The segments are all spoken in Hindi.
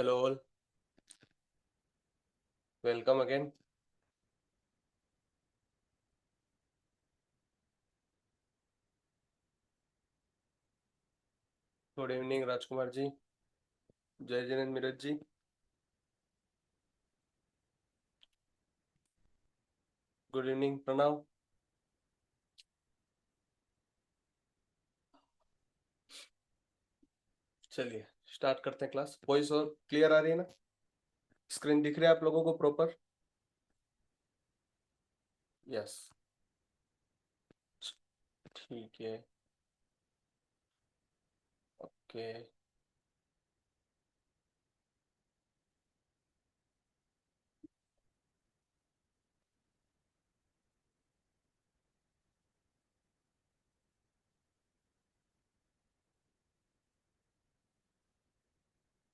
Hello all, welcome again. Good evening Rajkumar ji. जय जिनेन्द्र नीरज जी। Good evening Pranav. चलिए स्टार्ट करते हैं क्लास। वॉइस और क्लियर आ रही है ना? स्क्रीन दिख रही है आप लोगों को प्रॉपर? यस, ठीक है। ओके,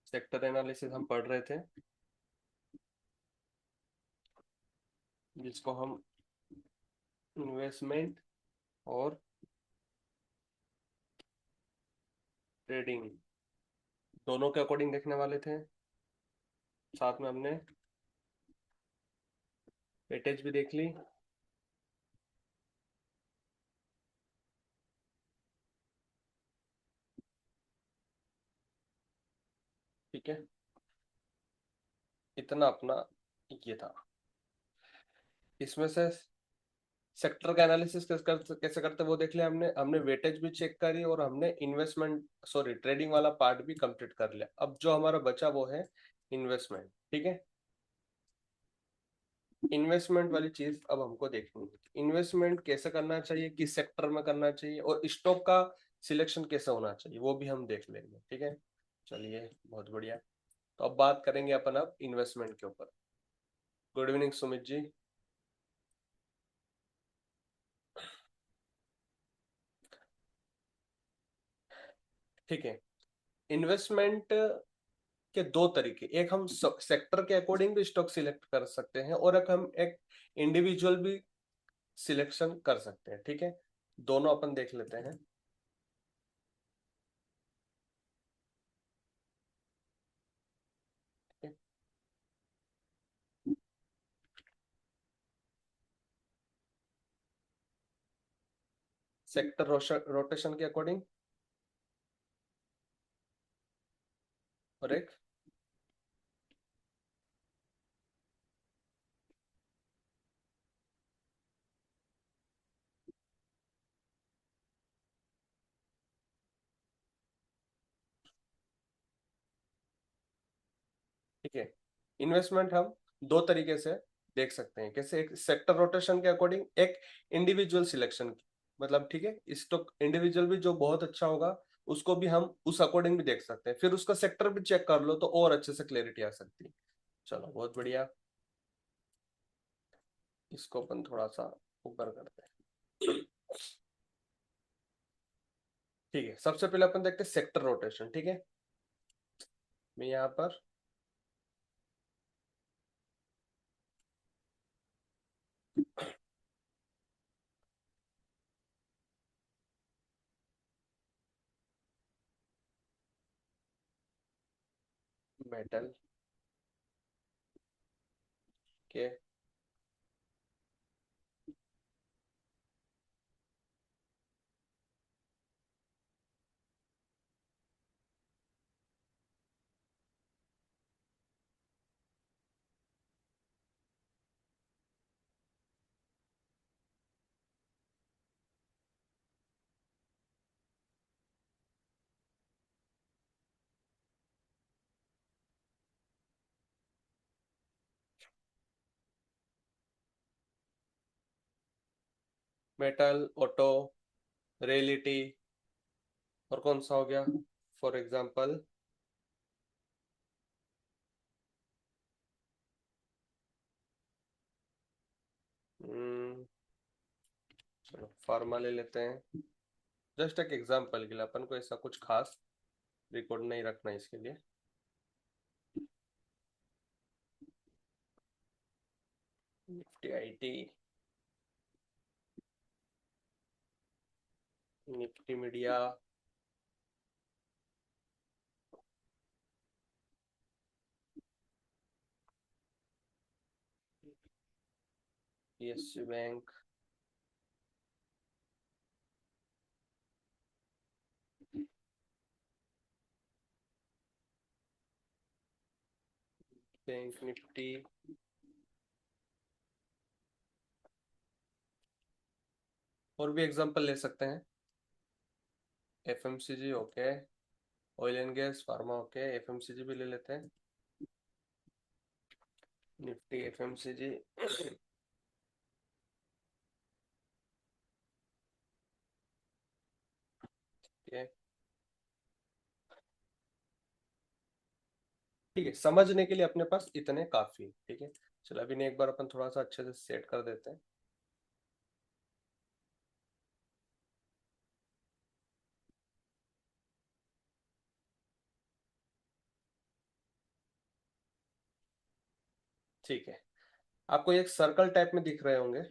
सेक्टर एनालिसिस हम पढ़ रहे थे, जिसको हम इन्वेस्टमेंट और ट्रेडिंग दोनों के अकॉर्डिंग देखने वाले थे। साथ में हमने वेटेज भी देख ली। ठीक है, इतना अपना ये था। इसमें से सेक्टर का एनालिसिस कैसे करते वो देख लिया हमने। हमने वेटेज भी चेक करी और हमने इन्वेस्टमेंट सॉरी ट्रेडिंग वाला पार्ट भी कंप्लीट कर लिया। अब जो हमारा बचा वो है इन्वेस्टमेंट। ठीक है, इन्वेस्टमेंट वाली चीज अब हमको देखनी है। इन्वेस्टमेंट कैसे करना चाहिए, किस सेक्टर में करना चाहिए और स्टॉक का सिलेक्शन कैसे होना चाहिए वो भी हम देख लेंगे। ठीक है, चलिए बहुत बढ़िया। तो अब बात करेंगे अपन अब इन्वेस्टमेंट के ऊपर। Good evening Sumit ji. ठीक है, इन्वेस्टमेंट के दो तरीके, एक हम सेक्टर के अकॉर्डिंग भी स्टॉक सिलेक्ट कर सकते हैं और एक हम एक इंडिविजुअल भी सिलेक्शन कर सकते हैं। ठीक है, दोनों अपन देख लेते हैं। सेक्टर रोटेशन के अकॉर्डिंग और एक ठीक है, इन्वेस्टमेंट हम दो तरीके से देख सकते हैं। कैसे, एक सेक्टर रोटेशन के अकॉर्डिंग, एक इंडिविजुअल सिलेक्शन की। मतलब ठीक है, स्टॉक इंडिविजुअल भी जो बहुत अच्छा होगा उसको भी हम उस अकॉर्डिंग भी देख सकते हैं। फिर उसका सेक्टर भी चेक कर लो तो और अच्छे से क्लैरिटी आ सकती है। चलो बहुत बढ़िया, इसको अपन थोड़ा सा ऊपर करते हैं। ठीक है, सबसे पहले अपन देखते हैं सेक्टर रोटेशन। ठीक है, मैं यहाँ पर मेटल के मेटल, ऑटो, रियलिटी और कौन सा हो गया, फॉर एग्जांपल चलो फार्मा ले लेते हैं। जस्ट एक एग्जांपल के लिए, अपन को ऐसा कुछ खास रिकॉर्ड नहीं रखना है इसके लिए। Nifty IT, Nifty media, PSU bank, bank Nifty, और भी एग्जांपल ले सकते हैं। FMCG okay, oil and gas, pharma okay, FMCG भी ले लेते हैं। Nifty FMCG। ठीक है, समझने के लिए अपने पास इतने काफी है, ठीक है। चलो अभी ने एक बार अपन थोड़ा सा अच्छे से सेट कर देते हैं। ठीक है, आपको एक सर्कल टाइप में दिख रहे होंगे।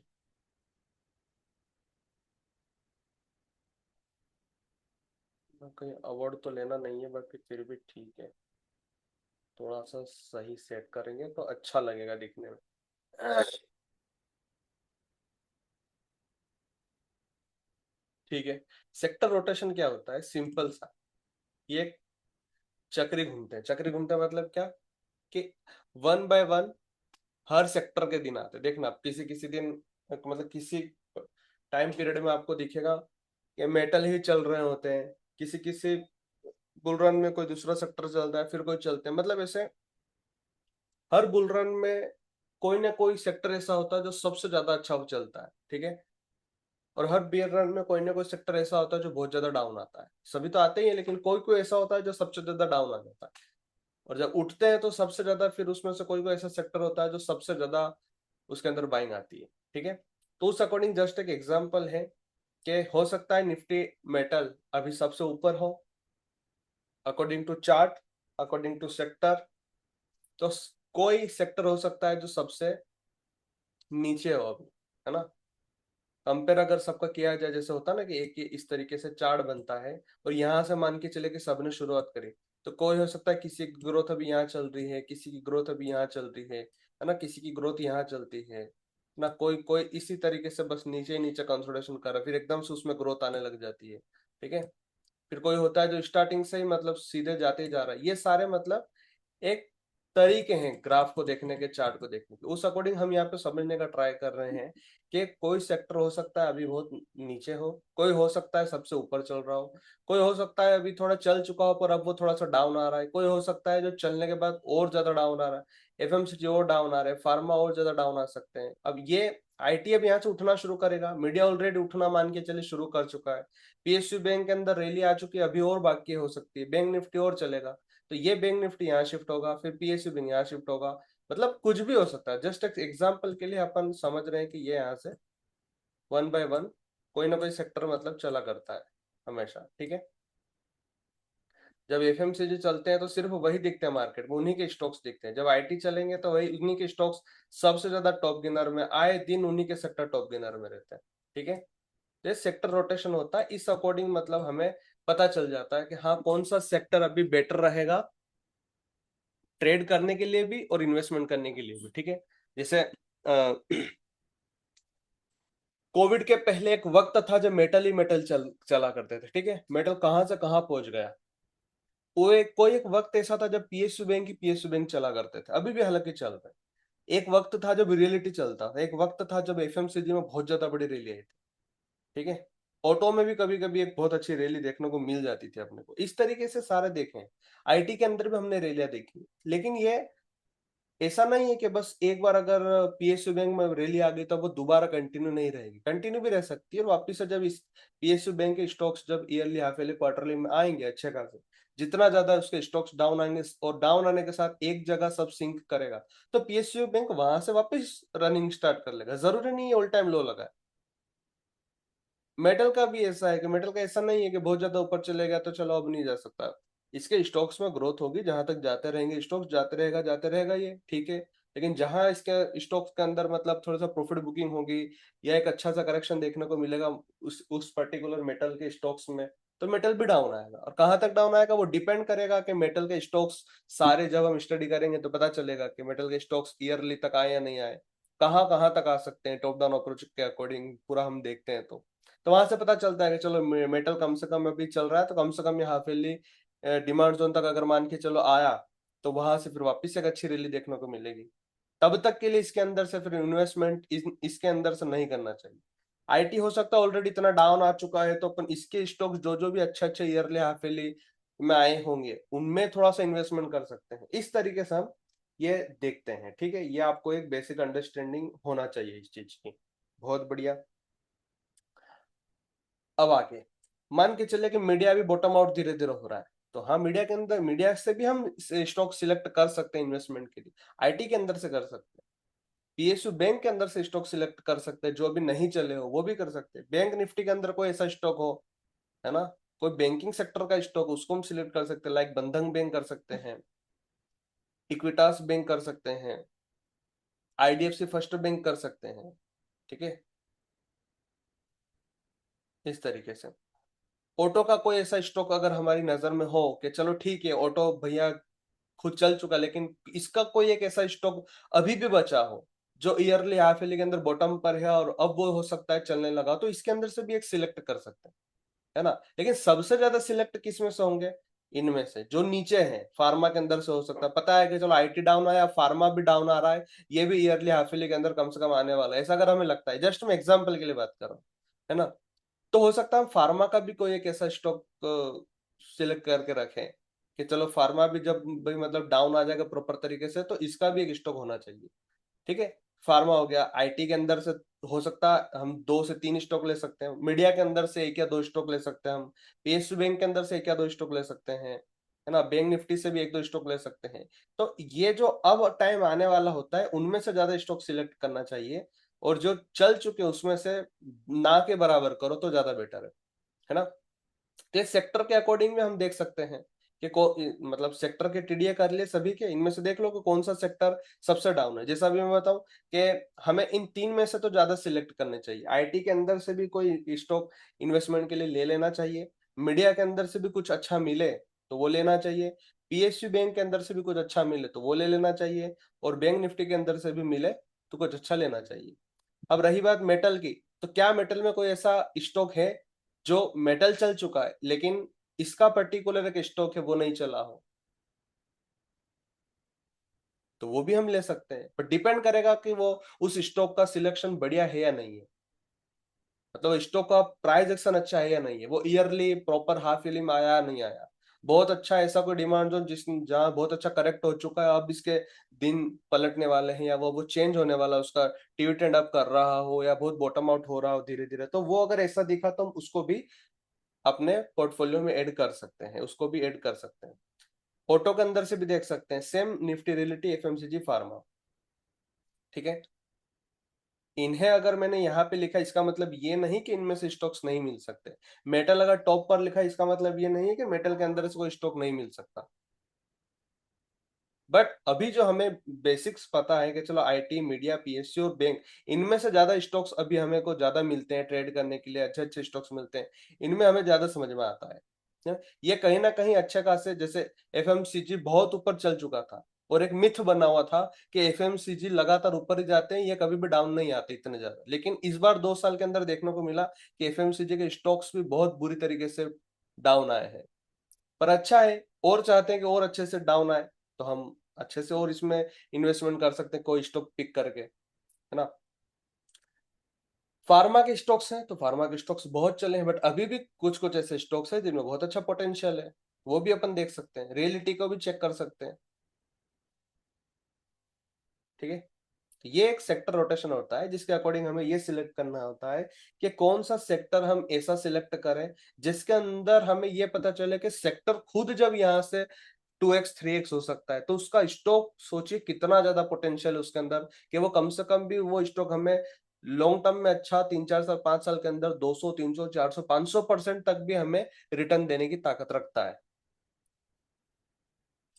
कोई अवार्ड तो लेना नहीं है, बाकी फिर भी ठीक है, थोड़ा सा सही सेट करेंगे तो अच्छा लगेगा दिखने में। ठीक है, सेक्टर रोटेशन क्या होता है, सिंपल सा, ये चक्री घूमते हैं। चक्री घूमते हैं मतलब क्या, कि one by one her sector के दिन आते हैं। देखना आप किसी किसी दिन, मतलब किसी टाइम पीरियड में आपको दिखेगा कि मेटल ही चल रहे होते हैं, किसी किसी बुल रन में कोई दूसरा सेक्टर चलता है, फिर कोई चलते हैं, मतलब ऐसे हर बुल रन में कोई ना कोई सेक्टर ऐसा होता है जो सबसे ज्यादा अच्छा चलता है, ठीक है। और हर बियर रन में कोई ना कोई सेक्टर ऐसा होता है जो बहुत ज्यादा डाउन आता है। सभी तो आते ही है, लेकिन कोई कोई ऐसा होता है जो सबसे ज्यादा डाउन आ जाता है। और जब उठते हैं तो सबसे ज्यादा फिर उसमें से कोई कोई ऐसा सेक्टर होता है जो सबसे ज्यादा उसके अंदर बाइंग आती है, ठीक है। तो उस अकॉर्डिंग जस्ट एक एग्जांपल है कि हो सकता है निफ्टी मेटल अभी सबसे ऊपर हो according to chart, according to sector. तो कोई सेक्टर हो सकता है जो सबसे नीचे हो अभी, है ना। कंपेयर अगर सबका किया जाए, जैसे होता है ना कि एक इस तरीके से चार्ट बनता है, और यहाँ से मान के चले कि सबने शुरुआत करी, तो कोई हो सकता है किसी की ग्रोथ अभी यहाँ चल रही है, किसी की ग्रोथ अभी यहाँ चल रही है ना, किसी की ग्रोथ यहाँ चलती है ना, कोई कोई इसी तरीके से बस नीचे नीचे कंसोलिडेशन कर रहा है, फिर एकदम से उसमें ग्रोथ आने लग जाती है, ठीक है। फिर कोई होता है जो स्टार्टिंग से ही मतलब सीधे जाते ही जा रहा है। ये सारे मतलब एक तरीके हैं ग्राफ को देखने के, चार्ट को देखने के, उस अकॉर्डिंग हम यहाँ पे समझने का ट्राई कर रहे हैं कि कोई सेक्टर हो सकता है अभी बहुत नीचे हो, कोई हो सकता है सबसे ऊपर चल रहा हो, कोई हो सकता है अभी थोड़ा चल चुका हो पर अब वो थोड़ा सा डाउन आ रहा है, कोई हो सकता है जो चलने के बाद और ज्यादा डाउन आ रहा है, FMCG और डाउन आ रहे हैं, फार्मा और ज्यादा डाउन आ सकते हैं। अब ये IT अब यहाँ से उठना शुरू करेगा, मीडिया ऑलरेडी उठना मान के चले शुरू कर चुका है, PSU बैंक के अंदर रैली आ चुकी है, अभी और बाकी हो सकती है, बैंक निफ्टी और चलेगा, तो ये बैंक निफ्टी यहाँ शिफ्ट होगा, फिर PSU बैंक यहाँ शिफ्ट होगा। मतलब कुछ भी हो सकता है, जस्ट एक एग्जाम्पल के लिए अपन समझ रहे हैं कि ये यहाँ से वन बाय वन कोई ना कोई सेक्टर मतलब चला करता है हमेशा, ठीक है। जब FMCG चलते हैं तो सिर्फ वही दिखते हैं मार्केट में, उन्हीं के स्टॉक्स दिखते हैं। जब IT चलेंगे तो वही उन्हीं के स्टॉक्स सबसे ज्यादा टॉप गिनर में, आए दिन उन्हीं के सेक्टर टॉप गिनर में रहते हैं, ठीक है। तो ये सेक्टर रोटेशन होता है, इस अकॉर्डिंग मतलब हमें पता चल जाता है कि हाँ कौन सा सेक्टर अभी बेटर रहेगा ट्रेड करने के लिए भी और इन्वेस्टमेंट करने के लिए भी, ठीक है। जैसे कोविड के पहले एक वक्त था जब मेटल ही मेटल चला करते थे, ठीक है, मेटल कहाँ से कहाँ पहुंच गया। वो एक कोई एक वक्त ऐसा था जब PSU बैंक ही PSU बैंक चला करते थे, अभी भी हालांकि चल रहे हैं। एक वक्त था जब रियलिटी चलता था, एक वक्त था जब FMCG में बहुत ज्यादा बड़ी रैली आई थी, ठीक है। ऑटो में भी कभी कभी एक बहुत अच्छी रैली देखने को मिल जाती थी अपने को, इस तरीके से सारे देखे हैं। IT के अंदर भी हमने रैलियां देखी, लेकिन ये ऐसा नहीं है कि बस एक बार अगर PSU बैंक में रैली आ गई तो वो दोबारा कंटिन्यू नहीं रहेगी, कंटिन्यू भी रह सकती है। और वापिस से जब इस PSU बैंक के स्टॉक्स जब ईयरली, हाफ ईयरली, क्वार्टरली में आएंगे अच्छे खासे, जितना ज्यादा उसके स्टॉक्स डाउन आएंगे और डाउन आने के साथ एक जगह सब सिंक करेगा, तो PSU बैंक वहां से वापस रनिंग स्टार्ट कर लेगा। जरूरी नहीं है ऑल टाइम लो लगा है। मेटल का भी ऐसा है कि मेटल का ऐसा नहीं है कि बहुत ज्यादा ऊपर चलेगा तो चलो अब नहीं जा सकता। इसके स्टॉक्स में ग्रोथ होगी, जहां तक जाते रहेंगे स्टॉक्स, जाते रहेगा ये, ठीक है। लेकिन जहां इसके स्टॉक्स के अंदर मतलब थोड़ा सा प्रॉफिट बुकिंग होगी या एक अच्छा सा करेक्शन देखने को मिलेगा उस पर्टिकुलर मेटल के स्टॉक्स में, तो मेटल भी डाउन आएगा। और कहां तक डाउन आएगा वो डिपेंड करेगा कि मेटल के स्टॉक्स सारे जब हम स्टडी करेंगे तो पता चलेगा कि मेटल के स्टॉक्स ईयरली तक आए या नहीं आए। कहाँ कहाँ तक आ सकते हैं टॉप डाउन अप्रोच के अकॉर्डिंग पूरा हम देखते हैं। तो वहां से पता चलता है कि चलो मेटल कम से कम अभी चल रहा है, तो कम से कम ये हाफ ईयरली डिमांड जोन तक अगर मान के चलो आया, तो वहां से फिर वापस एक अच्छी रैली देखने को मिलेगी। तब तक के लिए इसके अंदर से फिर इन्वेस्टमेंट इसके अंदर से नहीं करना चाहिए। आईटी हो सकता है ऑलरेडी इतना डाउन आ चुका है, तो अपन इसके स्टॉक जो जो भी अच्छे अच्छे ईयरली हाफ ईयरली में आए होंगे उनमें थोड़ा सा इन्वेस्टमेंट कर सकते हैं। इस तरीके से हम ये देखते हैं। ठीक है, ये आपको एक बेसिक अंडरस्टैंडिंग होना चाहिए इस चीज की। बहुत बढ़िया। अब आगे मान के चले कि मीडिया भी बॉटम आउट धीरे धीरे हो रहा है, तो हाँ मीडिया के अंदर, मीडिया से भी हम स्टॉक सिलेक्ट कर सकते हैं इन्वेस्टमेंट के लिए। आईटी के अंदर से कर सकते हैं, पीएसयू बैंक के अंदर से स्टॉक सिलेक्ट कर सकते हैं, जो अभी नहीं चले हो वो भी कर सकते हैं। बैंक निफ्टी के अंदर कोई ऐसा स्टॉक हो, है ना, कोई बैंकिंग सेक्टर का स्टॉक, उसको हम सिलेक्ट कर सकते हैं, लाइक बंधन बैंक कर सकते हैं, इक्विटास बैंक कर सकते हैं, आईडीएफसी फर्स्ट बैंक कर सकते हैं। ठीक है, इस तरीके से ऑटो का कोई ऐसा स्टॉक अगर हमारी नजर में हो कि चलो ठीक है ऑटो भैया खुद चल चुका, लेकिन इसका कोई एक ऐसा स्टॉक अभी भी बचा हो जो ईयरली हाफ ईयरली के अंदर बॉटम पर है और अब वो हो सकता है चलने लगा, तो इसके अंदर से भी एक सिलेक्ट कर सकते हैं, है ना। लेकिन सबसे ज्यादा सिलेक्ट किस में से होंगे, इनमें से जो नीचे हैं। फार्मा के अंदर से हो सकता है, पता है कि चलो आईटी डाउन आया, फार्मा भी डाउन आ रहा है, ये भी ईयरली हाफ ईयरली के अंदर कम से कम आने वाला है, ऐसा अगर हमें लगता है, जस्ट मैं एग्जाम्पल के लिए बात कर रहा हूँ, है ना। तो हो सकता है हम फार्मा का भी कोई एक ऐसा स्टॉक सिलेक्ट करके रखें कि चलो फार्मा भी जब भाई मतलब डाउन आ जाएगा प्रॉपर तरीके से, तो इसका भी एक स्टॉक होना चाहिए। ठीक है, फार्मा हो गया। आईटी के अंदर से हो सकता है हम 2 से 3 स्टॉक ले सकते हैं, मीडिया के अंदर से 1 या 2 स्टॉक ले सकते हैं हम, पीएसयू बैंक के अंदर से 1 या 2 स्टॉक ले सकते हैं, है ना, बैंक निफ्टी से भी 1-2 स्टॉक ले सकते हैं। तो ये जो अब टाइम आने वाला होता है उनमें से ज्यादा स्टॉक सिलेक्ट करना चाहिए, और जो चल चुके उसमें से ना के बराबर करो तो ज्यादा बेटर है ना। तो सेक्टर के अकॉर्डिंग में हम देख सकते हैं कि मतलब सेक्टर के टीडीए कर लिए सभी के, इनमें से देख लो कि कौन सा सेक्टर सबसे डाउन है। जैसा भी मैं बताऊं कि हमें इन 3 में से तो ज्यादा सिलेक्ट करने चाहिए। आईटी के अंदर से भी कोई स्टॉक इन्वेस्टमेंट के लिए ले लेना चाहिए, मीडिया के अंदर से भी कुछ अच्छा मिले तो वो लेना चाहिए, पीएसयू बैंक के अंदर से भी कुछ अच्छा मिले तो वो ले लेना चाहिए, और बैंक निफ्टी के अंदर से भी मिले तो कुछ अच्छा लेना चाहिए। अब रही बात मेटल की, तो क्या मेटल में कोई ऐसा स्टॉक है जो मेटल चल चुका है लेकिन इसका पर्टिकुलर एक स्टॉक है वो नहीं चला हो, तो वो भी हम ले सकते हैं, पर डिपेंड करेगा कि वो उस स्टॉक का सिलेक्शन बढ़िया है या नहीं है, मतलब स्टॉक का प्राइस एक्शन अच्छा है या नहीं है, वो ईयरली प्रॉपर हाफ ईयरली में आया या नहीं आया, बहुत अच्छा ऐसा कोई डिमांड जोन जिस जहां बहुत अच्छा करेक्ट हो चुका है, अब इसके दिन पलटने वाले हैं या वो चेंज होने वाला है, उसका डिविडेंड अप कर रहा हो या बहुत बॉटम आउट हो रहा हो धीरे धीरे, तो वो अगर ऐसा दिखा तो हम उसको भी अपने पोर्टफोलियो में ऐड कर सकते हैं, उसको भी ऐड कर सकते हैं। ऑटो के अंदर से भी देख सकते हैं, same Nifty reality FMCG pharma. ठीक है, इन्हें अगर मैंने यहाँ पे लिखा इसका मतलब ये नहीं कि इनमें से स्टॉक्स नहीं मिल सकते। मेटल अगर टॉप पर लिखा इसका मतलब ये नहीं है कि मेटल के अंदर से कोई स्टॉक नहीं मिल सकता। बट अभी जो हमें बेसिक्स पता है कि चलो आईटी, मीडिया, पीएसयू और बैंक, इनमें से ज्यादा स्टॉक्स अभी हमें को ज्यादा मिलते हैं ट्रेड करने के लिए, अच्छे अच्छे स्टॉक्स मिलते हैं, इनमें हमें ज्यादा समझ में आता है। ये कहीं ना कहीं अच्छे खासे, जैसे एफएमसीजी बहुत ऊपर चल चुका था और एक मिथ बना हुआ था कि एफएमसीजी लगातार ऊपर ही जाते हैं, ये कभी भी डाउन नहीं आते इतने ज्यादा, लेकिन इस बार 2 साल के अंदर देखने को मिला कि एफएमसीजी के स्टॉक्स भी बहुत बुरी तरीके से डाउन आए हैं। पर अच्छा है, और चाहते हैं कि और अच्छे से डाउन आए तो हम अच्छे से और इसमें इन्वेस्टमेंट कर सकते हैं कोई स्टॉक पिक करके, है ना। फार्मा के स्टॉक्स हैं तो फार्मा के स्टॉक्स बहुत चले हैं, बट अभी भी कुछ कुछ ऐसे स्टॉक्स हैं जिनमें बहुत अच्छा पोटेंशियल है, वो भी अपन देख सकते हैं, रियलिटी को भी चेक कर सकते हैं। ठीक है, तो ये एक सेक्टर रोटेशन होता है जिसके अकॉर्डिंग हमें ये सिलेक्ट करना होता है कि कौन सा सेक्टर हम ऐसा सिलेक्ट करें जिसके अंदर हमें ये पता चले कि सेक्टर खुद जब यहाँ से 2x 3x हो सकता है, तो उसका स्टॉक सोचिए कितना ज्यादा पोटेंशियल है उसके अंदर, कि वो कम से कम भी वो स्टॉक हमें लॉन्ग टर्म में अच्छा 3-4 साल 5 साल के अंदर 200 300 400 500% तक भी हमें रिटर्न देने की ताकत रखता है।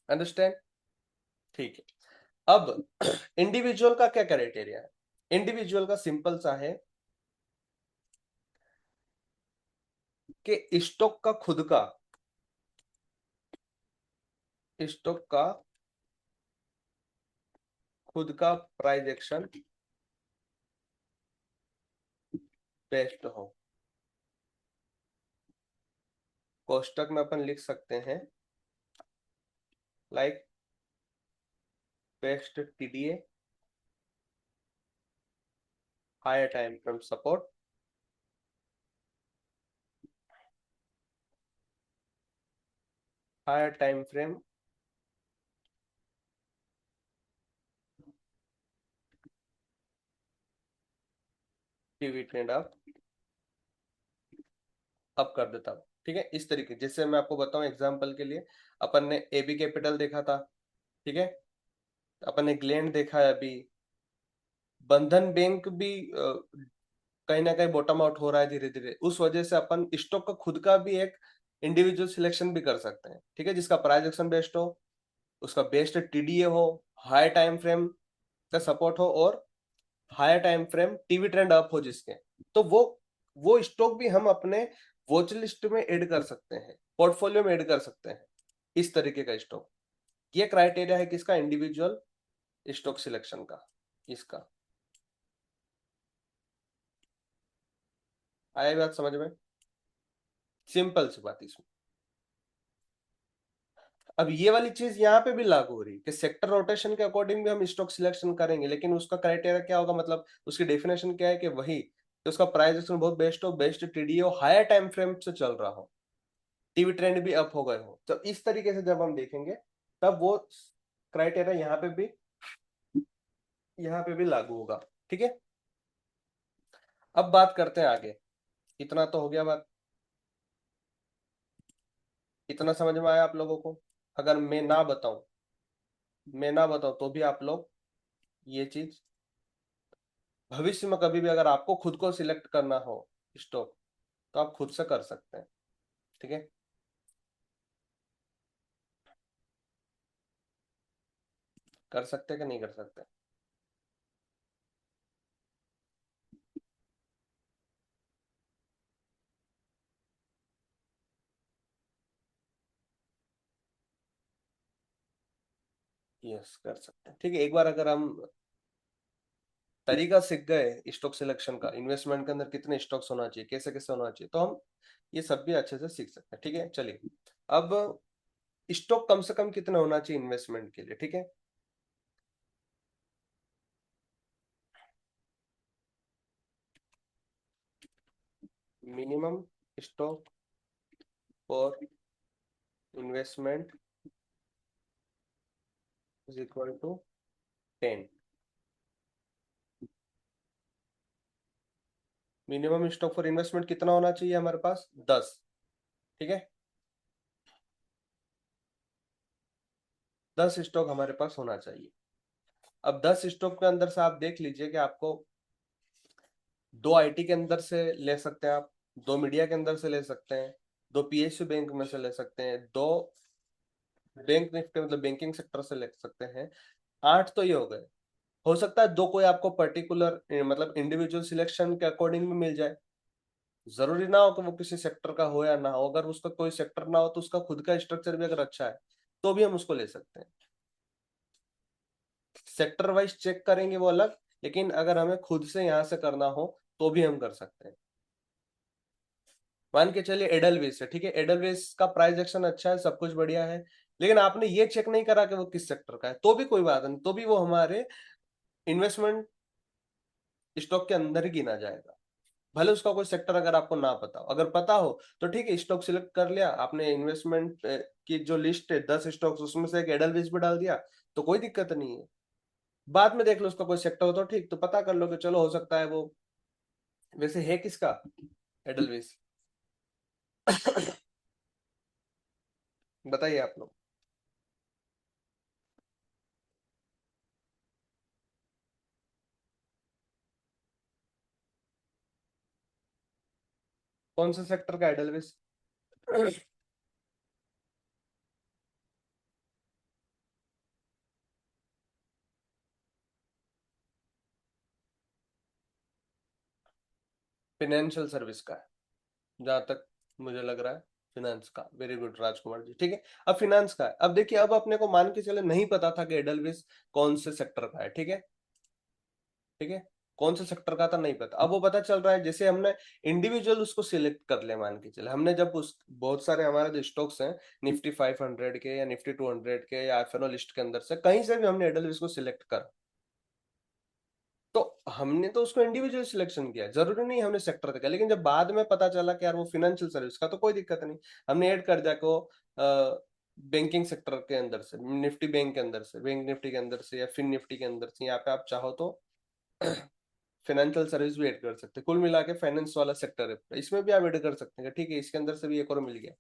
अंडरस्टैंड? ठीक है। अब इंडिविजुअल का क्या क्राइटेरिया है? इंडिविजुअल का सिंपल सा है कि स्टॉक का खुद का प्राइस एक्शन बेस्ट हो। कोष्टक में अपन लिख सकते हैं like best TDA, higher time frame support, higher time frame TV trend up कर देता हूँ। ठीक है, इस तरीके, जैसे मैं आपको बताऊं एग्जांपल के लिए, अपन ने एबी कैपिटल देखा था, ठीक है, अपन ने ग्लैंड देखा है अभी, बंधन बैंक भी कहीं ना कहीं बॉटम आउट हो रहा है धीरे धीरे, उस वजह से अपन स्टॉक का खुद का भी एक इंडिविजुअल सिलेक्शन भी कर सकते हैं। ठीक है, जिसका प्राइस एक्शन बेस्ट हो, उसका बेस्ट टीडीए हो, हाई टाइम फ्रेम का सपोर्ट हो, और higher time frame TV trend up हो जिसके, तो वो स्टॉक भी हम अपने वॉच लिस्ट में ऐड कर सकते हैं, पोर्टफोलियो में ऐड कर सकते हैं, इस तरीके का स्टॉक। ये क्राइटेरिया है किसका, इंडिविजुअल स्टॉक सिलेक्शन का, इसका। आया बात समझ में? सिंपल सी बात इसमें। अब ये वाली चीज यहाँ पे भी लागू हो रही है कि सेक्टर रोटेशन के अकॉर्डिंग भी हम स्टॉक सिलेक्शन करेंगे, लेकिन उसका क्राइटेरिया क्या होगा, मतलब उसकी डेफिनेशन क्या है कि वही कि उसका प्राइस एक्शन बहुत बेस्ट हो, बेस्ट टीडीए हो, हायर टाइम फ्रेम से चल रहा हो, टीवी ट्रेंड भी अप हो गए हो, तो इस तरीके से जब हम देखेंगे तब वो क्राइटेरिया यहाँ पे भी लागू होगा। ठीक है, अब बात करते हैं आगे। इतना तो हो गया बात, इतना समझ में आया आप लोगों को? अगर मैं ना बताऊं तो भी आप लोग ये चीज भविष्य में कभी भी अगर आपको खुद को सिलेक्ट करना हो स्टॉक, तो आप खुद से कर सकते हैं। ठीक है, कर सकते हैं कि नहीं कर सकते? यस, कर सकते हैं। ठीक है, एक बार अगर हम तरीका सीख गए स्टॉक सिलेक्शन का, इन्वेस्टमेंट के अंदर कितने स्टॉक्स होना चाहिए, कैसे कैसे होना चाहिए, तो हम ये सब भी अच्छे से सीख सकते हैं। ठीक है, चलिए, अब स्टॉक कम से कम कितना होना चाहिए इन्वेस्टमेंट के लिए? ठीक है, minimum stock for investment is equal to 10। Minimum stock for investment कितना होना चाहिए हमारे पास? 10। ठीक है, 10 स्टॉक हमारे पास होना चाहिए। अब 10 स्टॉक के अंदर से आप देख लीजिए कि आपको दो आईटी के अंदर से ले सकते हैं आप, दो मीडिया के अंदर से ले सकते हैं, दो पीएसयू बैंक में से ले सकते हैं, दो बैंक निफ्टी मतलब बैंकिंग सेक्टर से ले सकते हैं। 8 तो ये हो गए। हो सकता है दो कोई आपको पर्टिकुलर मतलब इंडिविजुअल सिलेक्शन के अकॉर्डिंग में मिल जाए, जरूरी ना हो कि वो किसी सेक्टर का हो या ना हो। अगर उसका कोई सेक्टर ना हो तो उसका खुद का स्ट्रक्चर भी अगर अच्छा है तो भी हम उसको ले सकते हैं। सेक्टर वाइज चेक करेंगे वो अलग, लेकिन अगर हमें खुद से यहाँ से करना हो तो भी हम कर सकते हैं। मान के चलिए एडलवेस है, ठीक है, एडलवेस का प्राइस एक्शन अच्छा है, सब कुछ बढ़िया है, लेकिन आपने ये चेक नहीं करा कि वो किस सेक्टर का है, तो भी कोई बात नहीं, तो भी वो हमारे इन्वेस्टमेंट स्टॉक के अंदर ही गिना जाएगा। भले उसका कोई सेक्टर अगर आपको ना पता हो, अगर पता हो तो ठीक है, स्टॉक सिलेक्ट कर लिया आपने, इन्वेस्टमेंट की जो लिस्ट है 10 स्टॉक्स, उसमें से एक एडलवेस भी डाल दिया, तो कोई दिक्कत नहीं है। बाद में देख लो उसका कोई सेक्टर हो तो ठीक, तो पता कर लो कि चलो हो सकता है वो, वैसे है किसका एडलवेस? बताइए आप लोग। कौन सा सेक्टर का एडलवेस? फाइनेंशियल सर्विस का है, जहां तक मुझे लग रहा है। फिनांस का, वेरी गुड राजकुमार जी। ठीक है, अब फिनांस का है। अब देखिए, अब अपने को मान के चले नहीं पता था कि एडलवेस कौन से सेक्टर का है। ठीक है, ठीक है, कौन से सेक्टर का था नहीं पता, अब वो पता चल रहा है। जैसे हमने इंडिविजुअल उसको सिलेक्ट कर लिया, मान के चले हमने, जब उस बहुत सारे हमारे जो स्टॉक्स हैं निफ्टी 500 के या निफ्टी 200 के या एफएनओ लिस्ट के अंदर से कहीं से भी हमने एडल्ट को सिलेक्ट कर, तो हमने तो उसको इंडिविजुअल सिलेक्शन किया, जरूरी नहीं हमने सेक्टर तक, लेकिन जब बाद में पता चला कि यार वो फाइनेंशियल सर्विस का, तो कोई दिक्कत नहीं, हमने ऐड कर दिया को बैंकिंग सेक्टर के अंदर से, निफ्टी बैंक के अंदर से, बैंक निफ्टी के अंदर से या फिन निफ्टी के अंदर से, यहाँ पे आप चाहो तो फाइनेंशियल सर्विस भी ऐड कर सकते हैं। कुल मिला के फाइनेंस वाला सेक्टर है, इसमें भी आप ऐड कर सकते हैं, ठीक है इसके अंदर से भी एक और मिल गया।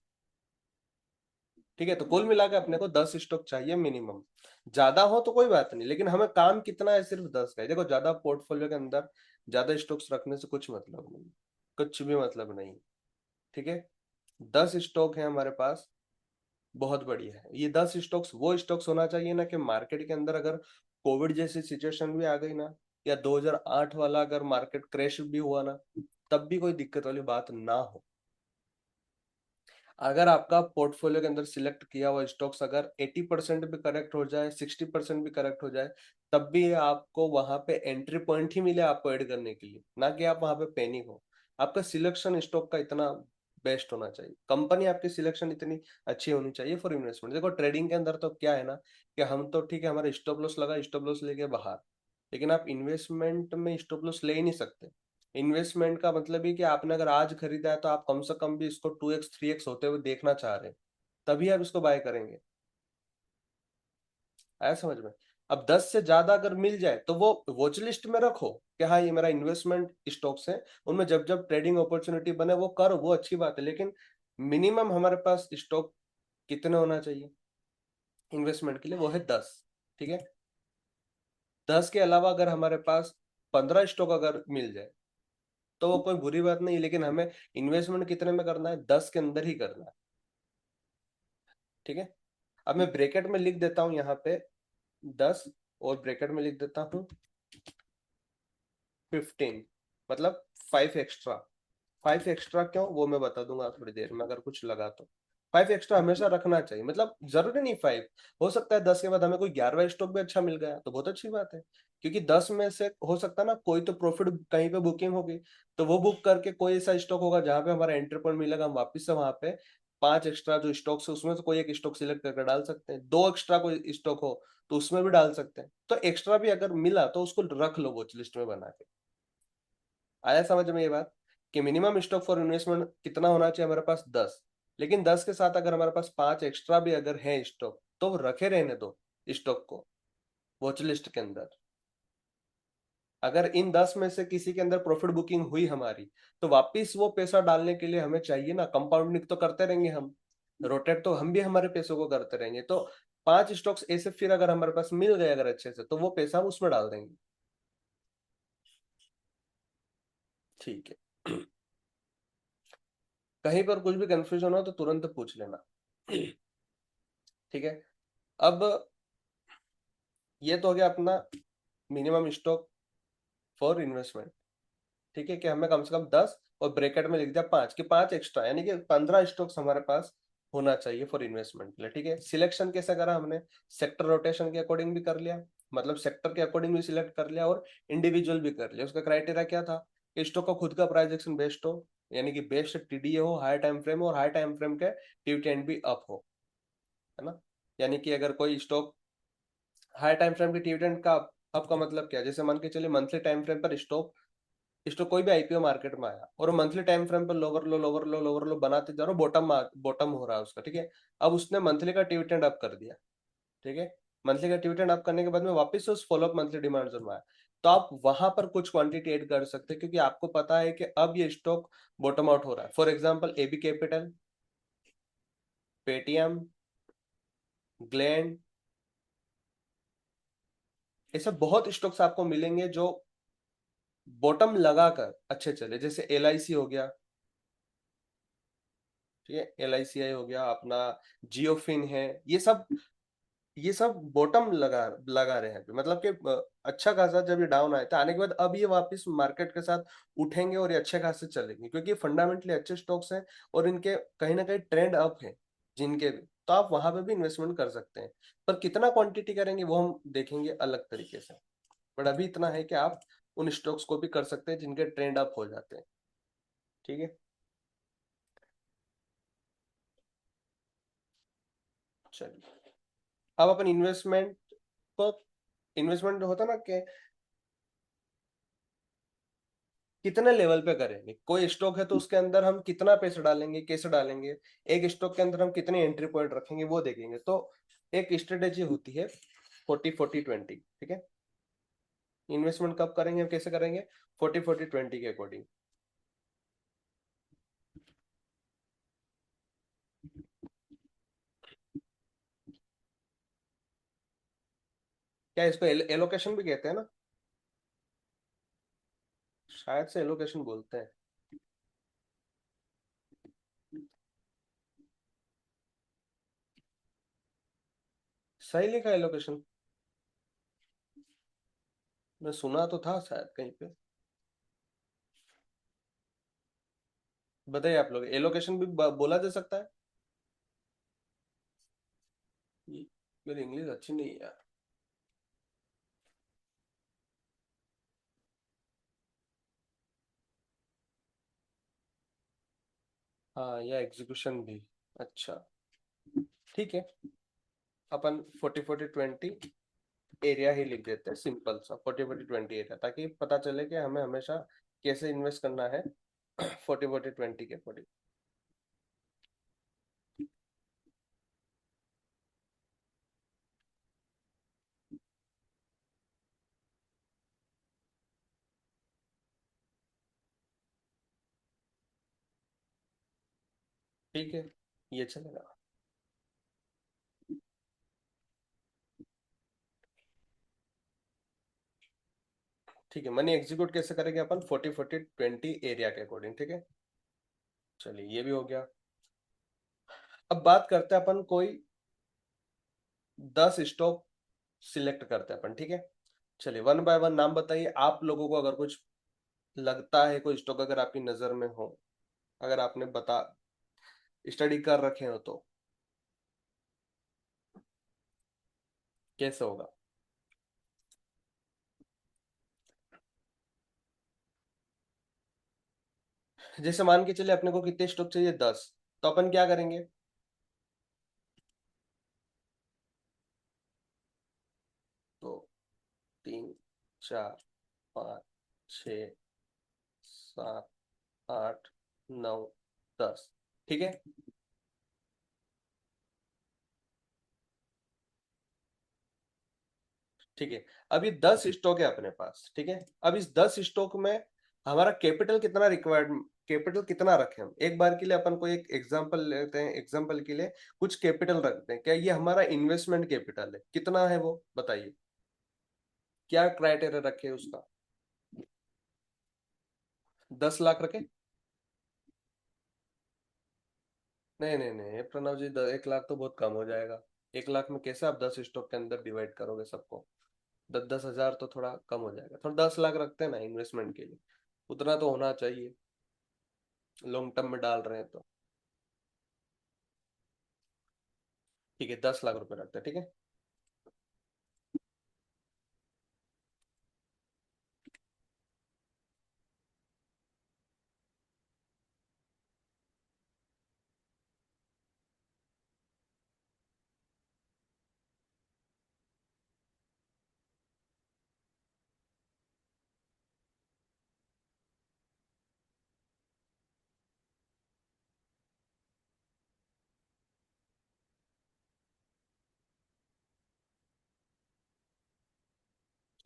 ठीक है, तो कुल मिला के अपने को 10 स्टॉक चाहिए मिनिमम, ज्यादा हो तो कोई बात नहीं, लेकिन हमें काम कितना है, सिर्फ 10 का है। देखो ज्यादा पोर्टफोलियो के अंदर ज्यादा स्टॉक्स रखने से कुछ मतलब नहीं, कुछ भी मतलब नहीं। ठीक है, 10 स्टॉक है हमारे पास, बहुत बढ़िया है। ये 10 स्टॉक्स वो स्टॉक्स होना चाहिए ना कि मार्केट के अंदर अगर कोविड जैसी सिचुएशन भी आ गई ना, या 2008 वाला अगर मार्केट क्रैश भी हुआ ना, तब भी कोई दिक्कत वाली बात ना हो। अगर आपका पोर्टफोलियो के अंदर सिलेक्ट किया हुआ स्टॉक्स अगर 80% भी करेक्ट हो जाए, 60% भी करेक्ट हो जाए, तब भी आपको वहां पे एंट्री पॉइंट ही मिले आपको ऐड करने के लिए, ना कि आप वहां पे पैनिक हो। आपका सिलेक्शन स्टॉक का इतना बेस्ट होना चाहिए, कंपनी आपकी सिलेक्शन इतनी अच्छी होनी चाहिए फॉर इन्वेस्टमेंट। देखो ट्रेडिंग के अंदर तो क्या है ना, कि हम तो ठीक है हमारा स्टॉप लॉस लगा, स्टॉप लॉस लेके बाहर, लेकिन आप इन्वेस्टमेंट में स्टॉप लॉस ले ही नहीं सकते। इन्वेस्टमेंट का मतलब ही कि आपने अगर आज खरीदा है तो आप कम से कम भी इसको 2x 3x होते हुए देखना चाह रहे हैं, तभी आप इसको बाय करेंगे। आया समझ में? अब 10 से ज्यादा अगर मिल जाए तो वो वॉच लिस्ट में रखो कि हाँ ये मेरा इन्वेस्टमेंट स्टॉक्स है, उनमें जब जब ट्रेडिंग अपॉर्चुनिटी बने वो करो, वो अच्छी बात है, लेकिन मिनिमम हमारे पास स्टॉक कितने होना चाहिए इन्वेस्टमेंट के लिए, वो है 10। ठीक है, 10 के अलावा अगर हमारे पास 15 स्टॉक अगर मिल जाए तो वो कोई बुरी बात नहीं, लेकिन हमें इन्वेस्टमेंट कितने में करना है, 10 के अंदर ही करना है। ठीक है, अब मैं ब्रैकेट में लिख देता हूं यहाँ पे 10, और ब्रैकेट में लिख देता हूँ 15, मतलब 5 एक्स्ट्रा। 5 एक्स्ट्रा क्यों, वो मैं बता दूंगा थोड़ी देर में, अगर कुछ लगा तो। 5 एक्स्ट्रा हमेशा रखना चाहिए, मतलब जरूरी नहीं 5, हो सकता है 10 के बाद हमें कोई 11वां स्टॉक भी अच्छा मिल गया तो बहुत अच्छी बात है, क्योंकि 10 में से हो सकता है ना कोई तो प्रॉफिट कहीं पे बुकिंग होगी, तो वो बुक करके कोई ऐसा स्टॉक होगा जहां पे हमारा एंट्री पॉइंट मिलेगा, हम वापस से वहां पे 5 एक्स्ट्रा जो स्टॉक्स है उसमें से कोई एक स्टॉक सिलेक्ट करके डाल सकते हैं, 2 एक्स्ट्रा कोई स्टॉक हो तो उसमें भी डाल सकते हैं, तो एक्स्ट्रा भी अगर मिला तो उसको रख लो वॉच लिस्ट में बना के। आया समझ में ये बात, कि मिनिमम स्टॉक फॉर इन्वेस्टमेंट कितना होना चाहिए हमारे पास, 10, लेकिन 10 के साथ अगर हमारे पास 5 एक्स्ट्रा भी अगर है स्टॉक तो वो रखे रहने दो स्टॉक को वॉच लिस्ट के अंदर। अगर इन 10 में से किसी के अंदर प्रॉफिट बुकिंग हुई हमारी, तो वापिस वो पैसा डालने के लिए हमें चाहिए ना, कंपाउंडिंग तो करते रहेंगे हम, रोटेट तो हम भी हमारे पैसों को करते रहेंगे, तो 5 स्टॉक्स ऐसे फिर अगर हमारे पास मिल गए अगर अच्छे से, तो वो पैसा हम उसमें डाल देंगे। ठीक है, कहीं पर कुछ भी कंफ्यूजन हो तो तुरंत पूछ लेना। ठीक है, अब ये तो हो गया अपना मिनिमम स्टॉक फॉर इन्वेस्टमेंट। ठीक है, कि हमें कम से कम 10 और ब्रैकेट में लिख दिया 5, कि 5 एक्स्ट्रा, यानी कि 15 स्टॉक्स हमारे पास होना चाहिए फॉर इन्वेस्टमेंट के लिए। ठीक है, सिलेक्शन कैसे करा हमने, सेक्टर रोटेशन के अकॉर्डिंग भी कर लिया, मतलब सेक्टर के अकॉर्डिंग भी सिलेक्ट कर लिया, और इंडिविजुअल भी कर लिया। उसका क्राइटेरिया क्या था कि स्टॉक का खुद का प्राइस एक्शन बेस्ट हो, यानी कि बेस्ट टीडीए हो, हाई टाइम फ्रेम हो, और हाई टाइम फ्रेम के डिविडेंड भी अप हो, है ना। यानी कि अगर कोई स्टॉक हाई टाइम फ्रेम के डिविडेंड का अप का मतलब क्या है, जैसे मान के चलिए मंथली टाइम फ्रेम पर स्टॉक स्टॉक कोई भी आईपीओ मार्केट में आया और मंथली टाइम फ्रेम पर लोअर लो लोअर लो लोअर लो बनाते जा रहा हो, बॉटम बॉटम हो रहा है उसका। ठीक है, अब उसने मंथली का डिविडेंड अप कर दिया। ठीक है, मंथली का डिविडेंड अप करने के बाद में वापस से उस फॉलोअप मंथली डिमांड जोन में आया, तो आप वहां पर कुछ क्वांटिटी ऐड कर सकते हैं, क्योंकि आपको पता है कि अब ये स्टॉक बॉटम आउट हो रहा है। For example AB capital, Paytm, Gland, ऐसे बहुत स्टॉक्स आपको मिलेंगे जो बॉटम लगाकर अच्छे चले, जैसे एल आई सी हो गया। ठीक है, एल आई सी आई हो गया अपना, जियोफिन है, ये सब बॉटम लगा लगा रहे हैं अभी, मतलब कि अच्छा खासा जब ये डाउन आए थे आने के बाद अब ये वापस मार्केट के साथ उठेंगे और ये अच्छे खासे चलेंगे, क्योंकि फंडामेंटली अच्छे स्टॉक्स हैं और इनके कहीं ना कहीं ट्रेंड अप है जिनके भी, तो आप वहां पे भी इन्वेस्टमेंट कर सकते हैं। पर कितना क्वांटिटी करेंगे वो हम देखेंगे अलग तरीके से, बट अभी इतना है कि आप उन स्टॉक्स को भी कर सकते हैं जिनके ट्रेंड अप हो जाते हैं। ठीक है, चलिए अब अपन को इन्वेस्टमेंट होता ना कि कितने लेवल पे करेंगे, कोई स्टॉक है तो उसके अंदर हम कितना पैसा डालेंगे, कैसे डालेंगे, एक स्टॉक के अंदर हम कितने एंट्री पॉइंट रखेंगे वो देखेंगे। तो एक स्ट्रेटेजी होती है 40-40-20। ठीक है, इन्वेस्टमेंट कब करेंगे, कैसे करेंगे, 40-40-20 के अकॉर्डिंग। क्या इसको एलोकेशन भी कहते हैं ना, शायद से एलोकेशन बोलते हैं। सही लिखा एलोकेशन, मैं सुना तो था शायद कहीं पे। बताइए आप लोग, एलोकेशन भी बोला जा सकता है? मेरी इंग्लिश अच्छी नहीं है यार। हाँ, या एग्जीक्यूशन भी। अच्छा, ठीक है, अपन 40-40-20 एरिया ही लिख देते हैं, सिंपल सा 40-40-20 एरिया, ताकि पता चले कि हमें हमेशा कैसे इन्वेस्ट करना है 40-40-20 के अकॉर्डिंग। ठीक है, ये चलेगा। ठीक है, मनी एग्जीक्यूट कैसे करेंगे अपन, 40-40-20 एरिया के अकॉर्डिंग। ठीक है, चलिए ये भी हो गया। अब बात करते हैं अपन कोई 10 स्टॉक सिलेक्ट करते हैं अपन। ठीक है, चलिए वन बाय वन नाम बताइए आप लोगों को, अगर कुछ लगता है कोई स्टॉक अगर आपकी नजर में हो, अगर आपने बता स्टडी कर रखे हो तो कैसे होगा। जैसे मान के चलिए अपने को कितने स्टॉक चाहिए, 10, तो अपन क्या करेंगे, 2, 3, 4, 5, 6, 7, 8, 9, 10। ठीक है, ठीक है, अब ये 10 स्टॉक है अपने पास। ठीक है, अब इस 10 स्टॉक में हमारा कैपिटल कितना रिक्वायर्ड, कैपिटल कितना रखें हम, एक बार के लिए अपन को एक एग्जांपल लेते हैं, एग्जांपल के लिए कुछ कैपिटल रखते हैं, क्या ये हमारा इन्वेस्टमेंट कैपिटल है, कितना है वो बताइए, क्या क्राइटेरिया रखे उसका। 10 लाख रखे? नहीं नहीं नहीं प्रणव जी, 1 लाख तो बहुत कम हो जाएगा। 1 लाख में कैसे आप 10 स्टॉक के अंदर डिवाइड करोगे सबको, 10-10 हजार तो थोड़ा कम हो जाएगा, थोड़ा 10 लाख रखते हैं ना इन्वेस्टमेंट के लिए, उतना तो होना चाहिए, लॉन्ग टर्म में डाल रहे हैं तो। ठीक है, 10 लाख रुपए रखते हैं। ठीक है,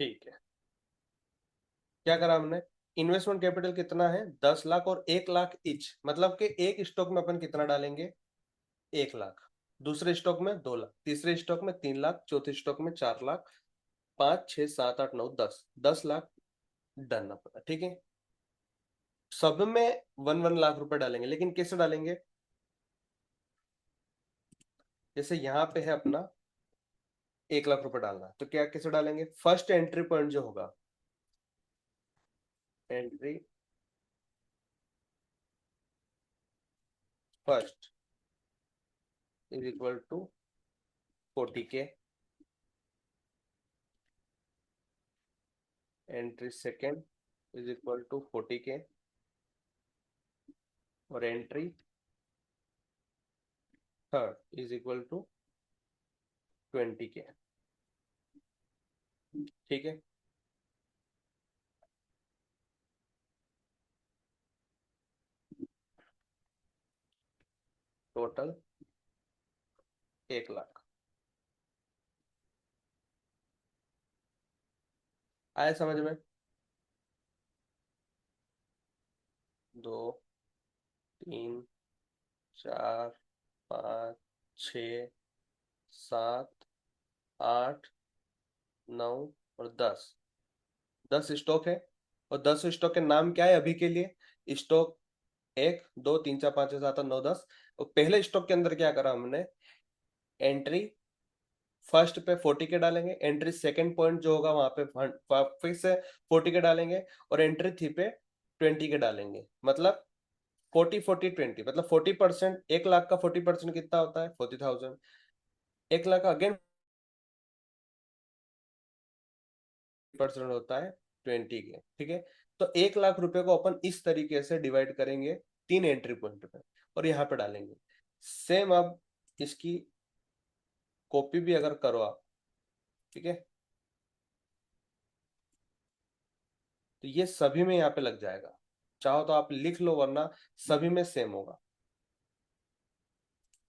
ठीक है, क्या करा हमने, इन्वेस्टमेंट कैपिटल कितना है, 10 लाख, और 1 लाख इच, मतलब कि एक स्टॉक में अपन कितना डालेंगे, 1 लाख, दूसरे स्टॉक में 2 लाख, तीसरे स्टॉक में 3 लाख, चौथे स्टॉक में 4 लाख, 5, 6, 7, 8, 9, 10, 10 लाख डन अपना। ठीक है, सब में 1-1 लाख रुपए डालेंगे, लेकिन कैसे डालेंगे, जैसे यहाँ पे है अपना 1 लाख रुपए डालना, तो क्या कैसे डालेंगे, फर्स्ट एंट्री पॉइंट जो होगा, entry first is equal to 40 के, entry second is equal to 40K और entry third is equal to 20K। ठीक है, टोटल 1 लाख। आया समझ में? 2 3 4 5 6 7 8 9 और 10। 10 स्टॉक है। और 10 स्टॉक के नाम क्या है अभी के लिए? स्टॉक 1 2 3 4 5 6 7 8 9 10। और पहले स्टॉक के अंदर क्या करा हमने? एंट्री फर्स्ट पे 40K डालेंगे, एंट्री सेकंड पॉइंट जो होगा वहां पे फिर से 40K डालेंगे, और एंट्री थ्री पे 20K डालेंगे। मतलब 40 40 20, मतलब 40%। 1 लाख का 40% कितना होता है? 40,000। 1 लाख का अगेन परसेंट होता है 20K। ठीक है, तो 1 लाख रुपए को अपन इस तरीके से डिवाइड करेंगे 3 एंट्री पॉइंट पे और यहाँ पे डालेंगे। सेम अब इसकी कॉपी भी अगर करो आप, ठीक है, तो ये सभी में यहाँ पे लग जाएगा। चाहो तो आप लिख लो, वरना सभी में सेम होगा।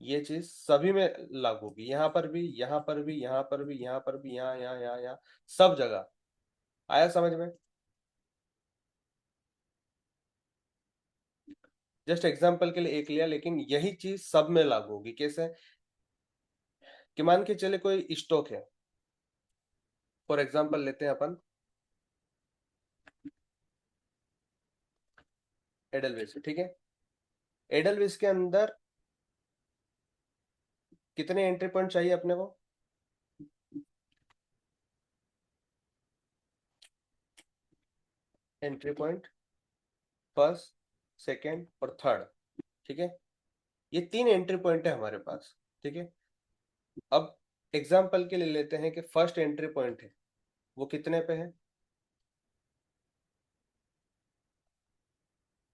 ये चीज सभी में लागू होगी, यहाँ पर भी, यहाँ पर भी, यहाँ पर भी, यहाँ पर भी, यहाँ यहाँ यहाँ यहाँ, सब जगह। आया समझ में? जस्ट एग्जाम्पल के लिए एक लिया, लेकिन यही चीज सब में लागू होगी। कैसे? कि मान के चले कोई स्टॉक है, फॉर एग्जाम्पल लेते हैं अपन एडलवेस। ठीक है, एडलवेस के अंदर कितने एंट्री पॉइंट चाहिए अपने को? एंट्री पॉइंट फर्स्ट, सेकेंड और थर्ड। ठीक है, ये 3 एंट्री पॉइंट है हमारे पास। ठीक है, अब एग्जाम्पल के लिए लेते हैं कि फर्स्ट एंट्री पॉइंट है, वो कितने पे है?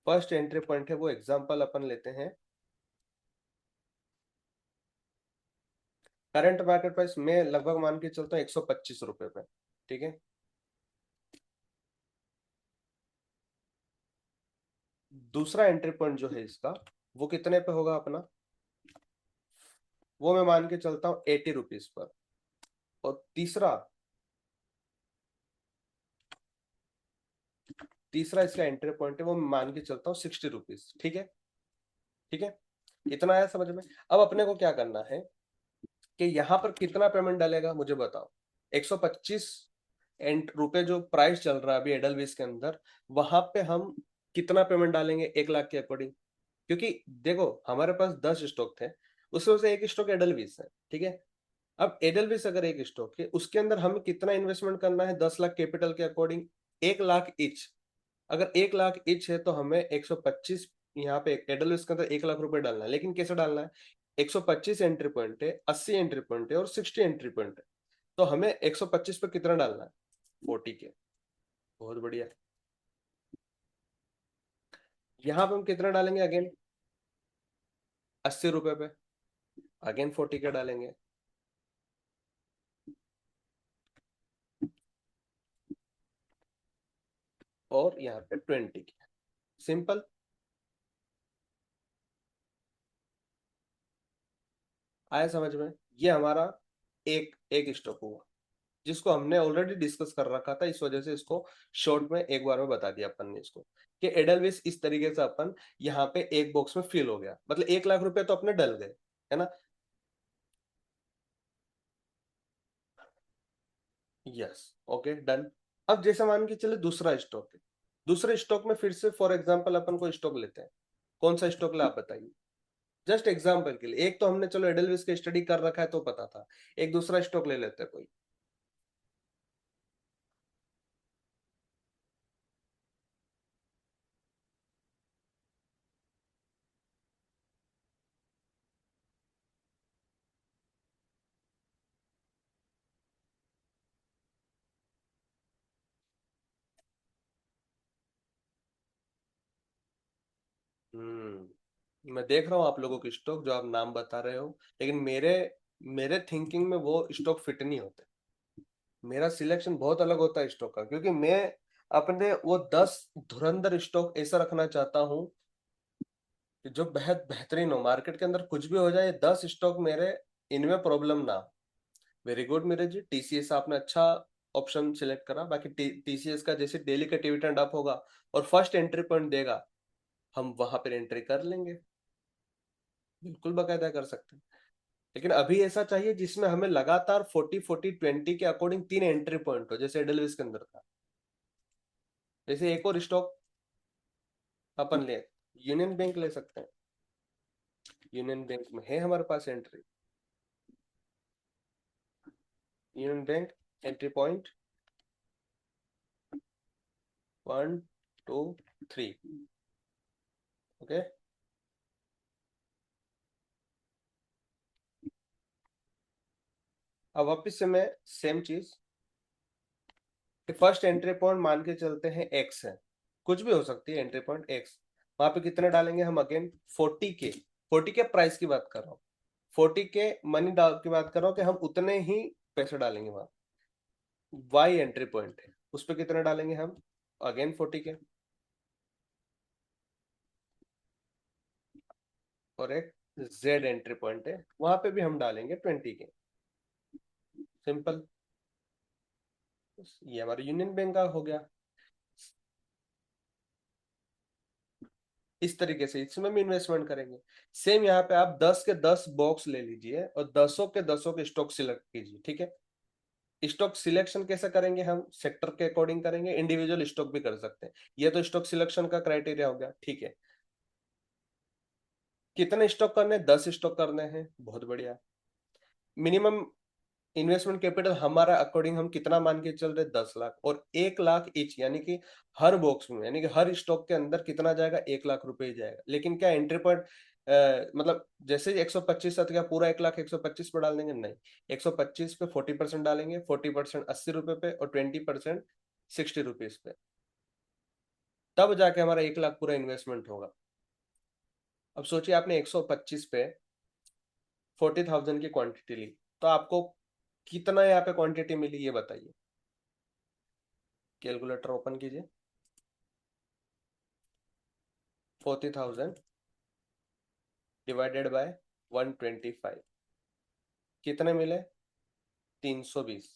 फर्स्ट एंट्री पॉइंट है वो, एग्जाम्पल अपन लेते हैं करंट मार्केट प्राइस में लगभग मान के चलता हूँ 125 रुपए पे। ठीक है, दूसरा एंट्री पॉइंट जो है इसका, वो कितने पे होगा अपना? वो मैं मान के चलता हूँ 80 रुपीज पर। और तीसरा तीसरा इसका एंट्री पॉइंट है, वो मैं मान के चलता हूँ 60 रुपीज। ठीक है, ठीक है, इतना आया समझ में? अब अपने को क्या करना है कि यहाँ पर कितना पेमेंट डालेगा मुझे बताओ। 125 रुपए जो प्राइस चल रहा है अभी एडलवेस के अंदर, वहां पे हम कितना पेमेंट डालेंगे 1 लाख के अकॉर्डिंग? क्योंकि देखो हमारे पास 10 स्टॉक थे, उसमें से एक स्टॉक एडलवेस है। ठीक है, अब एडलवेस अगर एक स्टॉक है, उसके अंदर हमें कितना इन्वेस्टमेंट करना है 10 लाख कैपिटल के अकॉर्डिंग? 1 लाख इच। अगर 1 लाख इच है तो हमें 125, यहाँ पे एडलवेस के अंदर 1 लाख रुपए डालना है। लेकिन कैसे डालना है? 125 एंट्री पॉइंट है, 80 एंट्री पॉइंट है और 60 एंट्री पॉइंट है। तो हमें 125 पे कितना डालना है? 40K। बहुत बढ़िया। यहाँ पे हम कितना डालेंगे अगेन? 80 रुपए पे अगेन 40K डालेंगे। और यहाँ पे 20K। सिंपल। आया समझ में? ये हमारा एक एक स्टॉक हुआ, जिसको हमने ऑलरेडी डिस्कस कर रखा था, इस वजह से इसको शॉर्ट में एक बार में बता दिया अपन ने इसको, कि एडलवेस इस तरीके से अपन यहाँ पे एक बॉक्स में फिल हो गया। मतलब 1 लाख रुपए तो अपने डल गए, है ना? Yes, okay, done. अब जैसे मान के चले दूसरा स्टॉक है, दूसरे स्टॉक में फिर से फॉर एग्जांपल अपन को स्टॉक लेते हैं। कौन सा स्टॉक ले आप बताइए? जस्ट एग्जांपल के लिए, एक तो हमने चलो एडलवेस का स्टडी कर रखा है तो पता था, एक दूसरा स्टॉक ले लेते हैं कोई। मैं देख रहा हूँ आप लोगों के स्टॉक जो आप नाम बता रहे हो, लेकिन मेरे मेरे थिंकिंग में वो स्टॉक फिट नहीं होते। मेरा सिलेक्शन बहुत अलग होता है स्टॉक का, क्योंकि मैं अपने वो 10 धुरंधर स्टॉक ऐसा रखना चाहता हूँ कि जो बेहद बेहतरीन हो, मार्केट के अंदर कुछ भी हो जाए, 10 स्टॉक मेरे, इनमें प्रॉब्लम ना। वेरी गुड मेरे जी, टीसीएस आपने अच्छा ऑप्शन सिलेक्ट करा। बाकी टीसीएस का जैसे डेली का डिविडेंड अप होगा और फर्स्ट एंट्री पॉइंट देगा, हम वहां पर एंट्री कर लेंगे, बिल्कुल बाकायदा कर सकते हैं। लेकिन अभी ऐसा चाहिए जिसमें हमें लगातार 40-40-20 के अकॉर्डिंग 3 एंट्री पॉइंट हो, जैसे एडलविस के अंदर था। जैसे एक और स्टॉक अपन ले, यूनियन बैंक ले सकते हैं। यूनियन बैंक में है हमारे पास entry, union bank entry point 1 2 3। Okay, अब वापिस से मैं सेम चीज, फर्स्ट एंट्री पॉइंट मान के चलते हैं एक्स है, कुछ भी हो सकती है एंट्री पॉइंट एक्स। वहां पे कितने डालेंगे हम? अगेन 40 के, 40 के प्राइस की बात कर रहा हूँ, 40 के मनी डाल की बात कर रहा हूँ कि हम उतने ही पैसे डालेंगे वहां। वाई एंट्री पॉइंट है, उस पर कितने डालेंगे हम? अगेन 40 के। और एक जेड एंट्री पॉइंट है, वहां पे भी हम डालेंगे 20 के। सिंपल, ये हमारा यूनियन बैंक का हो गया। इस तरीके से इसमें भी इन्वेस्टमेंट करेंगे। सेम यहाँ पे आप 10 के 10 बॉक्स ले लीजिए और 10 के स्टॉक सिलेक्ट कीजिए, ठीक है। स्टॉक सिलेक्शन कैसे करेंगे? हम सेक्टर के अकॉर्डिंग करेंगे, इंडिविजुअल स्टॉक भी कर सकते हैं। ये तो स्टॉक सिलेक्शन का क्राइटेरिया हो गया, ठीक है। कितने स्टॉक करने हैं? 10 स्टॉक करने हैं, बहुत बढ़िया। मिनिमम इन्वेस्टमेंट कैपिटल हमारा अकॉर्डिंग हम कितना मान के चल रहे? 10 लाख, और 1 लाख ईच, यानी कि हर बॉक्स में, यानी कि हर स्टॉक के अंदर कितना जाएगा? 1 लाख रुपए ही जाएगा। लेकिन क्या एंट्री पॉइंट मतलब जैसे 125 क्या पूरा 1 लाख 125 पे डाल देंगे? नहीं, 125 पे 40% डालेंगे, 40% 80 रुपए पे और 20% 60 रुपीज पे, तब जाके हमारा 1 लाख पूरा इन्वेस्टमेंट होगा। अब सोचिए आपने 125 पे 40,000 की क्वांटिटी ली, तो आपको कितना यहाँ पे क्वांटिटी मिली, ये बताइए। कैलकुलेटर ओपन कीजिए। 40,000 डिवाइडेड बाय 125, कितने मिले? 320।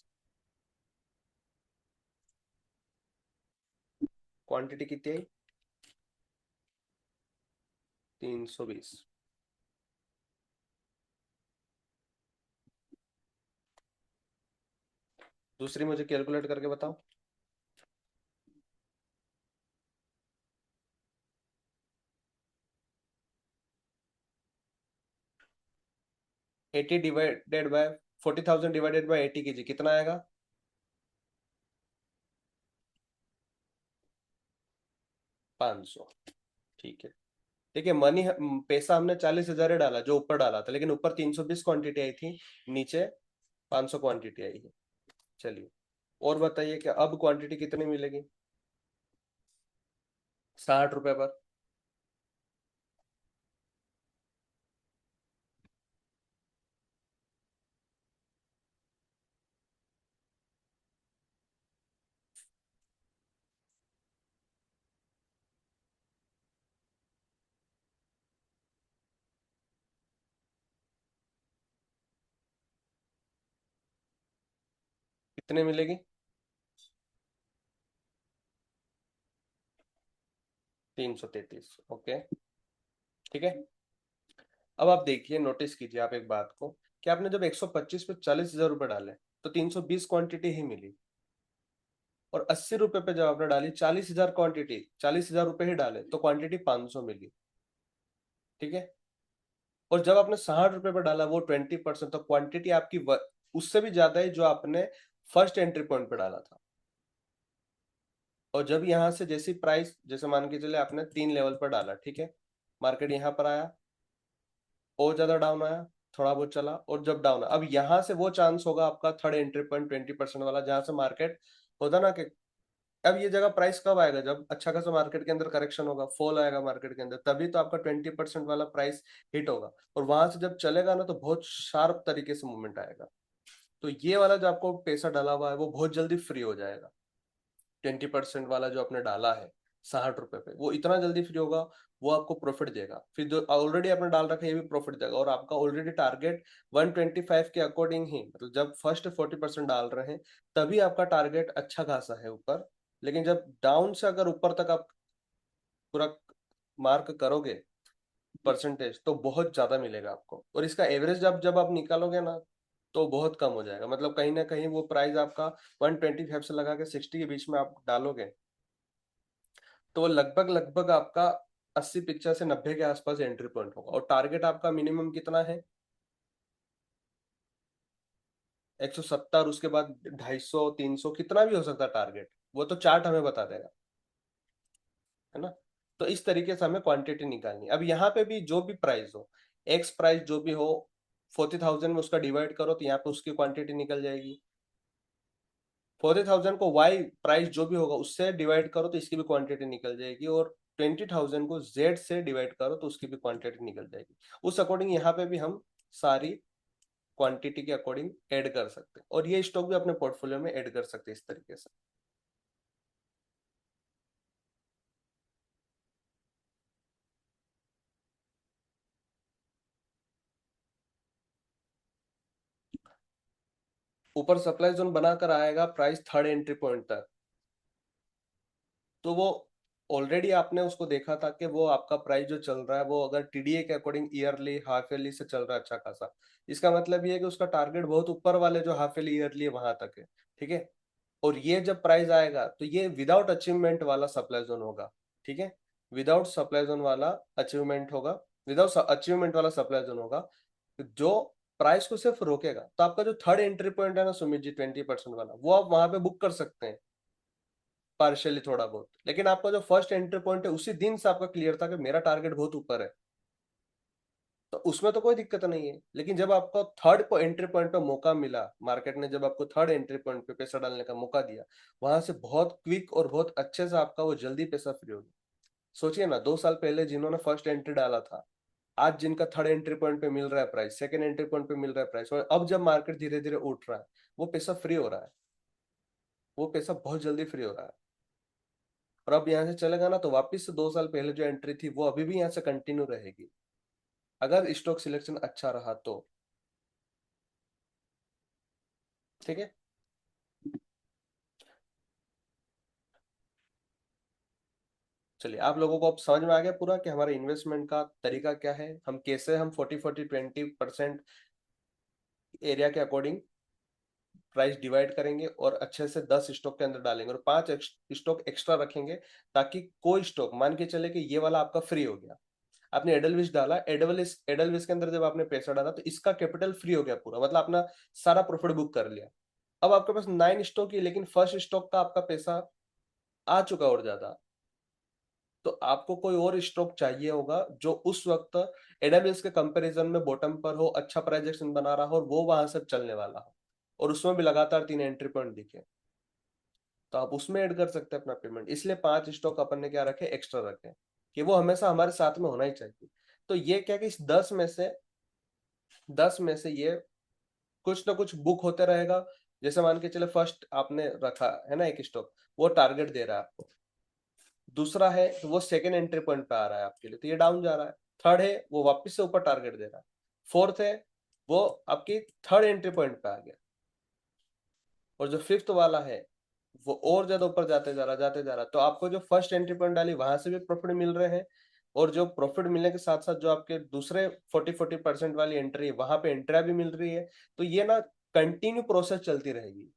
क्वांटिटी कितनी आई? 320। दूसरी मुझे कैलकुलेट करके बताओ। 80 डिवाइडेड बाय 40,000 डिवाइडेड बाय 80 कीजिए, कितना आएगा? 500। ठीक है। देखिए मनी, पैसा हमने 40,000 डाला जो ऊपर डाला था, लेकिन ऊपर 320 क्वांटिटी आई थी, नीचे 500 क्वांटिटी आई है। चलिए, और बताइए कि अब क्वांटिटी कितनी मिलेगी? 60 रुपए पर। कितने मिलेगी? 333। ओके, ठीक है। अब आप देखिए, नोटिस कीजिए आप एक बात को, कि आपने जब 125 पे 40,000 रुपए डाले तो 320 क्वांटिटी ही मिली, और 80 रुपए पे जब आपने डाली 40,000 क्वांटिटी, 40,000 रुपए ही डाले तो क्वांटिटी 500 मिली, ठीक है। और जब आपने 60 रुपए पे डाला वो 20%, तो क्वांटिटी आपकी उससे भी ज्यादा है जो आपने फर्स्ट एंट्री पॉइंट पे डाला था। और जब यहां से जैसी प्राइस, जैसे मान के चले आपने 3 लेवल पर डाला, ठीक है, मार्केट यहाँ पर आया, और ज्यादा डाउन आया, थोड़ा बहुत चला, और जब डाउन, अब यहां से वो चांस होगा आपका थर्ड एंट्री पॉइंट 20% वाला, जहां से मार्केट होता ना कि अब ये जगह प्राइस कब आएगा, जब अच्छा खासा मार्केट के अंदर करेक्शन होगा, फॉल आएगा मार्केट के अंदर, तभी तो आपका 20% वाला प्राइस हिट होगा। और वहां से जब चलेगा ना तो बहुत शार्प तरीके से मूवमेंट आएगा। तो ये वाला जो आपको पैसा डाला हुआ है वो बहुत जल्दी फ्री हो जाएगा। 20% वाला जो आपने डाला है 60 रुपए पे, वो इतना जल्दी फ्री होगा, वो आपको प्रॉफिट देगा। फिर जो ऑलरेडी आपने डाल रखा है ये भी प्रॉफिट देगा। और आपका ऑलरेडी टारगेट 125 के अकॉर्डिंग ही, मतलब जब फर्स्ट 40% डाल रहे हैं तभी आपका टारगेट अच्छा खासा है ऊपर। लेकिन जब डाउन से अगर ऊपर तक आप पूरा मार्क करोगे परसेंटेज, तो बहुत ज्यादा मिलेगा आपको। और इसका एवरेज जब जब आप निकालोगे ना तो बहुत कम हो जाएगा। मतलब कहीं ना कहीं वो प्राइस आपका 125 से लगा के 60 के बीच में आप डालोगे तो वो लगभग लगभग आपका 80 पिक्चर से 90 के आसपास एंट्री पॉइंट होगा। और टारगेट आपका मिनिमम कितना है, 170, उसके बाद 250 300 कितना भी हो सकता है टारगेट, वो तो चार्ट हमें बता देगा, है ना। तो इस तरीके से हमें क्वांटिटी निकालनी है। अब यहाँ पे भी जो भी प्राइस हो, एक्स प्राइस जो भी हो, 40,000 में उसका डिवाइड करो तो यहाँ पे उसकी क्वांटिटी निकल जाएगी। 40,000 को वाई प्राइस जो भी होगा उससे डिवाइड करो तो इसकी भी क्वांटिटी निकल जाएगी। और 20,000 को जेड से डिवाइड करो तो उसकी भी क्वांटिटी निकल जाएगी। उस अकॉर्डिंग यहाँ पे भी हम सारी क्वांटिटी के अकॉर्डिंग ऐड कर सकते हैं। और ये स्टॉक भी अपने पोर्टफोलियो में ऐड कर सकते हैं इस तरीके से। ऊपर सप्लाई जोन बनाकर आएगा प्राइस थर्ड एंट्री पॉइंट तक, तो वो ऑलरेडी आपने उसको देखा था कि वो आपका प्राइस जो चल रहा है वो अगर टीडीए के अकॉर्डिंग ईयरली हाफ ईयरली से चल रहा है अच्छा खासा। इसका मतलब ये है कि उसका टारगेट बहुत ऊपर वाले जो हाफ ईयरली ईयरली है वहां तक है, ठीक है। और ये जब प्राइस आएगा तो ये विदाउट अचीवमेंट वाला सप्लाई जोन होगा, ठीक है। विदाउट सप्लाई जोन वाला अचीवमेंट होगा, विदाउट अचीवमेंट वाला सप्लाई जोन होगा जो प्राइस को सिर्फ रोकेगा। तो आपका जो थर्ड एंट्री पॉइंट है ना सुमित जी, 20% वाला, वो आप वहां पे बुक कर सकते हैं पार्शियली थोड़ा बहुत। लेकिन आपका जो फर्स्ट एंट्री पॉइंट है उसी दिन से आपका क्लियर था कि मेरा टारगेट बहुत ऊपर है, तो उसमें तो कोई दिक्कत नहीं है। लेकिन जब आपको थर्ड एंट्री पॉइंट पे मौका मिला, मार्केट ने जब आपको थर्ड एंट्री पॉइंट पे पैसा डालने का मौका दिया, वहां से बहुत क्विक और बहुत अच्छे से आपका वो जल्दी पैसा फ्री हो गया। सोचिए ना, 2 साल पहले जिन्होंने फर्स्ट एंट्री डाला था, आज जिनका थर्ड एंट्री पॉइंट पे मिल रहा है प्राइस, सेकंड एंट्री पॉइंट पे मिल रहा है प्राइस, और अब जब मार्केट धीरे धीरे उठ रहा है, वो पैसा फ्री हो रहा है, वो पैसा बहुत जल्दी फ्री हो रहा है। और अब यहाँ से चलेगा ना तो वापस से 2 साल पहले जो एंट्री थी वो अभी भी यहाँ से कंटिन्यू रहेगी, अगर स्टॉक सिलेक्शन अच्छा रहा तो, ठीक है। चलिए, आप लोगों को अब समझ में आ गया पूरा कि हमारा इन्वेस्टमेंट का तरीका क्या है, हम कैसे हम 40-40-20% एरिया के अकॉर्डिंग प्राइस डिवाइड करेंगे और अच्छे से 10 स्टॉक के अंदर डालेंगे और 5 स्टॉक एक्स्ट्रा रखेंगे, ताकि कोई स्टॉक मान के चले कि ये वाला आपका फ्री हो गया, आपने एडलविस डाला, एडलविस के अंदर जब आपने पैसा डाला तो इसका कैपिटल फ्री हो गया पूरा, मतलब अपना सारा प्रॉफिट बुक कर लिया। अब आपके पास 9 स्टॉक है लेकिन फर्स्ट स्टॉक का आपका पैसा आ चुका और ज्यादा, तो आपको कोई और स्टॉक चाहिए होगा जो उस वक्त एडब्ल्यूएस के कंपैरिजन में बॉटम पर हो, अच्छा प्राइजेक्शन बना रहा हो और वो वहां से चलने वाला हो, और उसमें भी लगातार 3 एंट्री पॉइंट दिखे, तो आप उसमें ऐड कर सकते हैं अपना पेमेंट। इसलिए 5 स्टॉक अपन ने क्या रखे, एक्स्ट्रा रखे, कि वो हमेशा हमारे साथ में होना ही चाहिए। तो ये क्या कि इस 10 में से ये कुछ ना कुछ बुक होते रहेगा। जैसे मान के चले फर्स्ट आपने रखा है ना एक स्टॉक, वो टारगेट दे रहा है आपको, दूसरा है तो वो सेकेंड एंट्री पॉइंट पे आ रहा है आपके लिए तो ये डाउन जा रहा है, थर्ड है वो वापस से ऊपर टारगेट दे रहा है, फोर्थ है वो आपकी थर्ड एंट्री पॉइंट पे आ गया, और जो फिफ्थ वाला है वो और ज्यादा ऊपर जाते जा रहा तो आपको जो फर्स्ट एंट्री पॉइंट डाली वहां से भी प्रॉफिट मिल रहे हैं, और जो प्रॉफिट मिलने के साथ साथ जो आपके दूसरे 40-40% वाली एंट्री है वहां पे एंट्री भी मिल रही है। तो ये ना कंटिन्यू प्रोसेस चलती रहेगी,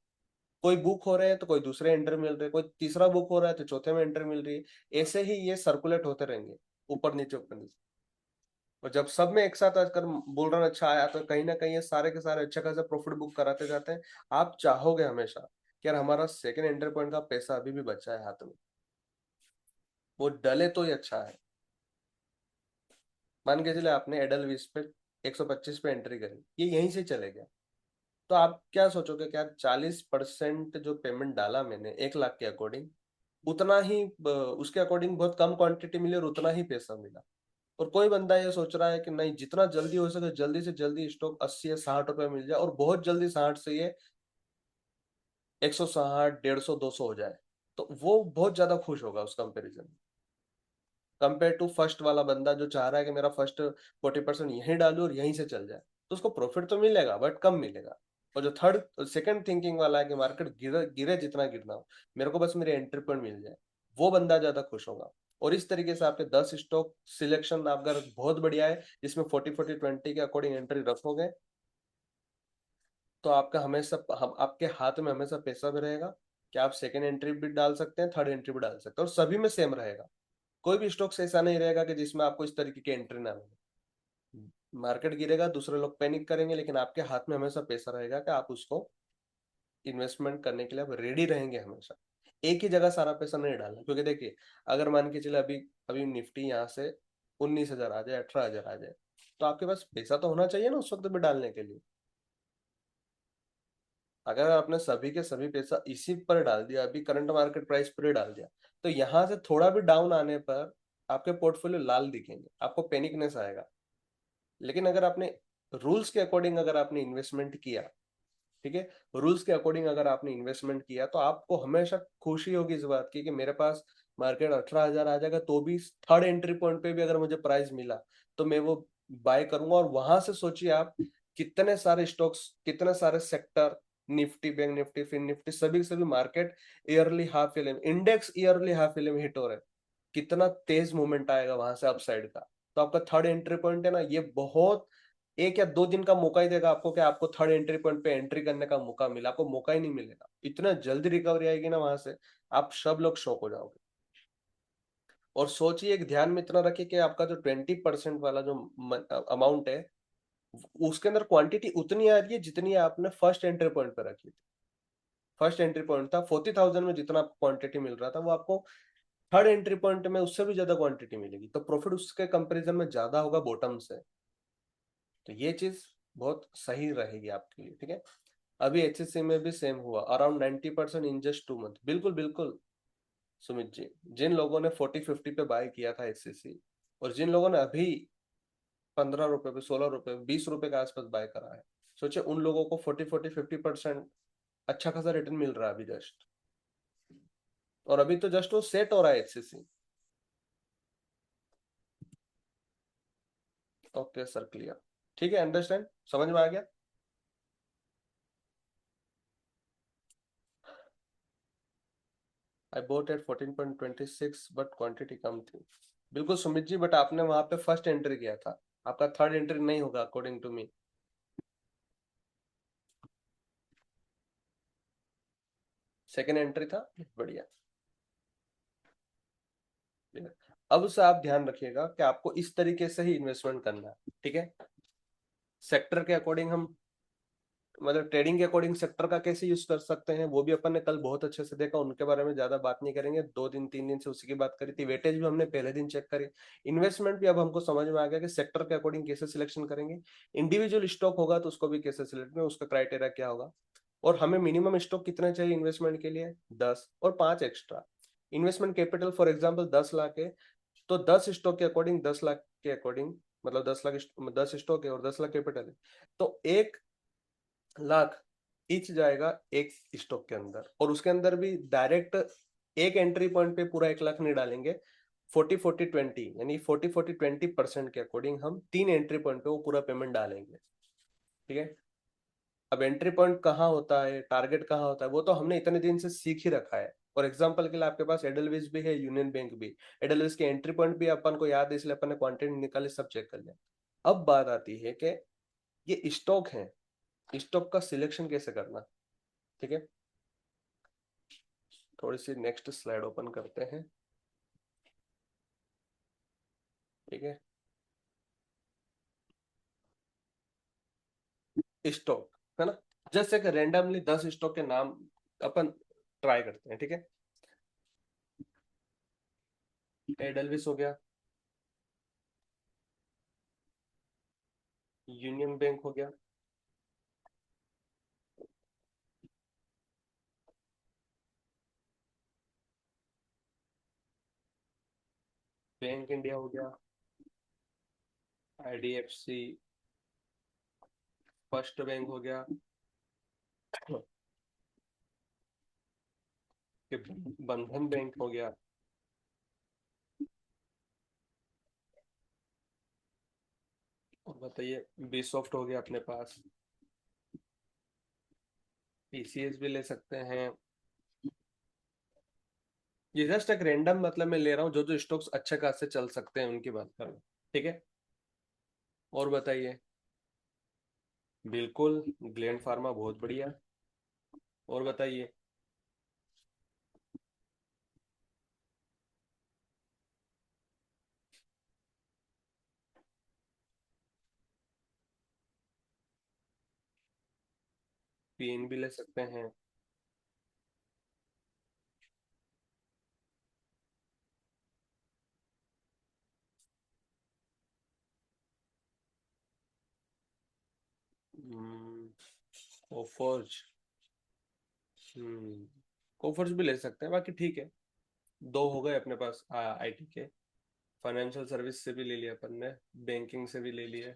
कोई बुक हो रहे हैं तो कोई दूसरे एंट्री मिल रहे हैं, कोई तीसरा बुक हो रहा है तो चौथे में एंट्री मिल रही है, ऐसे ही ये सर्कुलेट होते रहेंगे, ऊपर नीचे। और जब सब में एक साथ आकर बुल रन अच्छा आया तो कहीं ना कहीं ये सारे के सारे अच्छा खासा प्रॉफिट बुक कराते जाते हैं। आप चाहोगे हमेशा कि यार हमारा सेकंड एंट्री पॉइंट का पैसा अभी भी बचा है हाथ में, वो डले तो ही अच्छा है। मान के चले आपने एडल 20 पे 125 पे एंट्री करी, ये यहीं से चले गया, तो आप क्या सोचोगे कि यार 40% जो पेमेंट डाला मैंने 1 लाख के अकॉर्डिंग, उतना ही उसके अकॉर्डिंग बहुत कम क्वांटिटी मिली और उतना ही पैसा मिला। और कोई बंदा ये सोच रहा है कि नहीं, जितना जल्दी हो सके जल्दी से जल्दी स्टॉक 80 या 60 रुपए मिल जाए, और बहुत जल्दी 60 से ये 160, 150, 200 हो जाए, तो वो बहुत ज्यादा खुश होगा उस कंपेरिजन में, कंपेयर टू फर्स्ट वाला बंदा जो चाह रहा है कि मेरा फर्स्ट 40% यहीं डालू और यहीं से चल जाए। तो उसको प्रॉफिट तो मिलेगा बट कम मिलेगा। और जो थर्ड सेकंड थिंकिंग वाला है कि मार्केट गिरे गिरे जितना गिरना हो, मेरे को बस मेरे एंट्री पॉइंट मिल जाए, वो बंदा ज्यादा खुश होगा। और इस तरीके से आपके 10 स्टॉक सिलेक्शन आपका बहुत बढ़िया है, जिसमें 40-40-20 के अकॉर्डिंग एंट्री रखोगे, तो आपका हमेशा हम आपके हाथ में हमेशा पैसा भी रहेगा कि आप सेकंड एंट्री भी डाल सकते हैं, थर्ड एंट्री भी डाल सकते हैं, और सभी में सेम रहेगा। कोई भी स्टॉक्स ऐसा नहीं रहेगा कि जिसमें आपको इस तरीके की एंट्री ना मिले। मार्केट गिरेगा, दूसरे लोग पैनिक करेंगे, लेकिन आपके हाथ में हमेशा पैसा रहेगा कि आप उसको इन्वेस्टमेंट करने के लिए आप रेडी रहेंगे हमेशा। एक ही जगह सारा पैसा नहीं डालना, क्योंकि देखिए, अगर मान के चले अभी अभी निफ्टी यहाँ से 19,000 आ जाए, 18,000 आ जाए, तो आपके पास पैसा तो होना चाहिए ना उस वक्त भी डालने के लिए। अगर आपने सभी के सभी पैसा इसी पर डाल दिया, अभी करंट मार्केट प्राइस पर ही डाल दिया, तो यहाँ से थोड़ा भी डाउन आने पर आपके पोर्टफोलियो लाल दिखेंगे, आपको पैनिकनेस आएगा। लेकिन अगर आपने रूल्स के अकॉर्डिंग अगर आपने इन्वेस्टमेंट किया, ठीक है, रूल्स के अकॉर्डिंग अगर आपने इन्वेस्टमेंट किया, तो आपको हमेशा खुशी होगी इस बात की कि मेरे पास मार्केट 18,000 आ जाएगा, तो भी थर्ड एंट्री पॉइंट पे भी अगर मुझे प्राइस मिला तो मैं वो बाय करूंगा। और वहां से सोचिए आप, कितने सारे स्टॉक्स, कितने सारे sector, Nifty, bank Nifty, fin Nifty, सभी के सभी market yearly half eleven index yearly half eleven hit हो रहे हैं। कितना तेज मूवमेंट आएगा वहां से अपसाइड का। तो आपका थर्ड एंट्री पॉइंट है ना, ये बहुत 1 या 2 दिन का मौका ही देगा आपको कि आपको थर्ड एंट्री पॉइंट पे एंट्री करने का मौका मिला। आपको मौका ही नहीं मिलेगा, इतना जल्दी रिकवरी आएगी ना वहां से, आप सब लोग शॉक हो जाओगे। और सोचिए, एक ध्यान में इतना रखिए कि आपका जो 20% वाला जो अमाउंट है, उसके अंदर क्वांटिटी उतनी आ रही है जितनी आपने फर्स्ट एंट्री पॉइंट पे रखी थी। फर्स्ट एंट्री पॉइंट था 40,000 में, जितना आपको क्वांटिटी मिल रहा था वो आपको थर्ड एंट्री पॉइंट में उससे भी ज्यादा क्वांटिटी मिलेगी, तो प्रॉफिट उसके कंपैरिजन में ज्यादा होगा बॉटम से। तो ये चीज बहुत सही रहेगी आपके लिए, ठीक है। अभी एचएससी में भी सेम हुआ, अराउंड 90% इन जस्ट 2 मंथ। बिल्कुल बिल्कुल सुमित जी, जिन लोगों ने 40-50 पे बाय किया था एचसीसी, और जिन लोगों ने अभी 15 रुपए पे, 16 रुपए, 20 रुपए के आसपास बाय करा है, सोचे उन लोगों को 40-40-50% अच्छा खासा रिटर्न मिल रहा है अभी जस्ट। और अभी तो जस्ट वो सेट हो रहा है एचसीसी। ओके सर, क्लियर, ठीक है, अंडरस्टैंड, समझ में आ गया। आई बोट एट 14.26 बट क्वांटिटी कम थी। बिल्कुल सुमित जी, बट आपने वहां पे फर्स्ट एंट्री किया था, आपका थर्ड एंट्री नहीं होगा according to me. Second entry था, बढ़िया। अब से आप ध्यान रखिएगा कि आपको इस तरीके से ही इन्वेस्टमेंट करना है, ठीक है। सेक्टर के अकॉर्डिंग हम, मतलब ट्रेडिंग के अकॉर्डिंग सेक्टर का कैसे यूज कर सकते हैं, वो भी अपन ने कल बहुत अच्छे से देखा, उनके बारे में ज्यादा बात नहीं करेंगे। 2 दिन 3 दिन से उसी की बात करी थी। वेटेज भी हमने पहले दिन चेक करी। इन्वेस्टमेंट भी अब हमको समझ में आ गया कि सेक्टर के अकॉर्डिंग कैसे सिलेक्शन करेंगे। इंडिविजुअल स्टॉक होगा तो उसको भी कैसे सिलेक्ट करें, उसका क्राइटेरिया क्या होगा। और हमें मिनिमम स्टॉक कितने चाहिए इन्वेस्टमेंट के लिए, 10, और 5 extra. Investment capital for example 10 lakh है, तो 10 स्टॉक के अकॉर्डिंग, 10 लाख के अकॉर्डिंग, मतलब 10 लाख, 10 स्टॉक है और 10 लाख कैपिटल है, तो 1 लाख ईच जाएगा एक स्टॉक के अंदर। और उसके अंदर भी डायरेक्ट एक एंट्री पॉइंट पे पूरा 1 लाख नहीं डालेंगे। 40-40-20 यानी 40-40-20% के अकॉर्डिंग हम 3 एंट्री पॉइंट पे वो पूरा पेमेंट डालेंगे, ठीक है। अब एंट्री पॉइंट कहाँ होता है, टारगेट कहाँ होता है, वो तो हमने इतने दिन से सीख ही रखा है। और एग्जांपल के लिए आपके पास एडलविस भी है, यूनियन बैंक भी। एडलविस के एंट्री पॉइंट भी अपन को याद है, इसलिए अपन ने क्वांटिटी निकाले, सब चेक कर लिया। अब बात आती है कि ये स्टॉक है, स्टॉक का सिलेक्शन कैसे करना, ठीक है। थोड़ी सी नेक्स्ट स्लाइड ओपन करते हैं, ठीक है। स्टॉक है ना, जैसे कि रेंडमली 10 स्टॉक के नाम अपन ट्राई करते हैं, ठीक है। एडलविस हो गया, यूनियन बैंक हो गया, बैंक इंडिया हो गया, IDFC फर्स्ट बैंक हो गया, कि बंधन बैंक हो गया, और बताइए बीसॉफ्ट हो गया अपने पास, PCS भी ले सकते हैं। ये जस्ट एक रैंडम मतलब मैं ले रहा हूँ जो जो स्टॉक्स अच्छे खासे चल सकते हैं उनकी बात कर रहा हूँ, ठीक है। और बताइए। बिल्कुल, ग्लैंड फार्मा बहुत बढ़िया। और बताइए। PN भी ले सकते हैं। कोफोर्ज। हम्म कोफोर्ज भी ले सकते हैं, बाकी ठीक है। दो हो गए अपने पास IT के। फाइनेंशियल सर्विस से भी ले लिया अपन ने, बैंकिंग से भी ले लिए,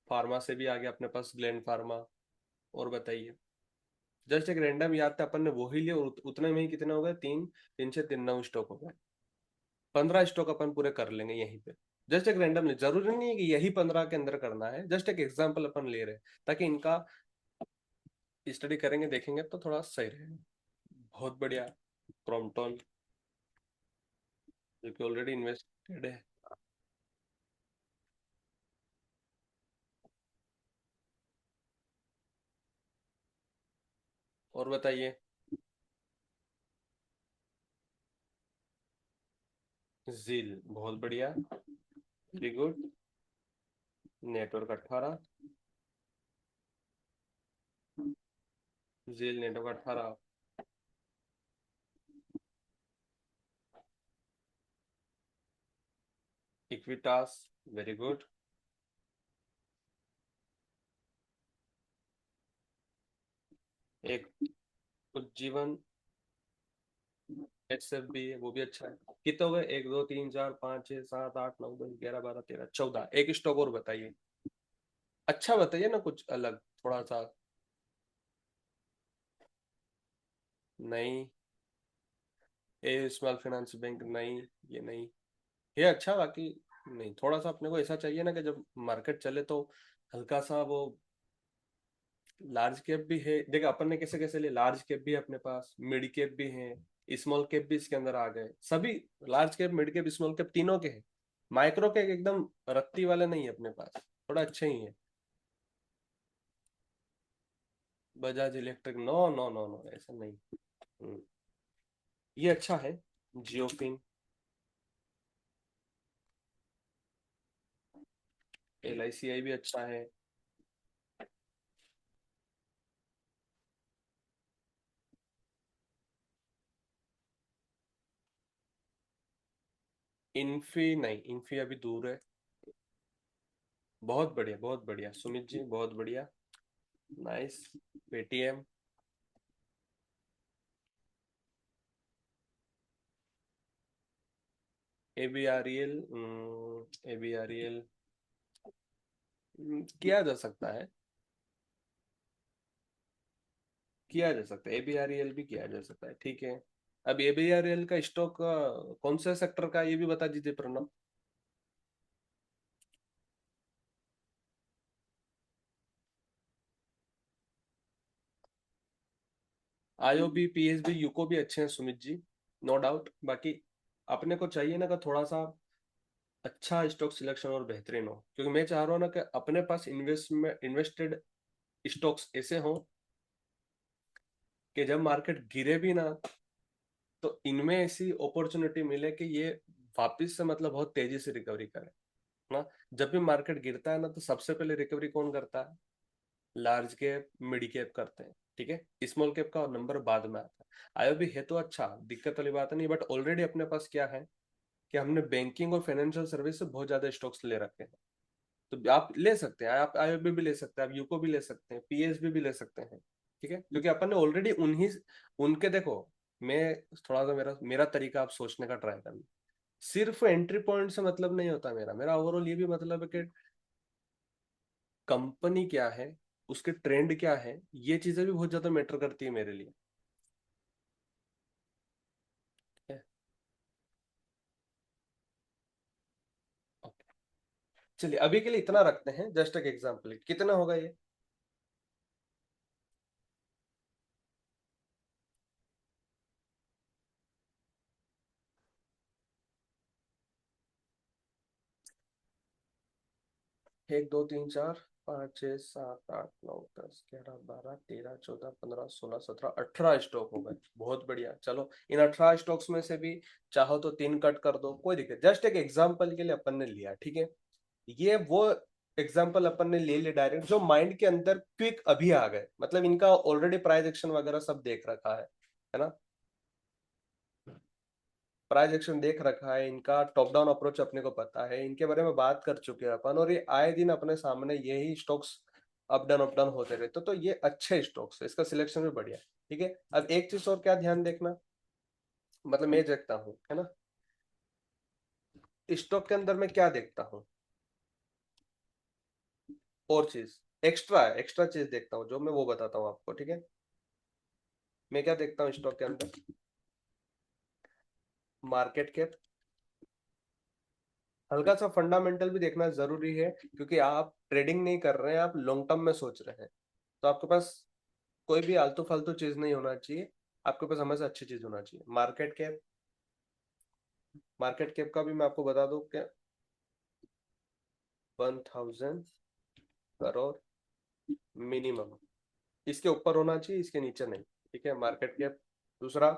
फार्मा से भी आ गया अपने पास ग्लैंड फार्मा। और बताइए। जस्ट एक रैंडम याद था अपन ने वो ही लिया, और उतने में ही कितने हो गए, तीन, तीन से तीन, 9 स्टॉक हो गए। 15 स्टॉक अपन पूरे कर लेंगे यहीं पे। जस्ट एक रैंडम, नहीं जरूरी नहीं है कि यही 15 के अंदर करना है, जस्ट एक एग्जाम्पल अपन ले रहे हैं ताकि इनका स्टडी करेंगे देखेंगे तो थोड़ा सही रहेगा। बहुत बढ़िया। क्रॉम्पटन, जो कि ऑलरेडी इन्वेस्टेड है। और बताइए। जील बहुत बढ़िया। Very good. नेटवर्क 18। जील नेटवर्क 18। इक्विटास। Very good. एक उज्जीवन HFB है, वो भी अच्छा है। कितने हो गए, 1 2 3 4 5 6 7 8 9 10 11 12 13 14, एक स्टॉक और बताइए। अच्छा बताइए ना कुछ अलग थोड़ा सा। नहीं। स्मॉल फाइनेंस बैंक नहीं। ये नहीं। ये अच्छा, बाकी नहीं। थोड़ा सा अपने को ऐसा चाहिए ना कि जब मार्केट चले तो हल्का सा वो। लार्ज कैप भी है, देखो अपन ने कैसे कैसे लिए, लार्ज कैप भी है अपने पास, मिड कैप भी है, स्मॉल कैप भी इसके अंदर आ गए सभी। Large cap, mid cap, small cap तीनों के हैं। माइक्रो के एकदम रत्ती वाले नहीं है अपने पास, थोड़ा अच्छे ही है। Bajaj electric, no no no no, ऐसा नहीं। हम्म, ये अच्छा है। जियो फिन। LICI भी अच्छा है। इन्फी नहीं, इन्फी अभी दूर है। बहुत बढ़िया, बहुत बढ़िया सुमित जी, बहुत बढ़िया। नाइस। पेटीएम। ABREL। ABREL किया जा सकता है। किया जा सकता है, ABREL भी किया जा सकता है, ठीक है। अब ABREL का स्टॉक कौन से सेक्टर का, ये भी बता दीजिए प्रणव। IOB, PSB, यूको भी अच्छे हैं सुमित जी, नो डाउट। बाकी अपने को चाहिए ना कि थोड़ा सा अच्छा स्टॉक सिलेक्शन और बेहतरीन हो, क्योंकि मैं चाह रहा हूँ ना कि अपने पास इन्वेस्टेड स्टॉक्स ऐसे हों कि जब मार्केट गिरे भी ना, तो इनमें ऐसी अपॉर्चुनिटी मिले कि ये वापस से मतलब बहुत तेजी से रिकवरी करे ना। जब भी मार्केट गिरता है ना, तो सबसे पहले रिकवरी कौन करता है? लार्ज कैप, मिड कैप करते हैं, ठीक है। स्मॉल कैप का नंबर बाद में आता है। IOB है तो अच्छा, दिक्कत वाली बात नहीं, बट ऑलरेडी अपने पास क्या है कि हमने बैंकिंग और फाइनेंशियल सर्विस से बहुत ज्यादा स्टॉक्स ले रखे हैं। तो आप ले सकते हैं, आप IOB भी ले सकते हैं, आप यूको भी ले सकते हैं, PSB भी ले सकते हैं, ठीक है। क्योंकि अपन ने ऑलरेडी उन्हीं, उनके देखो, मैं थोड़ा सा मेरा मेरा तरीका आप सोचने का ट्राई करना। सिर्फ एंट्री पॉइंट से मतलब नहीं होता मेरा मेरा ओवरऑल ये भी मतलब है कि कंपनी क्या है, उसके ट्रेंड क्या है, ये चीजें भी बहुत ज्यादा मैटर करती है मेरे लिए। ठीक है? ओके। चलिए अभी के लिए इतना रखते हैं, जस्ट एक एग्जांपल, कितना होगा ये? 1 2 3 4 5 6 7 8 9 10 11 12 13 14 15 16 17 18 स्टॉक हो गए, बहुत बढ़िया। चलो इन 18 स्टॉक्स में से भी चाहो तो 3 कट कर दो, कोई दिक्कत, जस्ट एक एग्जांपल के लिए अपन ने लिया, ठीक है? ये वो एग्जांपल अपन ने ले लिया डायरेक्ट, जो माइंड के अंदर क्विक अभी आ गए, मतलब इनका ऑलरेडी प्राइस एक्शन वगैरह सब देख रखा है ना? प्राइस एक्शन देख रखा है, इनका टॉप डाउन अप्रोच अपने को पता है, इनके बारे में बात कर चुके हैं अपन, और ये आए दिन अपने सामने यही स्टॉक्स अप डाउन होते रहते, तो ये अच्छे स्टॉक्स है, इसका सिलेक्शन भी बढ़िया है। ठीक है, अब एक चीज और क्या ध्यान देखना, मतलब मैं देखता हूँ, है ना, स्टॉक के अंदर मैं क्या देखता हूँ, और चीज एक्स्ट्रा चीज देखता हूँ, जो मैं वो बताता हूँ आपको, ठीक है? मैं क्या देखता हूँ स्टॉक के अंदर? मार्केट कैप, हल्का सा फंडामेंटल भी देखना जरूरी है, क्योंकि आप ट्रेडिंग नहीं कर रहे हैं, आप लॉन्ग टर्म में सोच रहे हैं, तो आपके पास कोई भी आलतू फालतू चीज नहीं होना चाहिए, आपके पास हमेशा अच्छी चीज होना चाहिए। मार्केट कैप का भी मैं आपको बता दूं कि 1000 करोड़ मिनिमम, इसके ऊपर होना चाहिए, इसके नीचे नहीं। ठीक है, मार्केट कैप। दूसरा,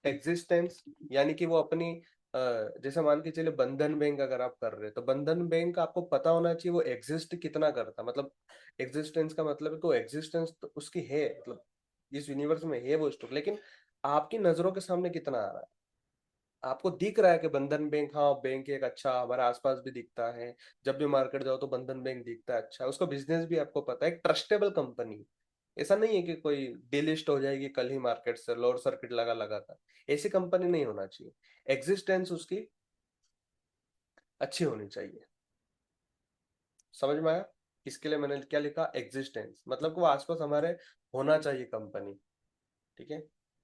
एग्जिस्टेंस, यानी कि वो अपनी जैसे मान के चले बंधन बैंक अगर आप कर रहे हैं, तो बंधन बैंक आपको पता होना चाहिए वो एग्जिस्ट कितना करता, मतलब एग्जिस्टेंस का मतलब है कि वो एग्जिस्टेंस तो उसकी है, मतलब इस यूनिवर्स में है वो स्टॉक, लेकिन आपकी नजरों के सामने कितना आ रहा है? आपको दिख रहा है कि बंधन बैंक, हाँ बैंक एक अच्छा हमारे आसपास भी दिखता है, जब भी मार्केट जाओ तो बंधन बैंक दिखता है, अच्छा उसका बिजनेस भी आपको पता है, एक ट्रस्टेबल कंपनी। ऐसा नहीं है कि कोई डिलिस्ट हो जाएगी कल ही मार्केट से, लोअर सर्किट लगा लगा था, ऐसी कंपनी नहीं होना चाहिए। एग्जिस्टेंस उसकी अच्छी होनी चाहिए। समझ में आया? इसके लिए मैंने क्या लिखा, एग्जिस्टेंस, मतलब कि वो आसपास हमारे होना चाहिए कंपनी। ठीक है,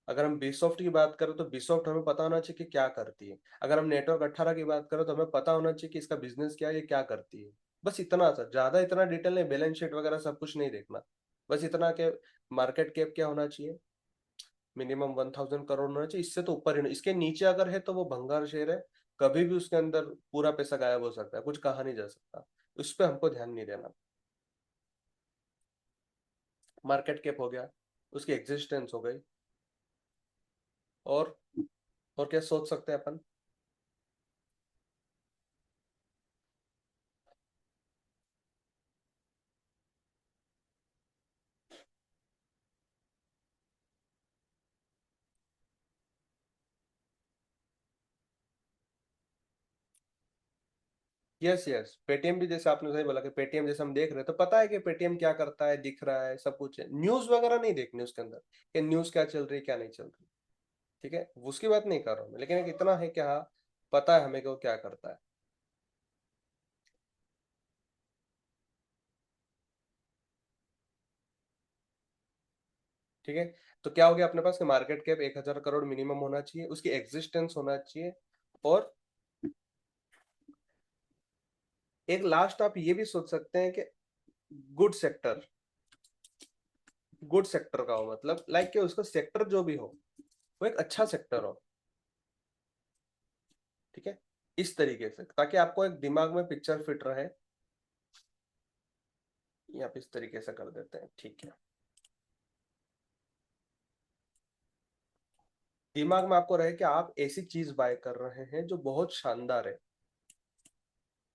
अगर हम बीसॉफ्ट की बात करें तो बीसॉफ्ट हमें पता होना चाहिए कि क्या करती है, अगर हम नेटवर्क 18 की बात करें तो हमें पता होना चाहिए कि इसका बिजनेस क्या है, ये क्या करती है। बस इतना सा, ज्यादा इतना डिटेल नहीं, बैलेंस शीट वगैरह सब कुछ नहीं देखना, बस इतना के मार्केट कैप क्या होना चाहिए, मिनिमम 1000 करोड़ होना चाहिए, इससे तो ऊपर ही नहीं, इसके नीचे अगर है तो वो भंगार शेयर है, कभी भी उसके अंदर पूरा पैसा गायब हो सकता है, कुछ कहा नहीं जा सकता, उस पर हमको ध्यान नहीं देना। मार्केट कैप हो गया, उसकी एग्जिस्टेंस हो गई, और और क्या सोच सकते हैं अपन? यस यस, पेटीएम भी जैसे आपने सही बोला कि पेटीएम जैसे हम देख रहे हैं तो पता है कि पेटीएम क्या करता है, दिख रहा है, सब कुछ है, न्यूज वगैरह नहीं देखनी उसके अंदर कि न्यूज क्या चल रही है क्या नहीं चल रही। ठीक है, उसकी बात नहीं कर रहा हूँ मैं, लेकिन एक इतना है कि हाँ, पता है हमें कि वो क्या करता है। ठीक है, तो क्या हो गया अपने पास कि मार्केट कैप 1000 करोड़ मिनिमम होना चाहिए, उसकी एग्जिस्टेंस होना चाहिए, और एक लास्ट आप ये भी सोच सकते हैं कि गुड सेक्टर, गुड सेक्टर का हो, मतलब लाइक कि उसका सेक्टर जो भी हो वो एक अच्छा सेक्टर हो। ठीक है, इस तरीके से, ताकि आपको एक दिमाग में पिक्चर फिट रहे, या आप इस तरीके से कर देते हैं, ठीक है? दिमाग में आपको रहे कि आप ऐसी चीज बाय कर रहे हैं जो बहुत शानदार है।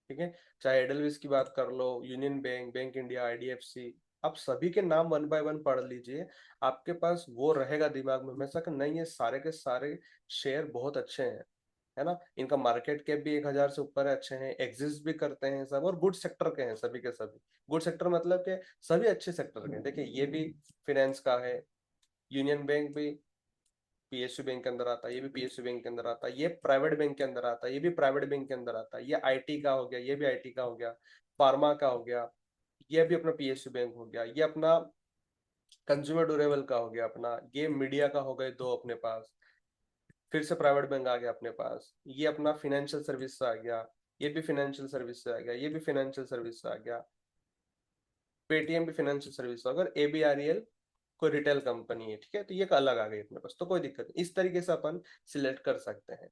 ठीक है, चाहे एडलविस की बात कर लो, union bank, bank India, IDFC, आप सभी के नाम वन बाय वन पढ़ लीजिए, आपके पास वो रहेगा दिमाग में हमेशा कि नहीं, ये सारे के सारे शेयर बहुत अच्छे हैं। है ना। इनका मार्केट कैप भी 1,000 से ऊपर है, अच्छे हैं, एग्जिस्ट भी करते हैं सब, और गुड सेक्टर के हैं सभी के सभी। गुड सेक्टर मतलब के सभी अच्छे सेक्टर के हैं। देखिए ये भी फाइनेंस का है, यूनियन बैंक भी पीएसयू बैंक के अंदर आता है, ये भी पीएसयू बैंक के अंदर आता है, ये प्राइवेट बैंक के अंदर आता है, ये भी प्राइवेट बैंक के अंदर आता है, ये आईटी का हो गया, ये भी आईटी का हो गया, फार्मा का हो गया, ये भी अपना पीएसयू बैंक हो गया, ये अपना कंज्यूमर ड्यूरेबल का हो गया अपना, ये मीडिया का हो गए दो अपने पास, फिर से प्राइवेट बैंक आ गया अपने पास, ये अपना फाइनेंशियल सर्विस से आ गया, ये भी फाइनेंशियल सर्विस से आ गया, ये भी फाइनेंशियल सर्विस से आ गया, पेटीएम भी फाइनेंशियल सर्विस से, अगर एबीआरईएल कोई रिटेल कंपनी है, ठीक है, तो ये अलग आ गई अपने पास, तो कोई दिक्कत नहीं, इस तरीके से अपन सिलेक्ट कर सकते हैं।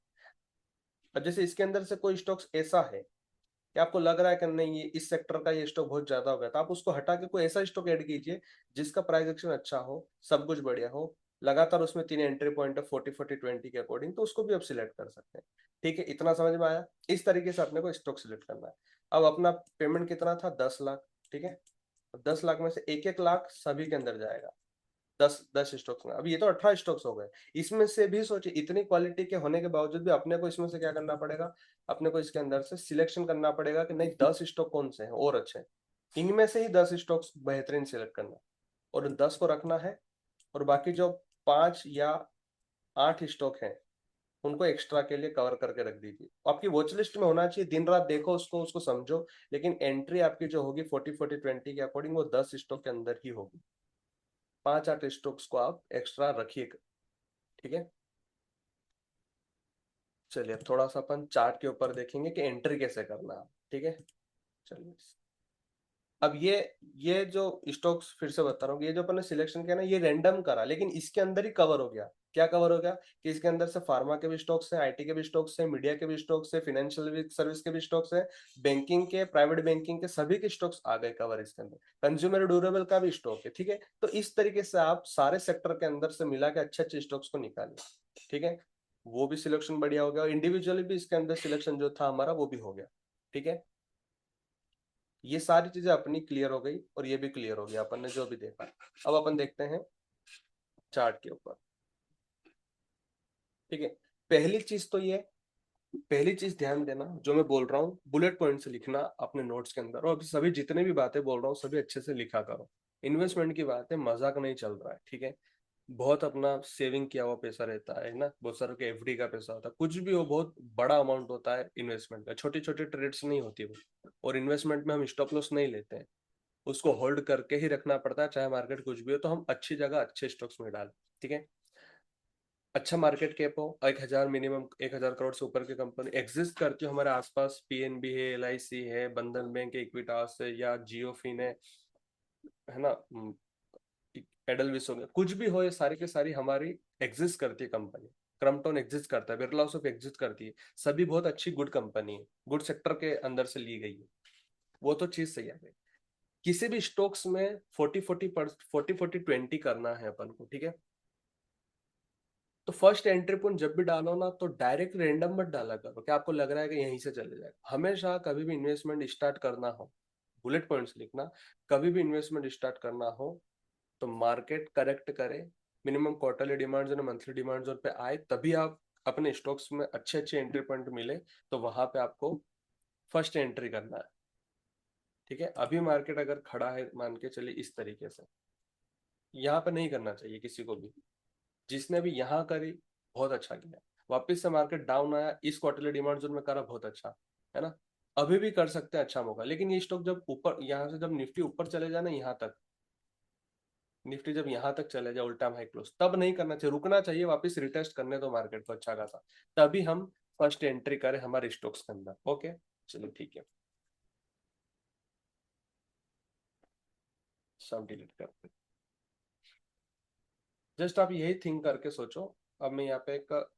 अब जैसे इसके अंदर से कोई स्टॉक्स ऐसा है कि आपको लग रहा है कि नहीं ये इस सेक्टर का ये स्टॉक बहुत ज्यादा हो गया, तो आप उसको हटा के कोई ऐसा स्टॉक ऐड कीजिए जिसका प्राइस एक्शन अच्छा हो, सब कुछ बढ़िया हो, लगातार उसमें 3 एंट्री पॉइंट है 40-40-20 के अकॉर्डिंग, तो उसको भी आप सिलेक्ट कर सकते हैं। ठीक है, इतना समझ में आया। इस तरीके से अपने को स्टॉक सिलेक्ट करना है। अब अपना पेमेंट कितना था, 10 लाख, ठीक है, 10 लाख में से 1-1 लाख सभी के अंदर जाएगा, 10-10 स्टॉक्स में। अब ये तो 18 स्टॉक्स हो गए, इसमें से भी सोचिए इतनी क्वालिटी के होने के बावजूद भी अपने को इसमें से क्या करना पड़ेगा, अपने को इसके अंदर से सिलेक्शन करना पड़ेगा कि नहीं 10 स्टॉक कौन से हैं और अच्छे हैं, इनमें से ही 10 स्टॉक्स बेहतरीन सिलेक्ट करना है और उन 10 को रखना है, और बाकी जो 5 या 8 स्टॉक हैं उनको एक्स्ट्रा के लिए कवर करके रख दीजिए। आपकी वॉच लिस्ट में होना चाहिए, दिन रात देखो उसको, उसको समझो, लेकिन एंट्री आपकी जो होगी 40-40-20 के अकॉर्डिंग वो 10 स्टॉक के अंदर ही होगी। 5-8 स्टॉक्स को आप एक्स्ट्रा रखिए, ठीक है। चलिए अब थोड़ा सा अपन चार्ट के ऊपर देखेंगे कि एंट्री कैसे करना है, ठीक है। चलिए अब ये जो स्टॉक्स फिर से बता रहा हूँ, ये जो अपन ने सिलेक्शन किया ना ये रैंडम करा, लेकिन इसके अंदर ही कवर हो गया। क्या कवर हो गया कि इसके अंदर से फार्मा के भी स्टॉक्स हैं, आईटी के भी स्टॉक्स हैं, मीडिया के भी स्टॉक्स हैं, फाइनेंशियल सर्विस के भी स्टॉक्स हैं, बैंकिंग के, प्राइवेट बैंकिंग के सभी के स्टॉक्स आ गए कवर इसके अंदर, कंज्यूमर ड्यूरेबल का भी स्टॉक है, ठीक है। तो इस तरीके से आप सारे सेक्टर के अंदर से मिला के अच्छे अच्छे स्टॉक्स को निकालिए, ठीक है। वो भी सिलेक्शन बढ़िया हो गया, इंडिविजुअली भी इसके अंदर सिलेक्शन जो था हमारा वो भी हो गया, ठीक है। ये सारी चीजें अपनी क्लियर हो गई और ये भी क्लियर हो गया अपन ने जो भी देखा। अब अपन देखते हैं चार्ट के ऊपर, ठीक है। पहली चीज तो ये, पहली चीज ध्यान देना जो मैं बोल रहा हूँ बुलेट पॉइंट से लिखना अपने नोट्स के अंदर, और अभी सभी जितने भी बातें बोल रहा हूँ सभी अच्छे से लिखा करो। इन्वेस्टमेंट की बात है, मजाक नहीं चल रहा है, ठीक है। बहुत अपना सेविंग किया हुआ पैसा रहता है ना, बहुत सारे के एफडी का पैसा होता है, कुछ भी हो बहुत बड़ा अमाउंट होता है इन्वेस्टमेंट का, छोटी छोटी ट्रेड्स नहीं होती वो। और इन्वेस्टमेंट में हम स्टॉप लॉस नहीं लेते हैं, उसको होल्ड करके ही रखना पड़ता है, चाहे मार्केट कुछ भी हो, तो हम अच्छी जगह अच्छे स्टॉक्स में डालें, ठीक है। अच्छा मार्केट कैप हो 1,000, मिनिमम 1,000 करोड़ से ऊपर की कंपनी एग्जिस्ट करती हो हमारे आसपास, पीएनबी है, एलआईसी है, बंधन बैंक है, इक्विटास है, या जियो फिन है ना, एडलविस हो गया, कुछ भी हो, ये सारी की सारी हमारी एग्जिस्ट करती है कंपनी। क्रम्पटन एग्जिस्ट करता है, बिरला ऑफ एग्जिस्ट करती है, सभी बहुत अच्छी गुड कंपनी है, गुड सेक्टर के अंदर से ली गई है, वो तो चीज सही है। किसी भी स्टॉक्स में 40-40 करना है अपन को, ठीक है। तो फर्स्ट एंट्री पॉइंट जब भी डालो ना तो डायरेक्ट रैंडम मत डाला करो कि आपको लग रहा है कि यहीं से चले जाएगा। हमेशा कभी भी इन्वेस्टमेंट स्टार्ट करना हो, बुलेट पॉइंट्स लिखना, कभी भी इन्वेस्टमेंट स्टार्ट करना हो तो मार्केट करेक्ट करे, minimum quarterly demand zone, monthly demand zone पे आए, तभी आप अपने स्टॉक्स में अच्छे अच्छे एंट्री पॉइंट मिले, तो वहां पे आपको फर्स्ट एंट्री करना है, ठीक है। अभी मार्केट अगर खड़ा है मान के चलिए इस तरीके से, यहाँ पे नहीं करना चाहिए किसी को भी। जिसने भी यहाँ करी बहुत अच्छा किया, वापस से मार्केट डाउन आया, इस क्वार्टरली डिमांड जोन में करा बहुत अच्छा, है ना। अभी भी कर सकते हैं अच्छा मौका, लेकिन ये स्टॉक जब ऊपर यहाँ से जब निफ्टी ऊपर चले जाए ना यहाँ तक, निफ्टी जब यहाँ तक चले जाए उल्टा हाई क्लोज, तब नहीं करना चाहिए, रुकना चाहिए, वापस रिटेस्ट करने दो मार्केट को अच्छा खासा, तभी हम फर्स्ट एंट्री करें हमारे स्टॉक्स के अंदर। ओके, चलो ठीक है, सब डिलीट करते, जस्ट आप यही थिंक करके सोचो। अब मैं यहाँ पे एक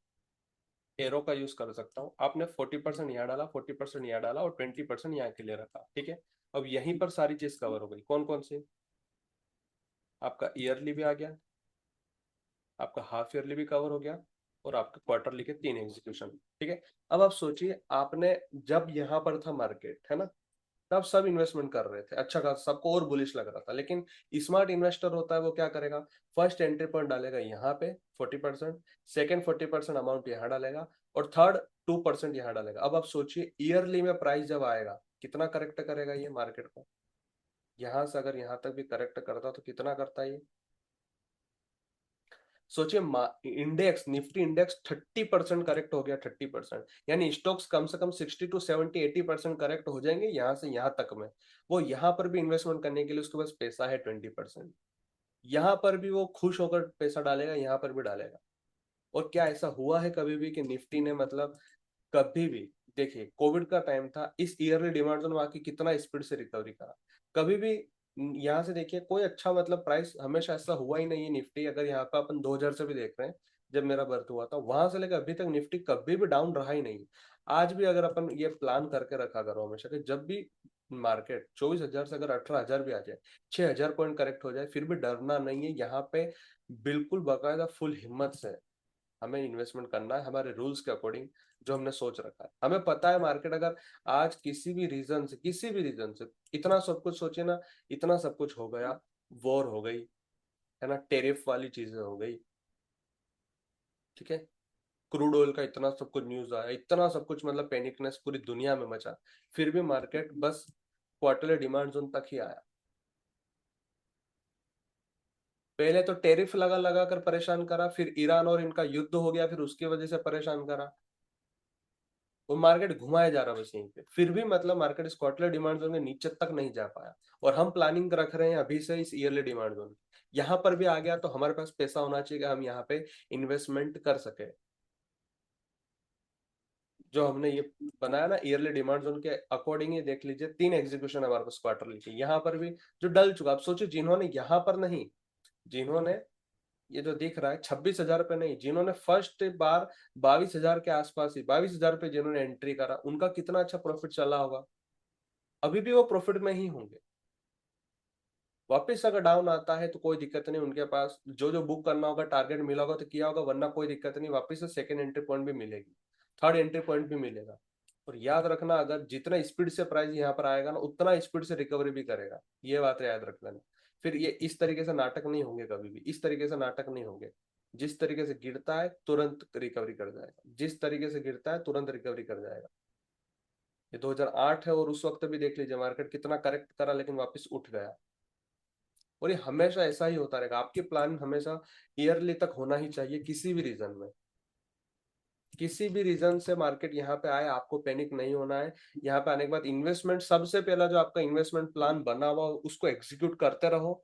एरो का यूज कर सकता हूँ, आपने 40% यहाँ डाला, 40% यहाँ डाला और 20% यहाँ के लिए रखा, ठीक है। अब यहीं पर सारी चीज कवर हो गई, कौन कौन सी, आपका ईयरली भी आ गया, आपका हाफ ईयरली भी कवर हो गया, और आपके क्वार्टरली के 3 एग्जीक्यूशन, ठीक है। अब आप सोचिए आपने जब यहाँ पर था मार्केट, है ना, तब सब इन्वेस्टमेंट कर रहे थे, अच्छा खासा सबको और बुलिश लग रहा था। लेकिन स्मार्ट इन्वेस्टर होता है वो क्या करेगा, फर्स्ट एंट्री पॉइंट डालेगा यहाँ पे 40%, सेकेंड 40% अमाउंट यहाँ डालेगा, और थर्ड 2% यहाँ डालेगा। अब आप सोचिए ईयरली में प्राइस जब आएगा कितना करेक्ट करेगा ये मार्केट को। यहाँ से अगर यहाँ तक भी करेक्ट करता तो कितना करता है ये, सोचिए इंडेक्स, निफ्टी इंडेक्स 30% करेक्ट हो गया, 30%, यानी स्टॉक्स कम से कम 60 to 70 80% करेक्ट हो जाएंगे यहाँ से यहाँ तक में। वो यहाँ पर भी इन्वेस्टमेंट करने के लिए उसके पास पैसा है 20%, यहाँ पर भी वो खुश होकर पैसा डालेगा, यहाँ पर भी डालेगा। और क्या ऐसा हुआ है कभी भी कि निफ्टी ने मतलब कभी भी, देखिए कोविड का टाइम था, इस ईयरली डिमांड जोन में आके कितना स्पीड से रिकवरी करा, कभी भी यहाँ से देखिए कोई अच्छा मतलब प्राइस हमेशा ऐसा हुआ ही नहीं है। निफ्टी अगर यहाँ पे अपन 2000 से भी देख रहे हैं, जब मेरा बर्थ हुआ था वहां से लेकर अभी तक निफ्टी कभी भी डाउन रहा ही नहीं। आज भी अगर अपन ये प्लान करके रखा करो हमेशा कि जब भी मार्केट 24,000 से अगर 18,000 भी आ जाए, 6,000 पॉइंट करेक्ट हो जाए, फिर भी डरना नहीं है। यहाँ पे बिल्कुल बाकायदा फुल हिम्मत से हमें इन्वेस्टमेंट करना है, हमारे रूल्स के अकॉर्डिंग जो हमने सोच रखा है। हमें पता है मार्केट अगर आज किसी भी रीजन से इतना सब कुछ सोचे ना, इतना सब कुछ हो गया, वॉर हो गई है ना, टेरिफ वाली चीजें हो गई, ठीक है, क्रूड ऑयल का इतना सब कुछ न्यूज आया, इतना सब कुछ मतलब पैनिकनेस पूरी दुनिया में मचा, फिर भी मार्केट बस क्वार्टरली डिमांड जोन तक ही आया। पहले तो टेरिफ लगा लगा कर परेशान करा, फिर ईरान और इनका युद्ध हो गया, फिर उसकी वजह से परेशान करा, वो मार्केट घुमाया जा रहा है बस यहीं पे, फिर भी मतलब मार्केट स्कॉटलैंड डिमांड जोन के नीचे तक नहीं जा पाया। और हम प्लानिंग रख रहे हैं अभी से इस ईयरली डिमांड जोन, यहाँ पर भी आ गया तो हमारे पास पैसा होना चाहिए कि हम यहाँ पे इन्वेस्टमेंट कर सके। जो हमने ये बनाया ना ईयरली डिमांड जोन के अकॉर्डिंग ही देख लीजिए, 3 एग्जीक्यूशन हमारे पास क्वार्टरली की, यहाँ पर भी जो डल चुका। आप सोचिए जिन्होंने यहाँ पर नहीं, जिन्होंने ये जो दिख रहा है 26,000 पे नहीं, जिन्होंने फर्स्ट बार 22,000 के आसपास ही 22,000 पे जिन्होंने एंट्री करा, उनका कितना अच्छा प्रॉफिट चला होगा, अभी भी वो प्रॉफिट में ही होंगे। वापस अगर डाउन आता है तो कोई दिक्कत नहीं, उनके पास जो जो बुक करना होगा टारगेट मिला होगा तो किया होगा, वरना कोई दिक्कत नहीं, वापस से सेकंड एंट्री पॉइंट भी मिलेगी, थर्ड एंट्री पॉइंट भी मिलेगा। और याद रखना अगर जितना स्पीड से प्राइस यहाँ पर आएगा ना, उतना स्पीड से रिकवरी भी करेगा, ये बात याद रख लेना। फिर ये इस तरीके से नाटक नहीं होंगे, कभी भी इस तरीके से नाटक नहीं होंगे। जिस तरीके से गिरता है तुरंत रिकवरी कर जाएगा, जिस तरीके से गिरता है तुरंत रिकवरी कर जाएगा। ये 2008 है और उस वक्त भी देख लीजिए मार्केट कितना करेक्ट करा लेकिन वापस उठ गया। और ये हमेशा ऐसा ही होता रहेगा, आपकी प्लान हमेशा ईयरली तक होना ही चाहिए। किसी भी रीजन में, किसी भी रीजन से मार्केट यहाँ पे आए, आपको पैनिक नहीं होना है। यहाँ पे आने के बाद इन्वेस्टमेंट, सबसे पहला जो आपका इन्वेस्टमेंट प्लान बना हुआ उसको एग्जीक्यूट करते रहो।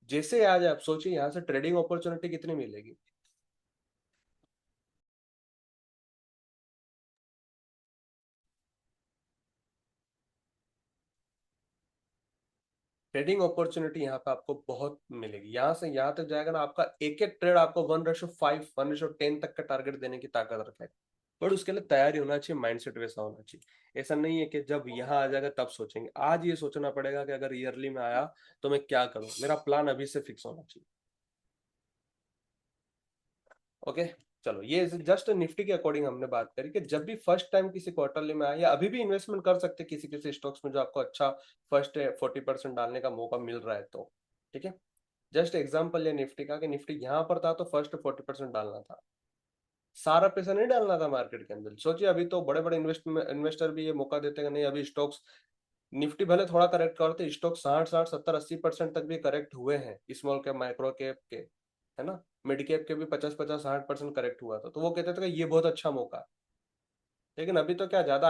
जैसे आज आप सोचिए यहाँ से ट्रेडिंग अपॉर्चुनिटी कितनी मिलेगी। ट्रेडिंग अपॉर्चुनिटी यहाँ पे आपको बहुत मिलेगी, यहाँ से यहाँ तक जाएगा ना, आपका एक एक ट्रेड आपको 1:5 1:10 तक का टारगेट देने की ताकत रखेगा। बट उसके लिए तैयारी होना चाहिए, माइंडसेट वैसा होना चाहिए। ऐसा नहीं है कि जब यहाँ आ जाएगा तब सोचेंगे, आज ये सोचना पड़ेगा कि अगर ईयरली में आया तो मैं क्या करूं, मेरा प्लान अभी से फिक्स होना चाहिए। ओके, चलो ये जस्ट निफ्टी के अकॉर्डिंग हमने बात करी कि जब भी फर्स्ट टाइम किसी क्वार्टरली में आया, या अभी भी इन्वेस्टमेंट कर सकते किसी किसी स्टॉक्स में जो आपको अच्छा फर्स्ट 40% डालने का मौका मिल रहा है तो, ठीक है। जस्ट एग्जाम्पल है निफ्टी का, कि निफ्टी यहाँ पर था तो फर्स्ट 40% डालना था, सारा पैसा नहीं डालना था मार्केट के अंदर। सोचिए अभी तो बड़े बड़े इन्वेस्टर भी ये मौका देते हैं कि नहीं अभी स्टॉक्स, निफ्टी भले थोड़ा करेक्ट करते, स्टॉक 60 60 70 80% तक भी करेक्ट हुए हैं, स्मॉल कैप माइक्रो कैप के, है ना, मिड कैप के भी 50 50 60% करेक्ट हुआ था, तो वो कहते थे कि ये बहुत अच्छा मौका है। लेकिन अभी तो क्या ज्यादा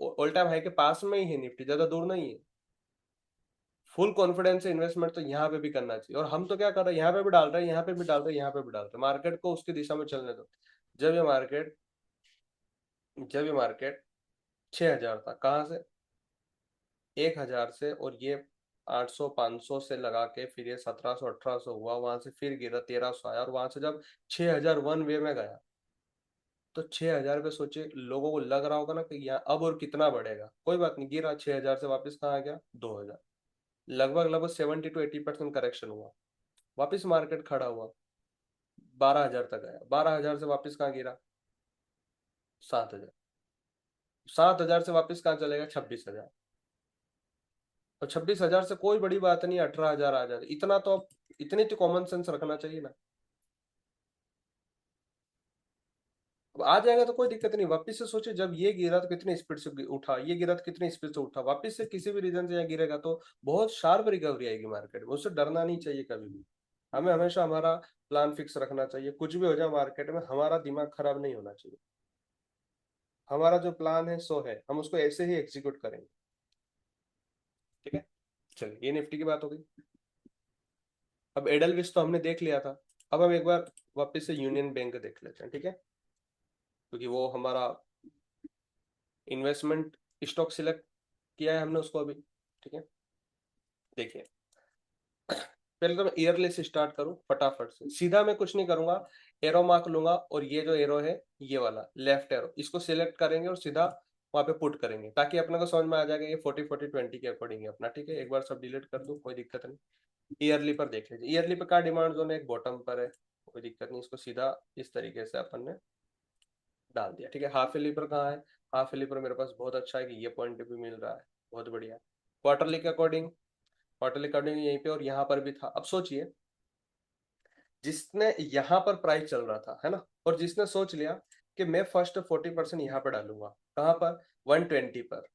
ऑल टाइम हाई के पास में ही है निफ्टी, ज्यादा दूर नहीं है। फुल कॉन्फिडेंस से इन्वेस्टमेंट तो यहाँ पे भी करना चाहिए। और हम तो क्या कर रहे हैं, यहाँ पे भी डाल रहे हैं, यहाँ पे भी डाल रहे हैं, यहाँ पे भी डाल रहे हैं, मार्केट को उसकी दिशा में चलने दो। जब ये मार्केट जब ये मार्केट 6,000 था, कहाँ से, 1,000 से, और ये 800 500 से लगा के फिर ये 1700 1800 हुआ, वहां से फिर गिरा 1300 आया, और वहां से जब 6,000 वन वे में गया, तो 6,000 पे सोचिए लोगों को लग रहा होगा ना कि यहाँ अब और कितना बढ़ेगा, कोई बात नहीं, गिरा 6,000 से वापस कहाँ आ गया, 2,000, लगभग लगभग 70 to 80% करेक्शन हुआ, वापस मार्केट खड़ा हुआ, 12,000 तक आया, 12,000 से वापस कहाँ गिरा, 7,000, 7,000 से वापस कहाँ चलेगा, 26,000, और 26,000 से कोई बड़ी बात नहीं, 18,000 आ जाए इतना तो, अब इतनी तो कॉमन सेंस रखना चाहिए ना। अब आ जाएगा तो कोई दिक्कत नहीं। वापस से सोचिए, जब ये गिरा तो कितनी स्पीड से उठा, ये गिरा तो कितनी स्पीड से उठा, वापस से किसी भी रीजन से यहाँ गिरेगा तो बहुत शार्प रिकवरी आएगी मार्केट में। उससे डरना नहीं चाहिए कभी भी। हमें हमेशा हमारा प्लान फिक्स रखना चाहिए, कुछ भी हो जाए मार्केट में हमारा दिमाग खराब नहीं होना चाहिए। हमारा जो प्लान है सो है, हम उसको ऐसे ही एग्जीक्यूट करेंगे। ठीक है, चलिए ये निफ्टी की बात हो गई। अब एडलविस तो हमने देख लिया था। अब हम एक बार वापस से यूनियन बैंक देख लेते हैं, ठीक है, क्योंकि वो हमारा इन्वेस्टमेंट स्टॉक सिलेक्ट किया है हमने उसको अभी। ठीक है, देखिए पहले तो मैं ईयरली से स्टार्ट करूं फटाफट से, सीधा मैं कुछ नहीं करूंगा। एरो मार्क लूंगा और ये जो एरो है ये वाला लेफ्ट एरो, इसको सिलेक्ट करेंगे और सीधा वहां पे पुट करेंगे, ताकि अपने को समझ में आ जाएगा ये 40-40-20 के अकॉर्डिंग है अपना। ठीक है, एक बार सब डिलीट कर दूं, कोई दिक्कत नहीं। ईयरली पर देख लीजिए, ईयरली पे क्या डिमांड जोन है, एक बॉटम पर है, कोई दिक्कत नहीं, इसको सीधा इस तरीके से अपन ने डाल दिया। ठीक है, हाफ ईयरली पर कहाँ है, हाफ ईयरली पर मेरे पास बहुत अच्छा है कि ये पॉइंट भी मिल रहा है, बहुत बढ़िया। क्वार्टरली के अकॉर्डिंग, क्वार्टरली अकॉर्डिंग यहीं पे और यहाँ पर भी था। अब सोचिए, जिसने यहाँ पर प्राइस चल रहा था है ना, और जिसने सोच लिया कि मैं फर्स्ट 40% यहाँ पर डालूंगा, कहाँ पर, 120 पर।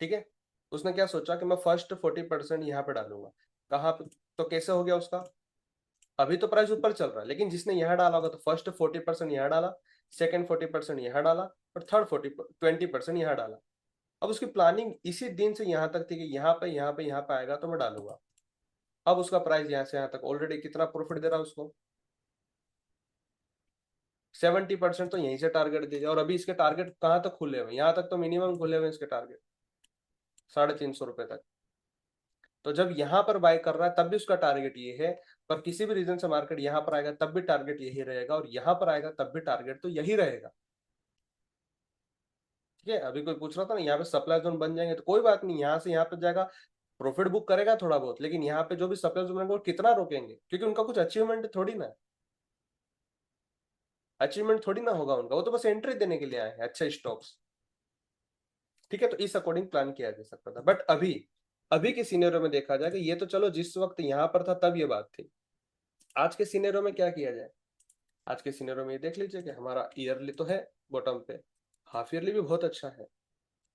ठीक है, उसने क्या सोचा कि मैं फर्स्ट 40% यहाँ पे डालूंगा, कहाँ पे, तो कैसे हो गया उसका, अभी तो प्राइस ऊपर चल रहा है, लेकिन जिसने यहाँ डाला होगा तो फर्स्ट 40% यहाँ डाला, सेकंड 40% यहाँ डाला, और थर्ड 20% यहाँ डाला। अब उसकी प्लानिंग इसी दिन से यहाँ तक थी कि यहाँ पे यहाँ पे यहाँ पे आएगा तो मैं डालूंगा। अब उसका प्राइस यहाँ से यहाँ तक ऑलरेडी कितना प्रॉफिट दे रहा है उसको, 70% तो यहीं से टारगेट दे दिया। और अभी इसके टारगेट कहाँ तक खुले हुए, यहाँ तक तो मिनिमम खुले हुए इसके टारगेट, 350 रुपए तक। तो जब यहाँ पर बाय कर रहा है तब भी उसका टारगेट ये है, पर किसी भी रीजन से मार्केट यहाँ पर आएगा तब भी टारगेट यही रहेगा, और यहाँ पर आएगा तब भी टारगेट तो यही रहेगा। ठीक है, अभी कोई पूछ रहा था ना यहाँ पे सप्लाई जोन बन जाएंगे, तो कोई बात नहीं, यहाँ से यहाँ पे जाएगा, प्रॉफिट बुक करेगा थोड़ा बहुत, लेकिन यहाँ पे जो भी सप्लाई जोन बनेंगे वो कितना रोकेंगे, क्योंकि उनका कुछ अचीवमेंट थोड़ी ना, अचीवमेंट थोड़ी ना होगा उनका, वो तो बस एंट्री देने के लिए आए हैं अच्छे स्टॉक्स। ठीक है, तो इस अकॉर्डिंग प्लान किया जा सकता था, बट अभी अभी के सिनेरियो में देखा जाए कि ये तो चलो जिस वक्त यहाँ पर था तब ये बात थी, आज के सिनेरियो में क्या किया जाए। आज के सिनेरियो में ये देख लीजिए कि हमारा ईयरली तो है बॉटम पे, हाफ ईयरली भी बहुत अच्छा है,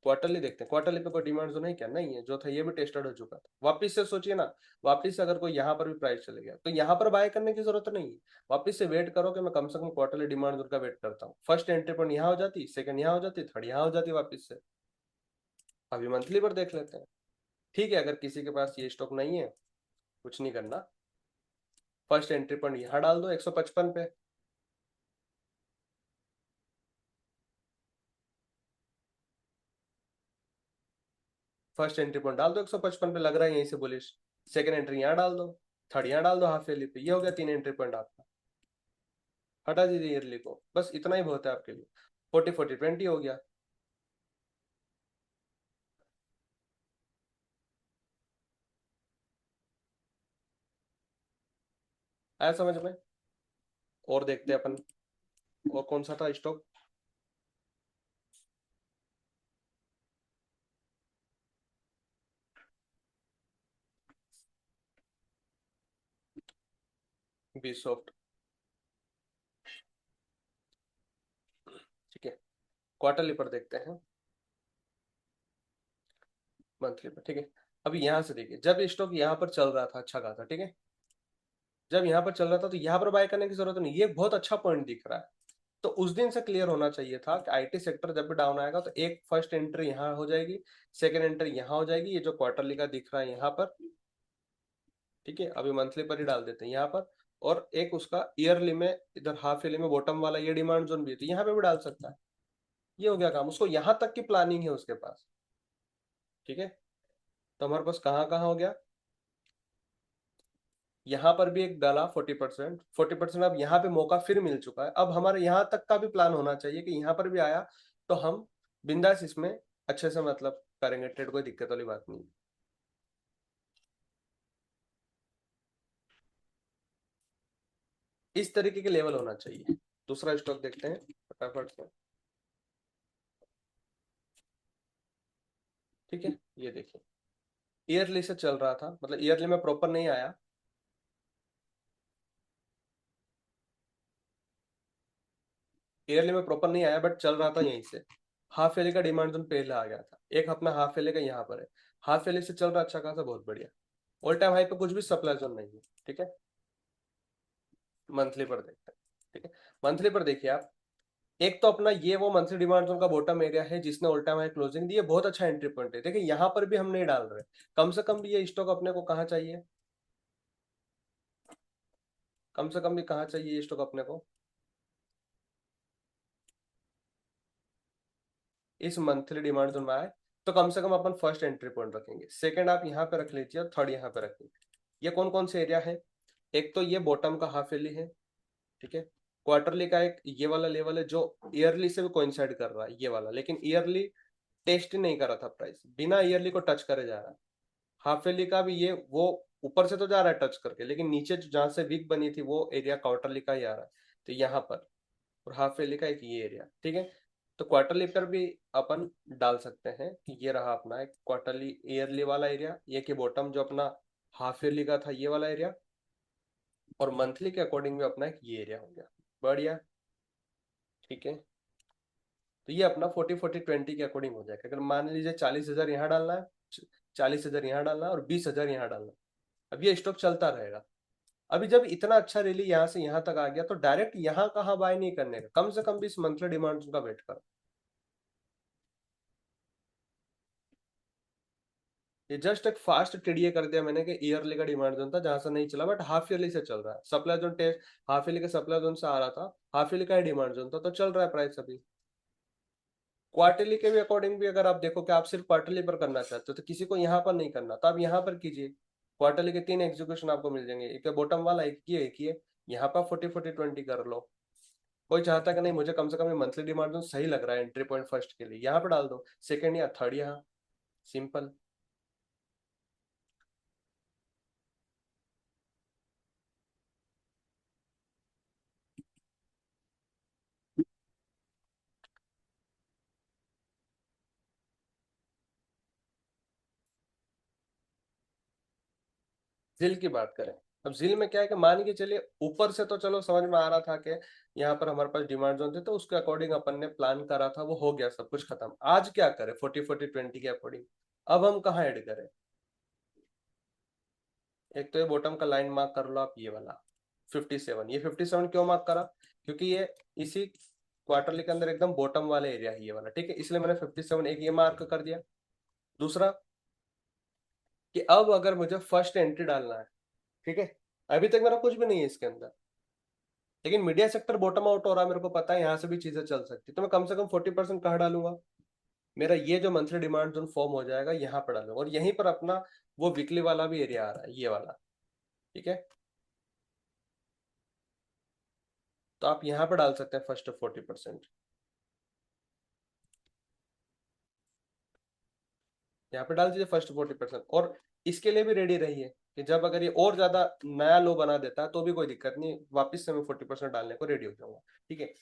क्वार्टरली देखते हैं, क्वार्टरली पे कोई डिमांड जो नहीं, क्या नहीं है, जो था ये भी टेस्टेड हो चुका था। वापिस से सोचिए ना, वापिस से अगर कोई यहाँ पर भी प्राइस चले गया तो यहाँ पर बाय करने की जरूरत नहीं है, वापिस से वेट करो कि मैं कम से कम क्वार्टरली डिमांड जोन का वेट करता हूँ, फर्स्ट एंट्री पॉइंट यहाँ हो जाती, सेकंड यहाँ हो जाती, थर्ड यहाँ हो जाती वापिस से। अभी मंथली पर देख लेते हैं। ठीक है, अगर किसी के पास ये स्टॉक नहीं है, कुछ नहीं करना, फर्स्ट एंट्री पॉइंट यहाँ डाल दो 155 पे, फर्स्ट एंट्री पॉइंट डाल दो 155 पे, लग रहा है यहीं से बुलिश, सेकंड एंट्री यहाँ डाल दो, थर्ड यहाँ डाल दो हाफ ईयरली पे, ये हो गया 3 एंट्री पॉइंट आपका। हटा दीजिए ईयरली को, बस इतना ही बहुत है आपके लिए, 40-40-20 हो गया। आया समझ में। और देखते हैं अपन, और कौन सा था स्टॉक, बी सॉफ्ट। ठीक है, क्वार्टरली पर देखते हैं, मंथली पर। ठीक है, अभी यहाँ से देखिए, जब स्टॉक यहाँ पर चल रहा था अच्छा खासा, ठीक है, जब यहाँ पर चल रहा था तो यहाँ पर बाय करने की जरूरत नहीं, ये बहुत अच्छा पॉइंट दिख रहा है। तो उस दिन से क्लियर होना चाहिए था कि आईटी सेक्टर जब भी डाउन आएगा तो एक फर्स्ट एंट्री यहाँ हो जाएगी, सेकंड एंट्री यहाँ हो जाएगी, ये जो क्वार्टरली का दिख रहा है यहाँ पर। ठीक है, अभी मंथली पर ही डाल देते हैं यहाँ पर, और एक उसका ईयरली में, इधर हाफ ईयरली में बॉटम वाला ये डिमांड जोन भी है तो यहाँ पे भी डाल सकता है। ये हो गया काम, उसको यहाँ तक की प्लानिंग है उसके पास। ठीक है, तो हमारे पास कहाँ कहाँ हो गया, यहाँ पर भी एक डाला 40%, 40% अब यहाँ पे मौका फिर मिल चुका है, अब हमारे यहाँ तक का भी प्लान होना चाहिए कि यहाँ पर भी आया तो हम बिंदास इसमें अच्छे से मतलब करेंगे ट्रेड, कोई दिक्कत वाली बात नहीं। इस तरीके के लेवल होना चाहिए। दूसरा स्टॉक देखते हैं फटाफट से। ठीक है, ये देखिए, ईयरली से चल रहा था, मतलब ईयरली में प्रॉपर नहीं आया, ईयरली में प्रॉपर नहीं आया, बट चल रहा था यहीं से। हाफ ईयरली का डिमांड जोन पहले आ गया था, एक अपना हाफ ईयरली का यहाँ पर है, हाफ ईयरली से चल रहा अच्छा खासा, बहुत बढ़िया। ऑल टाइम हाई पे कुछ भी सप्लाई जोन नहीं है, ठीक है। मंथली पर देखते हैं, ठीक है। मंथली पर देखिए आप, एक तो अपना ये वो मंथली डिमांड जोन का बॉटम एरिया है जिसने ऑल टाइम हाई क्लोजिंग दी है, बहुत अच्छा एंट्री पॉइंट है। देखिए यहाँ पर भी हम नहीं डाल रहे, कम से कम भी ये स्टॉक अपने को कहाँ चाहिए, कम से कम भी कहाँ चाहिए ये स्टॉक अपने को, इस मंथली डिमांड जोन में आए तो कम से कम अपन फर्स्ट एंट्री पॉइंट रखेंगे, सेकंड आप यहाँ पे रख लीजिए और थर्ड यहाँ पे रखिए। ये कौन कौन से एरिया है, एक तो ये बॉटम का हाफ ईयरली है, ठीक है। क्वार्टरली का एक ये वाला लेवल है जो ईयरली से भी कोइंसाइड कर रहा है, ये वाला, लेकिन ईयरली टेस्ट ही नहीं कर रहा था प्राइस, बिना ईयरली को टच करे जा रहा है। हाफ ईयरली का भी ये वो ऊपर से तो जा रहा है टच करके, लेकिन नीचे जहां से वीक बनी थी वो एरिया क्वार्टरली का ही आ रहा है, तो यहाँ पर। और हाफ ईयरली का एक ये एरिया, ठीक है। तो क्वार्टरली पर भी अपन डाल सकते हैं कि ये रहा अपना एक क्वार्टरली ईयरली वाला एरिया, ये कि बॉटम जो अपना हाफ ईयरली का था ये वाला एरिया, और मंथली के अकॉर्डिंग भी अपना एक ये एरिया हो गया, बढ़िया, ठीक है। तो ये अपना 40-40-20 के अकॉर्डिंग हो जाएगा। अगर मान लीजिए 40,000 यहाँ डालना है, 40,000 यहाँ डालना है और 20,000 यहाँ डालना है, अब ये स्टॉक चलता रहेगा। अभी जब इतना अच्छा रैली यहाँ से यहाँ तक आ गया तो डायरेक्ट यहाँ कहाँ बाय नहीं करने का, कम से कम भी इस मंथली डिमांड का वेट करो। ये जस्ट एक फास्ट टीडीए कर दिया मैंने कि ईयरली का डिमांड जोन था जहां से नहीं चला, बट हाफ ईयरली से चल रहा है, supply zone test half yearly के सप्लाई जोन से आ रहा था, हाफ ईयरली का ही डिमांड जोन था, तो चल रहा है प्राइस अभी। क्वार्टरली के भी अकॉर्डिंग भी अगर आप देखो कि आप सिर्फ क्वार्टरली पर करना चाहते हो तो किसी को यहाँ पर नहीं करना, तो आप यहाँ पर कीजिए। क्वार्टरली के 3 एग्जीक्यूशन आपको मिल जाएंगे, एक बॉटम वाला, एक ये यहाँ पर 40-40-20 कर लो। कोई चाहता है कि नहीं मुझे कम से कम ये मंथली डिमांड जोन सही लग रहा है एंट्री पॉइंट फर्स्ट के लिए, यहाँ पर डाल दो, सेकंड या थर्ड यहाँ, सिंपल। जिल की बात करें, अब जिल में क्या है कि मान के चलिए ऊपर से तो चलो समझ में आ रहा था कि यहाँ पर हमारे पास डिमांड जोन थे, तो उसके अकॉर्डिंग अपन ने प्लान करा था, वो हो गया सब कुछ खत्म। आज क्या करें 40-40-20 के अकॉर्डिंग, अब हम कहाँ ऐड करें। एक तो ये बॉटम का लाइन मार्क कर लो आप, ये वाला 57, ये 57 क्यों मार्क करा, क्योंकि ये इसी क्वार्टरली के अंदर एकदम बॉटम वाला एरिया है ये वाला, ठीक है, इसलिए मैंने 57 एक ये मार्क कर दिया। दूसरा कि अब अगर मुझे फर्स्ट एंट्री डालना है, ठीक है, अभी तक मेरा कुछ भी नहीं है इसके अंदर, लेकिन मीडिया सेक्टर बॉटम आउट हो रहा है, मेरे को पता है यहाँ से भी चीजें चल सकती, तो मैं कम से कम 40% कहाँ डालूंगा, मेरा ये जो मंथली डिमांड जोन फॉर्म हो जाएगा यहाँ पर डालूंगा, और यहीं पर अपना वो वीकली वाला भी एरिया आ रहा है ये वाला, ठीक है। तो आप यहाँ पर डाल सकते हैं फर्स्ट 40%, यहाँ पे डाल दीजिए फर्स्ट 40%, और इसके लिए भी रेडी रहिए कि जब अगर ये और ज्यादा नया लो बना देता है तो भी कोई दिक्कत नहीं, वापस से मैं 40% डालने को रेडी हो जाऊंगा, ठीक है।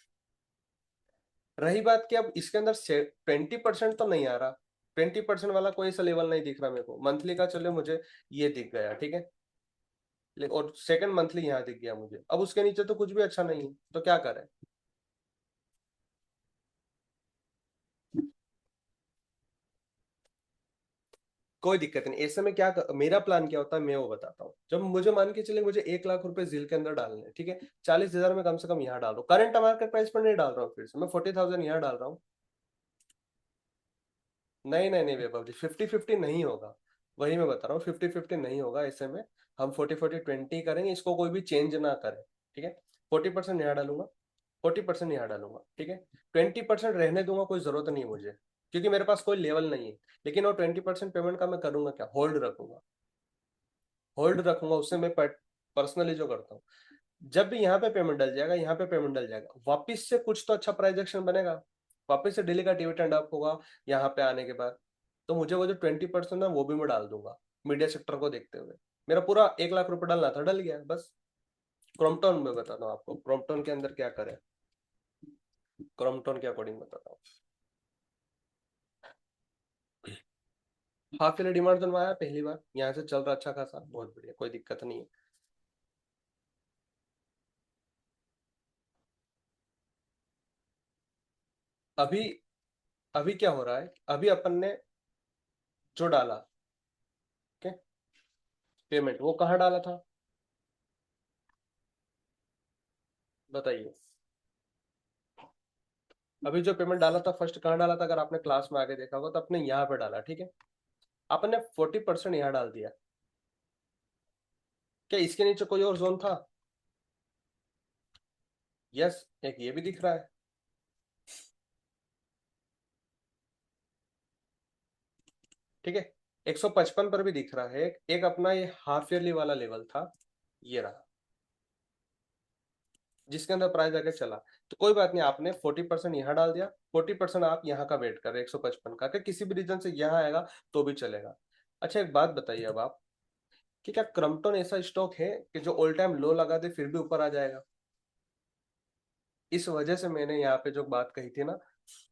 रही बात कि अब इसके अंदर 20% तो नहीं आ रहा, 20% वाला कोई सा लेवल नहीं दिख रहा मेरे को मंथली का, चलो मुझे ये दिख गया, ठीक है, और सेकंड मंथली यहाँ दिख गया मुझे, अब उसके नीचे तो कुछ भी अच्छा नहीं है, तो क्या करें। कोई दिक्कत नहीं, ऐसे में मेरा प्लान क्या होता है मैं वो बताता हूँ। जब मुझे मान के चले मुझे 1 लाख रुपए जिल के अंदर डालने हैं, ठीक है, 40,000 में कम से कम यहाँ डाल रहा हूँ, करंट मार्केट प्राइस पर नहीं डाल रहा हूँ, फिर से मैं 40,000 यहाँ डाल रहा हूँ। नहीं नहीं नहीं वैभव जी, 50-50 नहीं होगा, वही मैं बता रहा हूँ, 50-50 नहीं होगा ऐसे में। हम 40-40-20 करेंगे, इसको कोई भी चेंज ना करे, ठीक है। 40% यहाँ डालूंगा, 40% यहाँ डालूंगा, ठीक है। 20% रहने दूंगा, कोई जरूरत नहीं है मुझे, क्योंकि मेरे पास कोई लेवल नहीं है, लेकिन वो 20% पेमेंट का मैं करूंगा क्या, होल्ड रखूंगा, होल्ड रखूंगा, उससे मैं पर्सनली जो करता हूँ, जब भी यहाँ पे पेमेंट डल जाएगा, यहाँ पे पेमेंट डल जाएगा, वापिस से कुछ तो अच्छा प्राइस एक्शन बनेगा, वापिस से डेली का डिविडेंड अप होगा यहाँ पे आने के बाद, तो मुझे वो जो 20% है वो भी मैं डाल दूंगा मीडिया सेक्टर को देखते हुए। मेरा पूरा 1 लाख रुपए डालना था, डल गया बस। क्रॉम्पटन में बताता हूँ आपको, क्रॉम्पटन के अंदर क्या करें, क्रॉम्पटन के अकॉर्डिंग बताता हूँ। हाफ ईयरली डिमांड जोन में आया पहली बार, यहाँ से चल रहा अच्छा खासा, बहुत बढ़िया, कोई दिक्कत नहीं है। अभी अभी क्या हो रहा है, अभी अपन ने जो डाला, ओके, पेमेंट वो कहाँ डाला था, बताइए। अभी जो पेमेंट डाला था फर्स्ट कहाँ डाला था, अगर आपने क्लास में आगे देखा होगा तो आपने यहाँ पे डाला, ठीक है। आपने 40% यहाँ डाल दिया। क्या इसके नीचे कोई और जोन था? यस, एक ये भी दिख रहा है, ठीक है। 155 पर भी दिख रहा है, एक अपना ये हाफ ईयरली वाला लेवल था, ये रहा, जिसके अंदर प्राइस आगे चला। तो कोई बात नहीं, आपने 40% यहाँ डाल दिया, 40% आप यहाँ का वेट कर रहे 155 का, कि किसी भी रीजन से यहाँ आएगा तो भी चलेगा। अच्छा एक बात बताइए अब आप, कि क्या क्रम्पटन ऐसा स्टॉक है कि जो ऑल टाइम लो लगा दे फिर भी ऊपर आ जाएगा? इस वजह से मैंने यहाँ पे जो बात कही थी ना,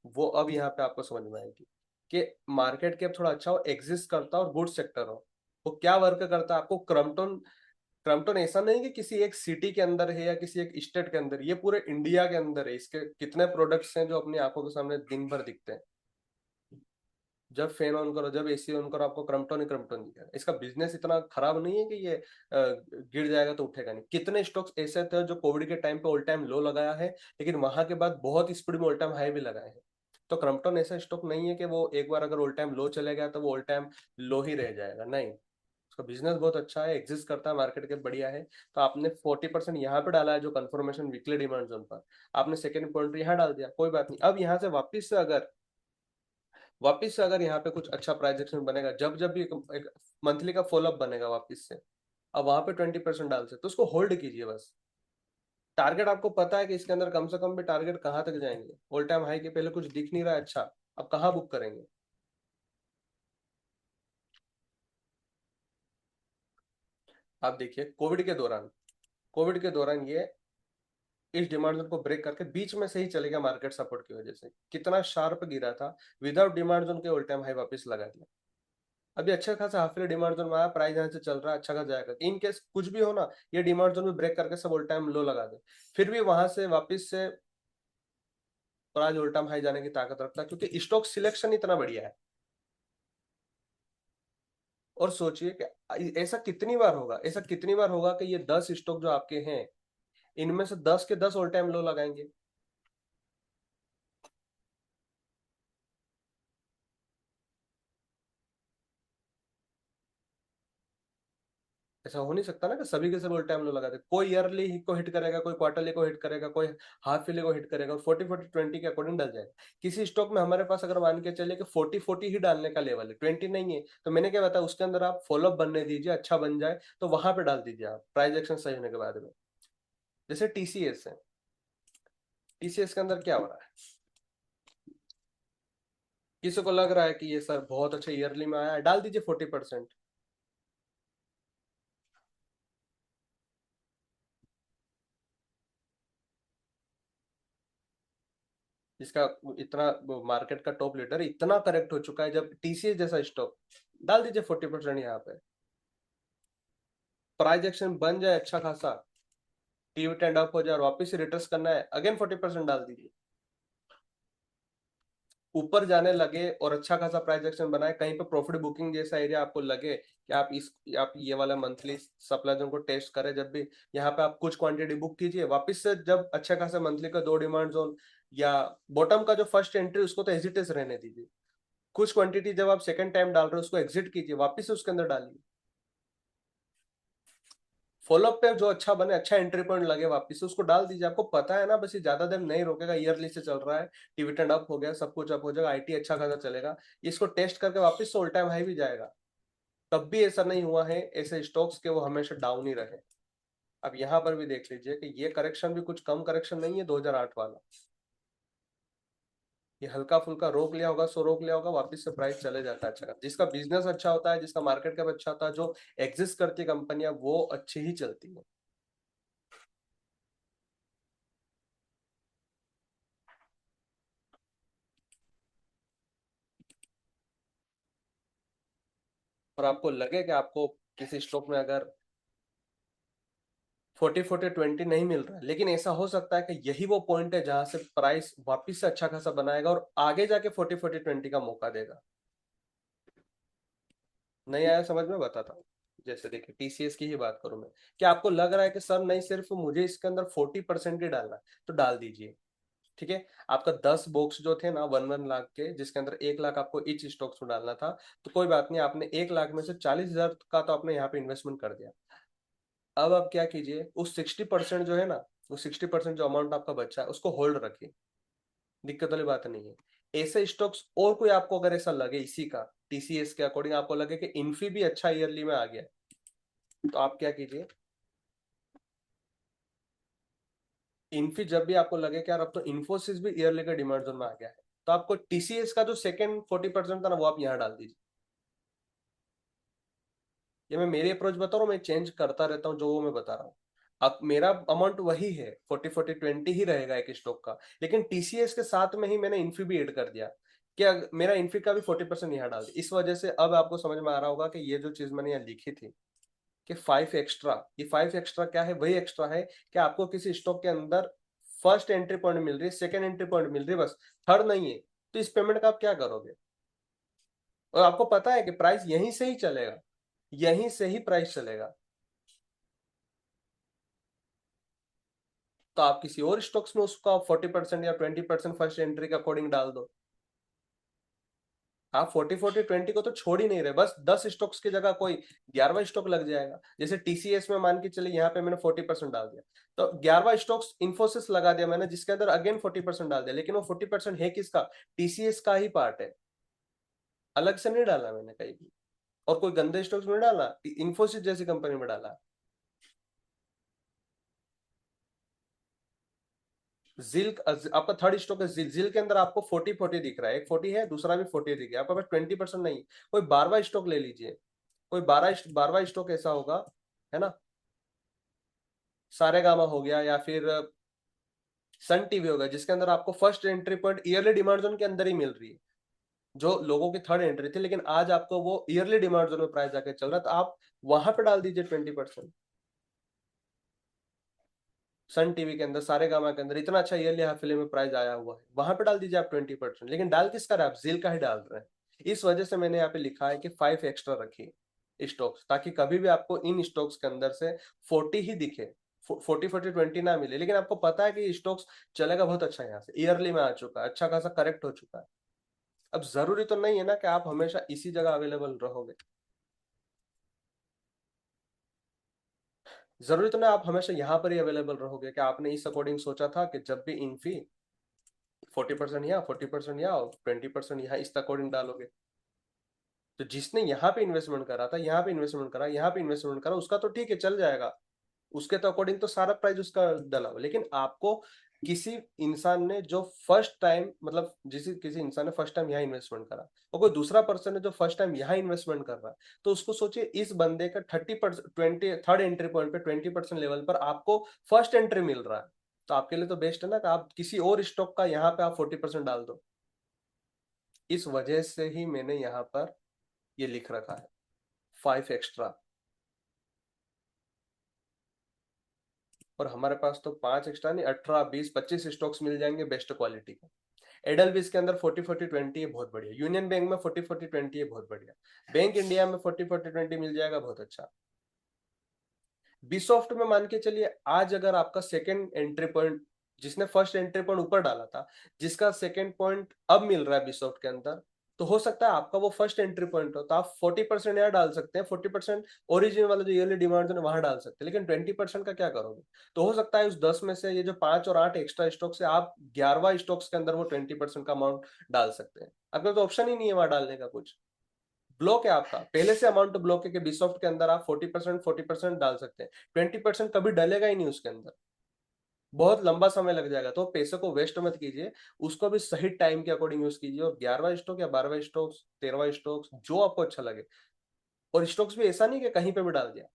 वो अब यहाँ पे आपको समझ में आएगी, कि मार्केट कैप थोड़ा अच्छा हो, एग्जिस्ट करता हो और गुड सेक्टर हो। वो क्या वर्क करता है आपको, क्रम्पटन, क्रम्पटन ऐसा नहीं कि किसी एक सिटी के अंदर है या किसी एक स्टेट के अंदर, ये पूरे इंडिया के अंदर है। इसके कितने प्रोडक्ट्स हैं जो अपनी आंखों के सामने दिन भर दिखते हैं। जब फैन ऑन करो, जब एसी ऑन करो, आपको क्रम्पटन ही क्रम्पटन दिखेगा। इसका बिजनेस इतना खराब नहीं है कि ये गिर जाएगा तो उठेगा नहीं। कितने स्टॉक्स ऐसे थे जो कोविड के टाइम पे ऑल टाइम लो लगाया है, लेकिन वहां के बाद बहुत स्पीड में ऑल टाइम हाई भी लगाए हैं। तो क्रम्पटन ऐसा स्टॉक नहीं है कि वो एक बार अगर ऑल टाइम लो चले गया तो वो ऑल टाइम लो ही रह जाएगा, नहीं। उसका बिजनेस बहुत अच्छा है, एग्जिस्ट करता है, मार्केट के बढ़िया है। तो आपने 40% यहाँ पे डाला है जो कंफर्मेशन वीकली डिमांड जोन पर, आपने सेकंड पॉइंट यहाँ डाल दिया, कोई बात नहीं। अब यहाँ से वापस से अगर यहाँ पे कुछ अच्छा प्राइस एक्शन बनेगा, जब जब भी एक मंथली का फॉलोअप बनेगा वापस से, अब वहां पे 20% डाल सकते, तो उसको होल्ड कीजिए बस। टारगेट आपको पता है कि इसके अंदर कम से कम भी टारगेट कहाँ तक जाएंगे, ऑल टाइम हाई के पहले कुछ दिख नहीं रहा है, अच्छा, अब कहाँ बुक करेंगे? आप देखिए कोविड के दौरान ये इस डिमांड जोन को ब्रेक करके बीच में से ही चलेगा, मार्केट सपोर्ट की वजह से कितना शार्प गिरा था, विदाउट डिमांड जोन के ऑल टाइम हाई वापस लगा दिया। अभी अच्छा खासा हाफ ईयर डिमांड जोन में आया, प्राइस यहाँ से चल रहा है, अच्छा खासा जाएगा। इन केस कुछ भी हो ना, ये डिमांड जोन भी ब्रेक करके सब ऑल टाइम लो लगा दे, फिर भी वहां से वापस से प्राइस ऑल टाइम हाई जाने की ताकत रखता है, क्योंकि स्टॉक सिलेक्शन इतना बढ़िया है। और सोचिए कि ऐसा कितनी बार होगा कि ये 10 स्टॉक जो आपके हैं, इनमें से 10 के 10 ऑल टाइम लो लगाएंगे। ऐसा हो नहीं सकता ना कि सभी के सब ऑल टाइम लो लगा दे। कोई ईयरली को हिट करेगा, कोई क्वार्टरली को हिट करेगा, कोई हाफ ईयरली को हिट करेगा, और 40-40-20 के अकॉर्डिंग डल जाएगा। किसी स्टॉक में हमारे पास अगर मान के चले कि 40-40 ही डालने का लेवल है, 20 नहीं है, तो मैंने क्या बताया, उसके अंदर आप फॉलोअप बनने दीजिए, अच्छा बन जाए तो वहां पे डाल दीजिए आप, प्राइस एक्शन सही होने के बाद में। जैसे टीसीएस है, टीसीएस के अंदर क्या हो रहा है, किसी को लग रहा है कि ये सर बहुत अच्छा ईयरली में आया है, डाल दीजिए 40%। इसका इतना, मार्केट का टॉप लीडर इतना करेक्ट हो चुका है, जब टीसीएस जैसा स्टॉक, डाल दीजिए 40% यहाँ पे, प्राइस एक्शन बन जाए अच्छा खासा, टीवी टेंड अप हो जाए और वापस से रिटर्स करना है, अगेन 40% डाल दीजिए। ऊपर जाने लगे और अच्छा खासा प्राइस एक्शन बनाए, कहीं पे प्रॉफिट बुकिंग जैसा एरिया आपको लगे कि आप ये वाला मंथली सप्लाई जोन को टेस्ट करें, जब भी यहाँ पे आप कुछ क्वांटिटी बुक कीजिए, वापस से जब अच्छा खासा मंथली का दो डिमांड जोन या बॉटम का जो फर्स्ट एंट्री, उसको तो एजिटेस रहने दीजिए। कुछ क्वांटिटी जब आप सेकंड टाइम डाल रहे हो उसको एग्जिट कीजिए, वापस से उसके अंदर डालिए। फॉलोअप पे जो अच्छा बने, अच्छा एंट्री पॉइंट लगे, वापस से उसको डाल दीजिए। आपको पता है ना, बस ये ज्यादा देर नहीं रोकेगा, ईयरली से चल रहा है, डिविडेंड अप हो गया, सब कुछ अप हो जाएगा, आईटी अच्छा खासा चलेगा, इसको टेस्ट करके वापस से ऑल टाइम हाई भी जाएगा। तब भी ऐसा नहीं हुआ है ऐसे स्टॉक्स के वो हमेशा डाउन ही रहे। अब यहाँ पर भी देख लीजिए कि ये करेक्शन भी कुछ कम करेक्शन नहीं है 2008 वाला। ये हल्का फुल्का रोक लिया होगा, सो रोक लिया होगा, वापस से प्राइस चले जाता है अच्छा। जिसका बिजनेस अच्छा होता है, जिसका मार्केट कैप अच्छा होता है, जो एग्जिस्ट करती है कंपनियां, वो अच्छी ही चलती है। और आपको लगे कि आपको किसी स्टॉक में अगर 40-40-20 नहीं मिल रहा है, लेकिन ऐसा हो सकता है कि यही वो पॉइंट है जहां से प्राइस वापिस से अच्छा खासा बनाएगा और आगे जाके 40-40-20 का मौका देगा। नहीं आया समझ में, बताता हूँ। जैसे देखिए टीसीएस की ही बात करूं मैं, कि आपको लग रहा है कि सर नहीं सिर्फ मुझे इसके अंदर 40% ही डालना है, तो डाल दीजिए। ठीक है, आपका 10 बॉक्स जो थे ना 1-1 लाख के, जिसके अंदर 1 लाख आपको ईच स्टॉक्स में डालना था, तो कोई बात नहीं, आपने 1 लाख में से 40,000 का तो आपने यहाँ पे इन्वेस्टमेंट कर दिया। अब आप क्या कीजिए, उस 60% जो है ना, वो 60% जो अमाउंट आपका बचा है उसको होल्ड रखिए, दिक्कत वाली बात नहीं है। ऐसे स्टॉक्स और कोई आपको अगर ऐसा लगे इसी का टीसीएस के अकॉर्डिंग आपको लगे कि इन्फी भी अच्छा ईयरली में आ गया, तो आप क्या कीजिए, इन्फी जब भी आपको लगे कि यार अब तो इन्फोसिस भी ईयरली का डिमांड जोन में आ गया है, तो आपको टीसीएस का जो सेकंड 40% था ना वो आप यहाँ डाल दीजिए। ये मैं मेरी अप्रोच बता रहा हूँ, मैं चेंज करता रहता हूँ जो वो मैं बता रहा हूँ। अब मेरा अमाउंट वही है, 40-40-20 ही रहेगा एक स्टॉक का, लेकिन टीसीएस के साथ में ही मैंने इन्फी भी ऐड कर दिया, क्या मेरा इन्फी का भी 40% यहाँ डाल दिया। इस वजह से अब आपको समझ में आ रहा होगा कि ये जो चीज मैंने यहाँ लिखी थी कि 5 एक्स्ट्रा, ये 5 एक्स्ट्रा क्या है, वही एक्स्ट्रा है कि आपको किसी स्टॉक के अंदर फर्स्ट एंट्री पॉइंट मिल रही है, सेकंड एंट्री पॉइंट मिल रही है, बस थर्ड नहीं है, तो इस पेमेंट का आप क्या करोगे। और आपको पता है कि प्राइस यहीं से ही चलेगा, यहीं से ही प्राइस चलेगा, तो आप किसी और स्टॉक्स में उसका 40% या 20% फर्स्ट एंट्री के अकॉर्डिंग डाल दो। आप 40-40-20 को तो छोड़ ही नहीं रहे, बस 10 स्टॉक्स की जगह कोई 11वां स्टॉक लग जाएगा। जैसे टीसीएस में मान के चलिए यहाँ पे मैंने 40% डाल दिया, तो 11वां स्टॉक्स इन्फोसिस लगा दिया मैंने, जिसके अंदर अगेन 40% डाल दिया, लेकिन वो 40% है किसका, टीसीएस का ही पार्ट है, अलग से नहीं डाला मैंने कहीं भी, और कोई गंदे स्टॉक्स में नहीं डाला, इन्फोसिस जैसी कंपनी में डाला। जिल आपका थर्ड स्टॉक है जिल, जिल के अंदर आपको 40-40 दिख रहा है, एक 40 है दूसरा भी 40 दिख रहा है, आपका पास 20% नहीं, कोई 12वां स्टॉक ले लीजिए, कोई 12वां स्टॉक ऐसा होगा, है ना, सारेगामा हो गया या फिर सन टीवी होगा, जिसके अंदर आपको first entry point yearly demand zone के अंदर ही मिल रही है, जो लोगों की थर्ड एंट्री थी, लेकिन आज आपको वो ईयरली डिमांड जोन में प्राइस जाके चल रहा है, तो आप वहां पे डाल दीजिए 20%। सन टीवी के अंदर, सारेगामा के अंदर इतना अच्छा ईयरली हाफ में प्राइस आया हुआ है, वहां पे डाल दीजिए आप 20%, लेकिन डाल किसका रहे, आप जिल का ही डाल रहे हैं। इस वजह से मैंने यहाँ पे लिखा है कि 5 एक्स्ट्रा रखिए स्टॉक्स, ताकि कभी भी आपको इन स्टॉक्स के अंदर से 40 ही दिखे, 40-40-20 ना मिले, लेकिन आपको पता है कि स्टॉक्स चलेगा बहुत अच्छा, यहाँ से ईयरली में आ चुका है, अच्छा खासा करेक्ट हो चुका है। अब जरूरी तो नहीं है ना कि आप हमेशा इसी जगह अवेलेबल रहोगे, जरूरी तो ना आप हमेशा यहाँ पर ही अवेलेबल रहोगे, कि आपने इस अकॉर्डिंग सोचा था कि जब भी इन्फी 40% यहाँ, 40% यहाँ और 20% यहाँ, इस अकॉर्डिंग डालोगे। तो जिसने यहाँ पे इन्वेस्टमेंट करा था, यहाँ पे इन्वेस्टमेंट करा, यहाँ पे इन्वेस्टमेंट करा, उसका तो ठीक है चल जाएगा, उसके तो अकॉर्डिंग तो सारा प्राइस उसका डला हुआ, लेकिन आपको किसी इंसान ने जो फर्स्ट टाइम, मतलब जिस किसी इंसान ने फर्स्ट टाइम यहाँ इन्वेस्टमेंट करा, और कोई दूसरा पर्सन है जो फर्स्ट टाइम यहाँ इन्वेस्टमेंट कर रहा है, तो उसको सोचिए इस बंदे का 30%, 20 थर्ड एंट्री पॉइंट पे 20% लेवल पर आपको फर्स्ट एंट्री मिल रहा है, तो आपके लिए तो बेस्ट है ना कि आप किसी और स्टॉक का यहाँ पे आप 40% डाल दो। इस वजह से ही मैंने यहाँ पर ये लिख रखा है 5 एक्स्ट्रा, और हमारे पास तो 5 एक्स्ट्रा नहीं, 18-20-25 स्टॉक्स मिल जाएंगे बेस्ट क्वालिटी के। एडलबीस के अंदर 40-40-20 है, बहुत बढ़िया। यूनियन बैंक में 40-40-20 है, बहुत बढ़िया। बैंक इंडिया में 40-40-20 मिल जाएगा, बहुत अच्छा। बीसॉफ्ट में मान के चलिए आज अगर आपका सेकंड एंट्री पॉइंट, जिसने फर्स्ट एंट्री पॉइंट ऊपर डाला था, जिसका सेकंड पॉइंट अब मिल रहा है बीसॉफ्ट के अंदर, तो हो सकता है आपका वो फर्स्ट एंट्री पॉइंट हो, तो आप 40% यहाँ डाल सकते हैं, 40% ओरिजिन वाला जो ईयरली डिमांड है वहां डाल सकते हैं, लेकिन 20% का क्या करोगे। तो हो सकता है उस 10 में से ये जो 5 और 8 एक्स्ट्रा स्टॉक्स है, आप 11वां स्टॉक्स के अंदर वो 20% का अमाउंट डाल सकते हैं, आपका तो ऑप्शन ही नहीं है वहां डालने का कुछ, ब्लॉक है आपका पहले से, अमाउंट ब्लॉक है कि बीसॉफ्ट के अंदर आप 40% डाल सकते हैं, 20% कभी डलेगा ही नहीं उसके अंदर, बहुत लंबा समय लग जाएगा, तो पैसे को वेस्ट मत कीजिए, उसको भी सही टाइम के अकॉर्डिंग यूज कीजिए, और 11वां स्टॉक या 12वां स्टॉक, 13वां स्टॉक जो आपको अच्छा लगे, और स्टॉक्स भी ऐसा नहीं कि कहीं पे भी डाल दिया,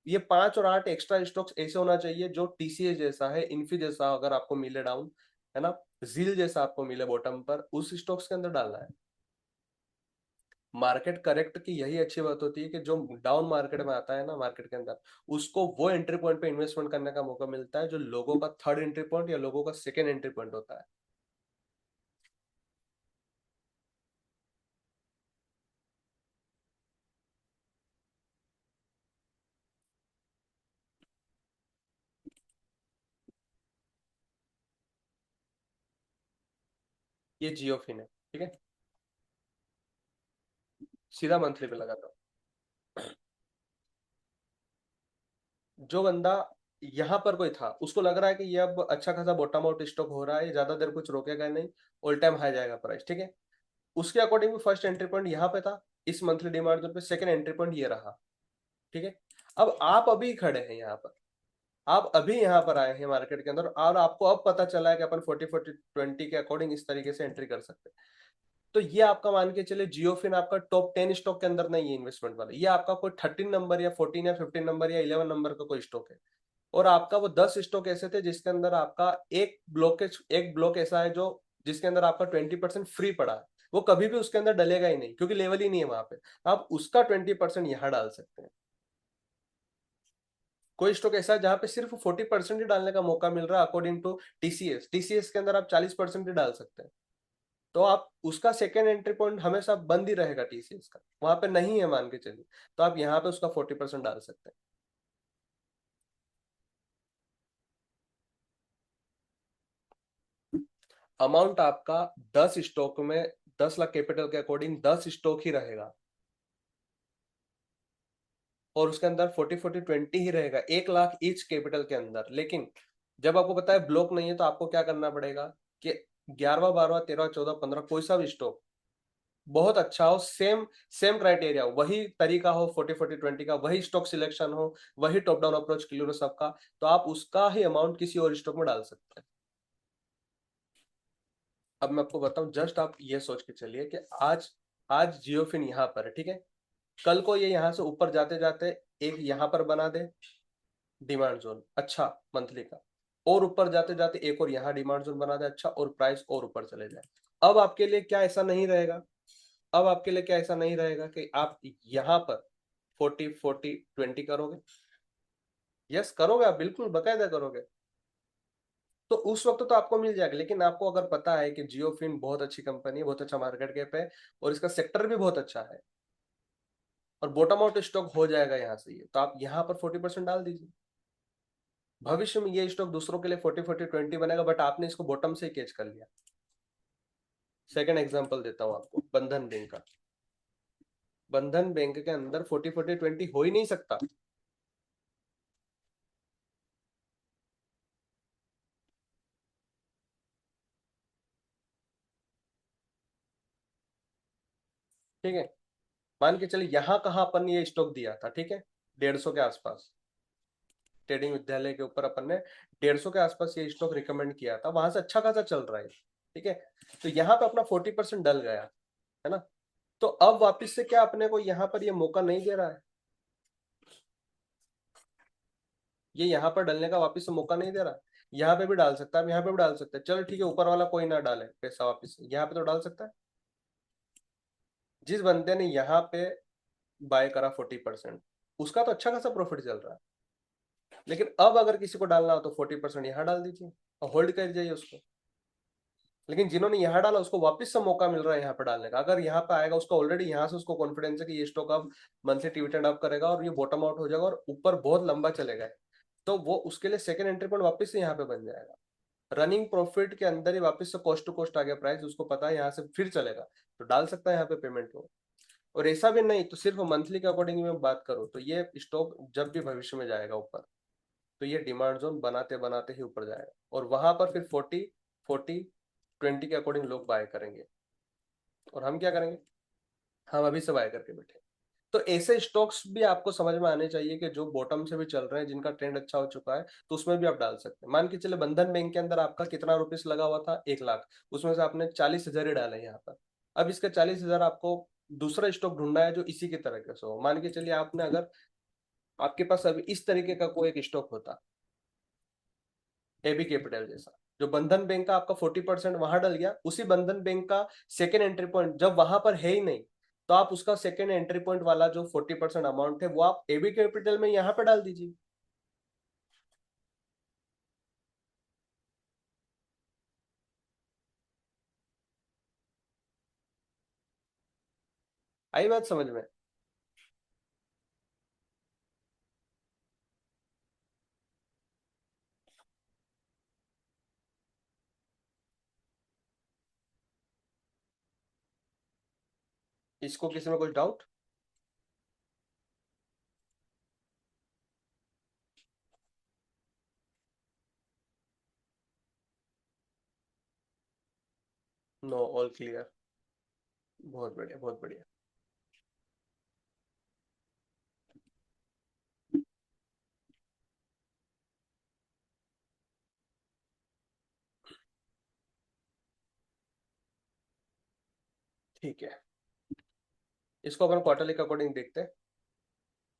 ये 5 और 8 एक्स्ट्रा स्टॉक्स ऐसे होना चाहिए जो टीसीएस जैसा है, इन्फी जैसा अगर आपको मिले डाउन, है ना, जील जैसा आपको मिले बॉटम पर, उस स्टॉक्स के अंदर डालना है। मार्केट करेक्ट की यही अच्छी बात होती है कि जो डाउन मार्केट में आता है ना, मार्केट के अंदर उसको वो एंट्री पॉइंट पे इन्वेस्टमेंट करने का मौका मिलता है जो लोगों का थर्ड एंट्री पॉइंट या लोगों का सेकेंड एंट्री पॉइंट होता है। ये जियो फिन है, ठीक है। सीधा मंथली पे लगाता हूँ। जो बंदा यहाँ पर कोई था, उसको लग रहा है कि ये अब अच्छा खासा बॉटम आउट स्टॉक हो रहा है, ये ज्यादा देर कुछ रोकेगा नहीं, ऑल टाइम हाई जाएगा प्राइस, ठीक है। उसके अकॉर्डिंग भी फर्स्ट एंट्री पॉइंट यहाँ पे था, इस मंथली डिमांड जोन पे सेकंड एंट्री पॉइंट ये रहा, ठीक है। अब आप अभी खड़े हैं यहाँ पर, आप अभी यहाँ पर आए हैं मार्केट के अंदर, और आपको अब पता चला है कि अपन 40-40-20 के अकॉर्डिंग इस तरीके से एंट्री कर सकते हैं। तो ये आपका मान के चले जियोफिन आपका टॉप 10 स्टॉक के अंदर नहीं है इन्वेस्टमेंट वाला, ये आपका कोई 13 नंबर या 14 या 15 नंबर या 11 नंबर का कोई स्टॉक है। और आपका वो 10 स्टॉक ऐसे थे जिसके अंदर आपका एक ब्लॉक ऐसा है जो जिसके अंदर आपका 20% फ्री पड़ा है, वो कभी भी उसके अंदर डलेगा ही नहीं क्योंकि लेवल ही नहीं है वहां पे। आप उसका 20% यहाँ डाल सकते हैं। कोई स्टॉक ऐसा है जहां पे सिर्फ 40% ही डालने का मौका मिल रहा है अकॉर्डिंग टू टीसीएस, टीसीएस के अंदर आप 40% ही डाल सकते हैं। तो आप उसका सेकेंड एंट्री पॉइंट हमेशा बंद ही रहेगा टीसीएस का, वहां पे नहीं है मान के चलिए, तो आप यहाँ पे उसका 40% डाल सकते हैं। अमाउंट आपका 10 स्टॉक में, 10 लाख कैपिटल के अकॉर्डिंग 10 स्टॉक ही रहेगा, और उसके अंदर 40-40-20 ही रहेगा, 1 लाख ईच कैपिटल के अंदर। लेकिन जब आपको पता है ब्लॉक नहीं है तो आपको क्या करना पड़ेगा कि 11वां 12वां 13वां 14वां 15 कोई सा भी स्टॉक बहुत अच्छा हो, सेम सेम क्राइटेरिया हो, वही तरीका हो 40-40-20 का, वही स्टॉक सिलेक्शन हो, वही टॉप डाउन अप्रोच क्लियर हो सबका, तो आप उसका ही अमाउंट किसी और स्टॉक में डाल सकते हैं। अब मैं आपको बताऊं, जस्ट आप ये सोच के चलिए कि आज आज जियोफिन यहाँ पर है, ठीक है। कल को ये यहाँ से ऊपर जाते जाते एक यहाँ पर बना दे डिमांड जोन अच्छा मंथली का, और ऊपर जाते जाते एक और यहाँ डिमांड जोन बना दे अच्छा, और प्राइस और ऊपर चले जाए। अब आपके लिए क्या ऐसा नहीं रहेगा, अब आपके लिए क्या ऐसा नहीं रहेगा कि आप यहाँ पर 40-40-20 करोगे? यस करोगे, आप बिल्कुल बकायदा करोगे। तो उस वक्त तो आपको मिल जाएगा, लेकिन आपको अगर पता है कि जियो फिन बहुत अच्छी कंपनी है, बहुत अच्छा मार्केट कैप है, और इसका सेक्टर भी बहुत अच्छा है, और बॉटम आउट स्टॉक हो जाएगा यहाँ से ये, तो आप यहाँ पर 40% डाल दीजिए। भविष्य में ये स्टॉक दूसरों के लिए 40-40-20 बनेगा, बट आपने इसको बॉटम से ही कैच कर लिया। सेकंड एग्जांपल देता हूँ आपको, बंधन बैंक का। बंधन बैंक के अंदर 40-40-20 हो ही नहीं सकता। ठीक है, मान के चलिए यहाँ कहाँ अपन ने ये स्टॉक दिया था, ठीक है, 150 के आसपास, ट्रेडिंग विद्यालय के ऊपर अपन ने 150 के आसपास ये स्टॉक रिकमेंड किया था, वहां से अच्छा खासा चल रहा है, ठीक है। तो यहाँ पे अपना 40% डल गया, है ना। तो अब वापस से क्या अपने को यहाँ पर ये मौका नहीं दे रहा है, ये यहाँ पर डलने का वापस से मौका नहीं दे रहा। यहाँ पे भी डाल सकता है, यहाँ पे भी डाल सकता है, चलो ठीक है, ऊपर वाला कोई ना डाले पैसा वापस से, यहाँ पे तो डाल सकता है। जिस बंदे ने यहाँ पे बाय करा 40%, उसका तो अच्छा खासा प्रॉफिट चल रहा है। लेकिन अब अगर किसी को डालना हो तो 40% यहाँ डाल दीजिए और होल्ड कर जाइए उसको। लेकिन जिन्होंने यहाँ डाला उसको वापस से मौका मिल रहा है यहाँ पे डालने का, अगर यहाँ पे आएगा उसको ऑलरेडी यहाँ से उसको कॉन्फिडेंस है कि ये स्टॉक अब मंथली डिविडेंड अप करेगा और ये बॉटम आउट हो जाएगा और ऊपर बहुत लंबा चलेगा, तो वो उसके लिए सेकंड एंट्री पॉइंट वापस से यहाँ पे बन जाएगा। रनिंग प्रॉफिट के अंदर ही वापस से कॉस्ट टू कॉस्ट आ गया प्राइस, उसको पता है यहाँ से फिर चलेगा, तो डाल सकता है यहाँ पे पेमेंट को। और ऐसा भी नहीं तो सिर्फ मंथली के अकॉर्डिंग मैं बात करूँ तो ये स्टॉक जब भी भविष्य में जाएगा ऊपर, तो ये डिमांड जोन बनाते बनाते ही ऊपर जाएगा, और वहां पर फिर 40-40-20 के अकॉर्डिंग लोग बाय करेंगे, और हम क्या करेंगे, हम अभी से बाय करके बैठे। तो ऐसे स्टॉक्स भी आपको समझ में आने चाहिए कि जो बॉटम से भी चल रहे हैं, जिनका ट्रेंड अच्छा हो चुका है, तो उसमें भी आप डाल सकते हैं। मान के चले बंधन बैंक के अंदर आपका कितना रुपीस लगा हुआ था, 1 लाख, उसमें से आपने 40,000 ही डाले यहाँ पर। अब इसके 40,000 आपको दूसरा स्टॉक ढूंढना है जो इसी की तरह से हो। मान के चलिए आपने अगर आपके पास अभी इस तरीके का कोई एक स्टॉक होता, एबी कैपिटल जैसा, जो बंधन बैंक का आपका 40% वहां डल गया, उसी बंधन बैंक का सेकेंड एंट्री पॉइंट जब वहां पर है ही नहीं, तो आप उसका सेकेंड एंट्री पॉइंट वाला जो 40% अमाउंट है वो आप एबी कैपिटल में यहाँ पे डाल दीजिए। आई बात समझ में? इसको किसी में कुछ डाउट? No, all clear. बहुत बढ़िया, बहुत बढ़िया। ठीक है, इसको अपन क्वार्टरली के अकॉर्डिंग देखते हैं।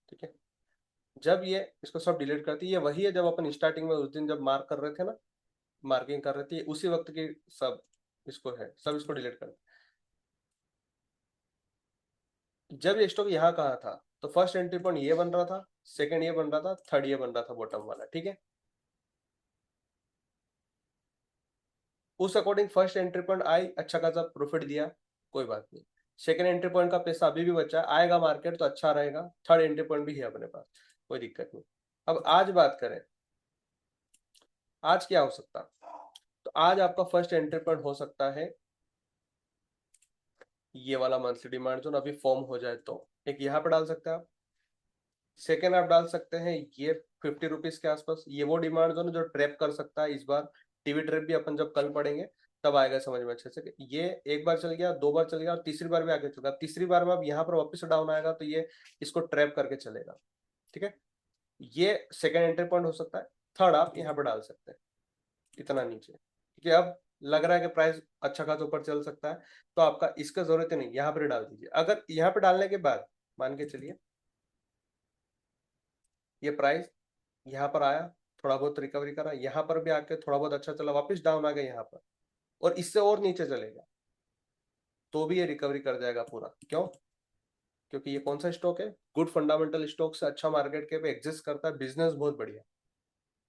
ठीक है, जब ये इसको सब डिलीट करती है, ये वही है जब अपन स्टार्टिंग में उस दिन जब मार्क कर रहे थे ना, मार्किंग कर रहे थे, उसी वक्त की सब इसको है, सब इसको डिलीट कर। जब ये स्टॉक यहाँ कहा था तो फर्स्ट एंट्री पॉइंट ये बन रहा था, सेकंड ये बन रहा था, थर्ड ये बन रहा था बॉटम वाला। ठीक है, उस according first entry point I, अच्छा खासा प्रॉफिट दिया, कोई बात नहीं। सेकंड एंट्री पॉइंट का पैसा अभी भी बचा, आएगा मार्केट तो अच्छा रहेगा। थर्ड एंट्री पॉइंट भी है अपने पास, कोई दिक्कत नहीं। अब आज बात करें, आज क्या हो सकता? तो आज आपका फर्स्ट एंट्री पॉइंट हो सकता है ये वाला मंथली डिमांड जोन, अभी फॉर्म हो जाए तो एक यहाँ पे डाल सकते हैं आप। सेकेंड आप डाल सकते हैं ये 50 रुपीज के आसपास, ये वो डिमांड जोन है जो ट्रैप कर सकता है इस बार। टीवी ट्रैप भी अपन जब कल पढ़ेंगे तब आएगा समझ में अच्छे से कि ये एक बार चल गया, दो बार चल गया और तीसरी बार भी आगे चल गया। तीसरी बार में अब यहाँ पर वापस डाउन आएगा तो ये इसको ट्रैप करके चलेगा। ठीक है, ये सेकेंड एंट्री पॉइंट हो सकता है। थर्ड आप यहाँ पर डाल सकते हैं इतना नीचे, क्योंकि अब लग रहा है कि प्राइस अच्छा खासा ऊपर चल सकता है, तो आपका इसका जरूरत ही नहीं, यहाँ पर डाल दीजिए। अगर यहाँ पे डालने के बाद मान के चलिए ये प्राइस यहाँ पर आया, थोड़ा बहुत रिकवरी करा, यहाँ पर भी आके थोड़ा बहुत अच्छा चला, वापस डाउन आ गया यहाँ पर, और इससे और नीचे चलेगा तो भी ये रिकवरी कर जाएगा पूरा। क्यों? क्योंकि ये कौन सा स्टॉक है, गुड फंडामेंटल स्टॉक से अच्छा मार्केट के पे एग्जिस्ट करता है, बिजनेस बहुत बढ़िया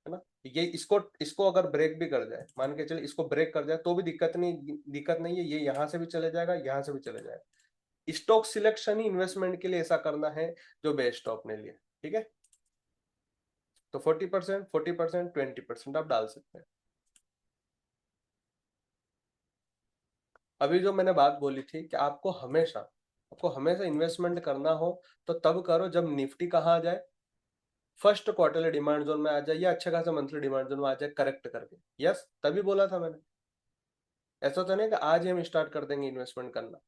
है ना। ये इसको इसको अगर ब्रेक भी कर जाए, मान के चले इसको ब्रेक कर जाए तो भी दिक्कत नहीं है, ये यहाँ से भी चले जाएगा, यहाँ से भी चले जाएगा। स्टॉक सिलेक्शन ही इन्वेस्टमेंट के लिए ऐसा करना है जो बेस्ट हो अपने लिए। ठीक है, तो 40%, 40%, 20% आप डाल सकते हैं। अभी जो मैंने बात बोली थी कि आपको हमेशा इन्वेस्टमेंट करना हो तो तब करो जब निफ्टी कहाँ आ जाए, फर्स्ट क्वार्टरली डिमांड जोन में आ जाए या अच्छा खासा मंथली डिमांड जोन में आ जाए करेक्ट करके। यस, तभी बोला था मैंने। ऐसा तो नहीं कि आज ही हम स्टार्ट कर देंगे इन्वेस्टमेंट करना।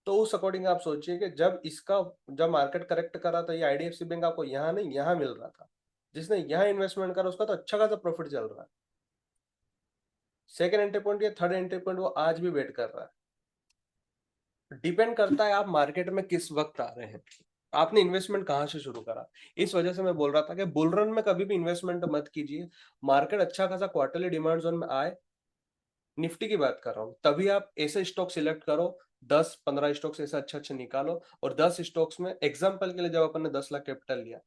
तो उस अकॉर्डिंग आप सोचिए कि जब मार्केट करेक्ट करा तो ये आईडीएफसी बैंक आपको यहाँ नहीं यहाँ मिल रहा था, जिसने यहाँ इन्वेस्टमेंट करा उसका तो अच्छा खासा प्रॉफिट चल रहा है। सेकंड एंट्री पॉइंट या थर्ड एंट्री पॉइंट वो आज भी वेट कर रहा है। डिपेंड करता है आप मार्केट में किस वक्त आ रहे हैं, आपने इन्वेस्टमेंट कहाँ से शुरू करा। इस वजह से मैं बोल रहा था कि बुल रन में कभी भी इन्वेस्टमेंट मत कीजिए। मार्केट अच्छा खासा क्वार्टरली डिमांड जोन में आए, निफ्टी की बात कर रहा हूँ, तभी आप ऐसे स्टॉक सिलेक्ट करो, 10-15 स्टॉक्स ऐसे अच्छे अच्छे निकालो, और 10 स्टॉक्स में एग्जाम्पल के लिए जब अपन ने 10 लाख कैपिटल लिया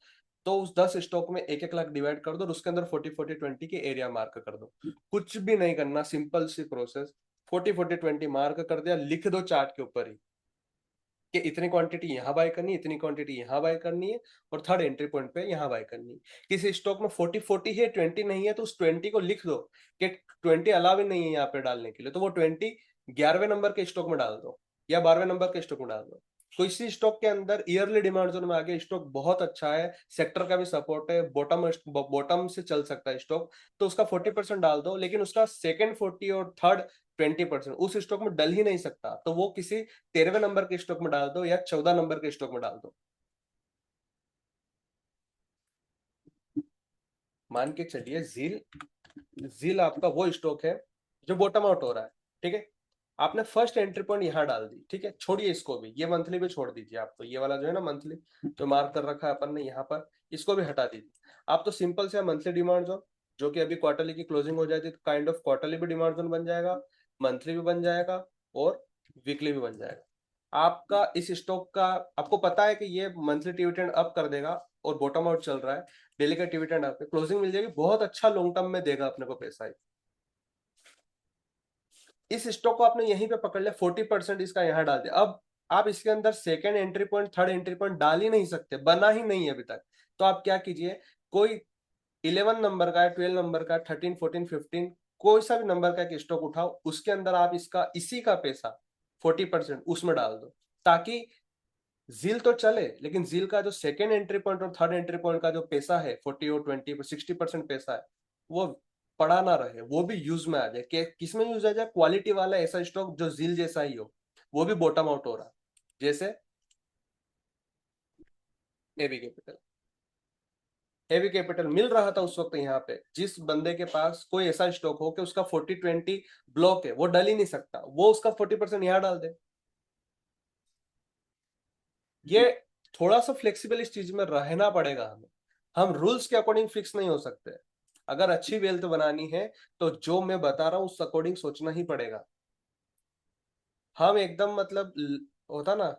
तो उस 10 स्टॉक में 1-1 लाख डिवाइड कर दो और उसके अंदर 40-40-20 के एरिया मार्क कर दो। कुछ भी नहीं करना, सिंपल सी प्रोसेस। 40-40-20 मार्क कर दिया, लिख दो चार्ट के ऊपर ही कि इतनी क्वांटिटी यहाँ बाय करनी है, इतनी क्वांटिटी यहाँ बाय करनी है, और थर्ड एंट्री पॉइंट पे यहाँ बाय करनी है। किसी स्टॉक में 40-40 है, 20 नहीं है, तो उस 20 को लिख दो कि 20 अलाव ही नहीं है यहाँ पे डालने के लिए, तो वो 20 11वें नंबर के स्टॉक में डाल दो या 12वें नंबर के स्टॉक में डाल दो। तो इसी स्टॉक के अंदर ईयरली डिमांड जोन में आगे स्टॉक बहुत अच्छा है, सेक्टर का भी सपोर्ट है, बॉटम बॉटम से चल सकता है स्टॉक, तो उसका 40% डाल दो, लेकिन उसका सेकंड 40 और थर्ड 20% उस स्टॉक में डल ही नहीं सकता, तो वो किसी 13वें नंबर के स्टॉक में डाल दो या 14 नंबर के स्टॉक में डाल दो। मान के चलिए जील, जील आपका वो स्टॉक है जो बॉटम आउट हो रहा है। ठीक है, आपने फर्स्ट एंट्री पॉइंट यहाँ डाल दी। ठीक है, छोड़िए इसको भी, ये मंथली भी छोड़ दीजिए, आप तो ये वाला जो है ना मंथली जो मार्क कर रखा है अपन ने यहाँ पर, इसको भी हटा दीजिए। आप तो सिंपल से मंथली डिमांड जोन जो कि अभी क्वार्टरली की क्लोजिंग हो जाती है, तो काइंड ऑफ क्वार्टरली भी डिमांड जोन बन जाएगा, मंथली भी बन जाएगा, और वीकली भी बन जाएगा आपका। इस स्टॉक का आपको पता है कि ये मंथली डिविडेंड अप कर देगा और बॉटम आउट चल रहा है, डेली का डिविडेंड अप, क्लोजिंग मिल जाएगी, बहुत अच्छा लॉन्ग टर्म में देगा अपने को पैसा ही। इस स्टॉक को आपने यहीं पे पकड़ लिया, 40% इसका यहाँ डाल दिया। अब आप इसके अंदर second entry point, third entry point डाल ही नहीं सकते, बना ही नहीं है अभी तक। तो आप क्या कीजिए, कोई 11 नंबर का, 12 नंबर का, 13, 14, 15, कोई सा भी नंबर का एक स्टॉक उठाओ, उसके अंदर आप इसका इसी का पैसा 40% उसमें डाल दो, ताकि जील तो चले, लेकिन जील का जो सेकेंड एंट्री पॉइंट और थर्ड एंट्री पॉइंट का जो पैसा है, 40 और 20, 60% पैसा है, वो पड़ा ना रहे, वो भी यूज में आ जाए। किस में यूज आ जाए, क्वालिटी वाला ऐसा स्टॉक जो जील जैसा ही हो, वो भी बॉटम आउट हो रहा, जैसे एबी कैपिटल। एबी कैपिटल मिल रहा था उस वक्त यहाँ पे, जिस बंदे के पास कोई ऐसा स्टॉक हो कि उसका 40-20 ब्लॉक है, वो डल ही नहीं सकता, वो उसका 40% यहाँ डाल दे। ये थोड़ा सा फ्लेक्सिबल इस चीज में रहना पड़ेगा हमें, हम रूल्स के अकॉर्डिंग फिक्स नहीं हो सकते। अगर अच्छी वेल्थ बनानी है तो जो मैं बता रहा हूं उस अकॉर्डिंग सोचना ही पड़ेगा। हम एकदम मतलब होता ना,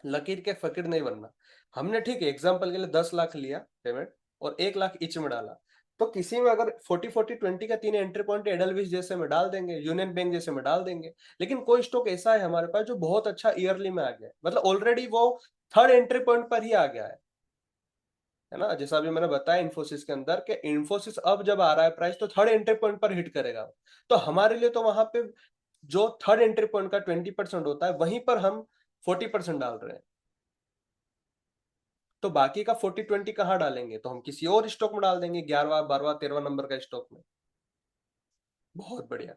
लकीर के फकीर नहीं बनना। हमने ठीक है एग्जाम्पल के लिए 10 लाख लिया पेमेंट और 1 लाख ईच में डाला, तो किसी में अगर 40-40-20 का 3 एंट्री पॉइंट एडलविस जैसे में डाल देंगे, यूनियन बैंक जैसे में डाल देंगे। लेकिन कोई स्टॉक ऐसा है हमारे पास जो बहुत अच्छा ईयरली में आ गया है, मतलब ऑलरेडी वो थर्ड एंट्री पॉइंट पर ही आ गया है ना। जैसा अभी मैंने बताया इन्फोसिस के अंदर कि इन्फोसिस अब जब आ रहा है प्राइस, तो थर्ड एंट्री पॉइंट पर हिट करेगा। तो हमारे लिए तो वहां पे जो थर्ड एंट्री पॉइंट का 20% होता है, वहीं पर हम 40% डाल रहे हैं। तो बाकी का 40-20 कहाँ डालेंगे, तो हम किसी और स्टॉक में डाल देंगे, 11वां 12वां 13वां नंबर का स्टॉक में। बहुत बढ़िया।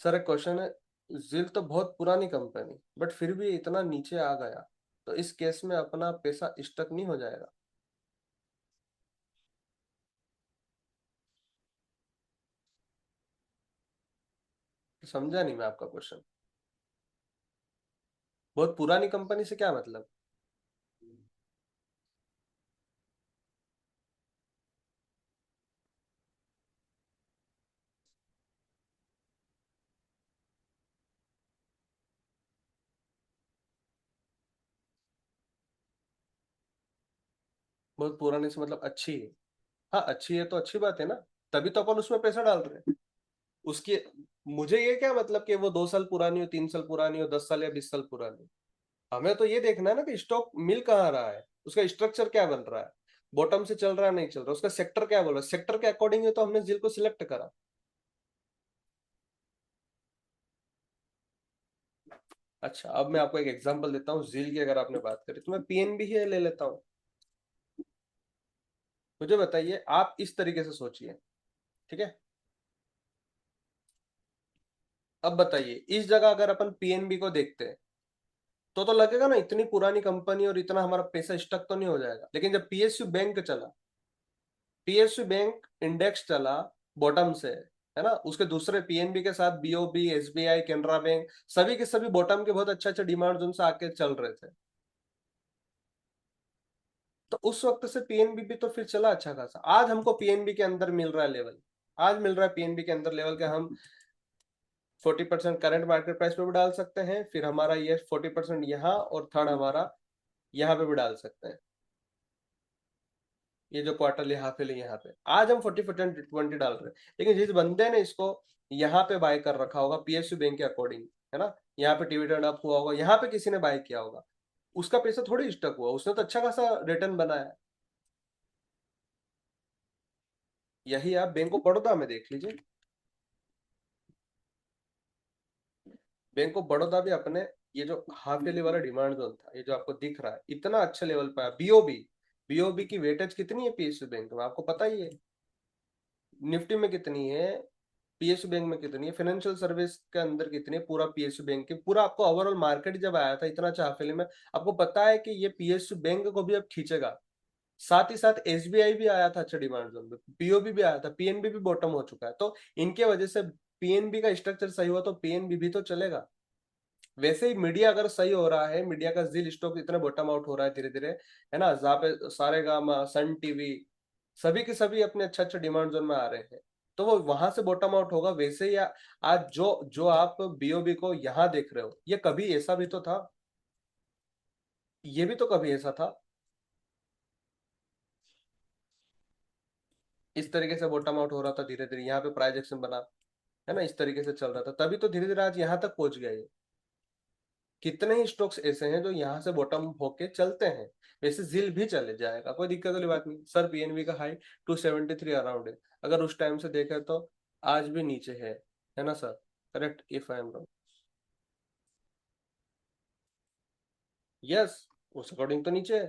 सर एक क्वेश्चन है, जिल तो बहुत पुरानी कंपनी, बट फिर भी इतना नीचे आ गया, तो इस केस में अपना पैसा स्टक नहीं हो जाएगा? समझा नहीं मैं आपका क्वेश्चन। बहुत पुरानी कंपनी से क्या मतलब? बहुत पुरानी से मतलब अच्छी है? हाँ अच्छी है तो अच्छी बात है ना, तभी तो अपन उसमें पैसा डाल रहे हैं। उसकी मुझे ये क्या मतलब कि वो 2 साल पुरानी हो, 3 साल पुरानी हो, 10 साल या 20 साल पुरानी हो। हमें तो ये देखना है ना कि स्टॉक मिल कहाँ रहा है, उसका स्ट्रक्चर क्या बन रहा है, बॉटम से चल रहा है नहीं चल रहा, उसका सेक्टर क्या बोल रहा है, सेक्टर के अकॉर्डिंग है तो हमने जिल को सिलेक्ट करा। अच्छा अब मैं आपको एक एग्जांपल देता हूँ जिल की, अगर आपने बात करी तो मैं पीएनबी ही ले लेता हूँ। मुझे बताइए, आप इस तरीके से सोचिए, ठीक है। अब बताइए इस जगह अगर अपन पीएनबी को देखते हैं, तो लगेगा ना इतनी पुरानी कंपनी और इतना हमारा पैसा स्टक तो नहीं हो जाएगा। लेकिन जब पीएसयू बैंक चला, पीएसयू बैंक इंडेक्स चला बॉटम से, है ना, उसके दूसरे पीएनबी के साथ बीओबी, एसबीआई, केनरा बैंक, सभी के सभी बॉटम के बहुत अच्छे अच्छे डिमांड जोन से आके चल रहे थे। तो उस वक्त से पीएनबी भी तो फिर चला अच्छा खासा। आज हमको पीएनबी के अंदर मिल रहा है लेवल, आज मिल रहा है पीएनबी के अंदर लेवल के हम 40% करंट मार्केट प्राइस पे भी डाल सकते हैं, फिर हमारा ये 40% यहाँ और थर्ड हमारा यहाँ पे भी डाल सकते हैं। ये जो क्वार्टरली हाफ ईयरली यहाँ पे आज हम 40-20 डाल रहे हैं, लेकिन जिस बंदे ने इसको यहाँ पे बाय कर रखा होगा पीएसयू बैंक के अकॉर्डिंग, है ना, यहाँ पे डिविडेंड अप हुआ होगा, यहाँ पे किसी ने बाय किया होगा, उसका पैसा थोड़ी स्टक हुआ, उसने तो अच्छा खासा रिटर्न बनाया। यही आप बैंक ऑफ बड़ौदा में देख लीजिए। बैंक ऑफ बड़ौदा भी अपने ये जो हाफ ईयरली वाला डिमांड जोन था, ये जो आपको दिख रहा है, इतना अच्छा लेवल पे आया। बीओबी, बीओबी की वेटेज कितनी है पीएसयू बैंक में, आपको पता ही है। निफ्टी में कितनी है, पीएसयू बैंक में कितनी है, फाइनेंशियल सर्विस के अंदर कितनी है, पूरा पीएसयू बैंक की, पूरा आपको ओवरऑल मार्केट जब आया था इतना अच्छा हाफ ईयरली में, आपको पता है कि ये पीएसयू बैंक को भी अब खींचेगा। साथ ही साथ एसबीआई भी आया था अच्छा डिमांड जोन में, पीओबी भी आया था, पीएनबी भी बॉटम हो चुका है, तो इनके वजह से पीएनबी का स्ट्रक्चर सही हुआ तो पीएनबी भी तो चलेगा। वैसे ही मीडिया अगर सही हो रहा है, मीडिया का जील स्टॉक इतना बॉटम आउट हो रहा है धीरे धीरे, है ना, जहाँ पे सारेगामा, सन टीवी, सभी के सभी अपने अच्छे अच्छे डिमांड जोन में आ रहे हैं, तो वो वहां से बॉटम आउट होगा। वैसे ही आज जो जो आप बीओबी को यहाँ देख रहे हो, ये कभी ऐसा भी तो था, ये भी तो कभी ऐसा था, इस तरीके से बॉटम आउट हो रहा था धीरे धीरे, यहाँ पे प्राइस एक्शन बना, है ना, इस तरीके से चल रहा था, तभी तो धीरे धीरे आज यहाँ तक पहुंच गया ये। कितने ही स्टॉक्स ऐसे हैं जो यहाँ से बॉटम होके चलते हैं। वैसे जिल भी चले जाएगा, कोई दिक्कत वाली बात नहीं सर। पीएनबी का हाई 273 अराउंड है, अगर उस टाइम से देखें तो आज भी नीचे है ना sir? Correct if I am wrong. Yes, उस अकॉर्डिंग तो नीचे है।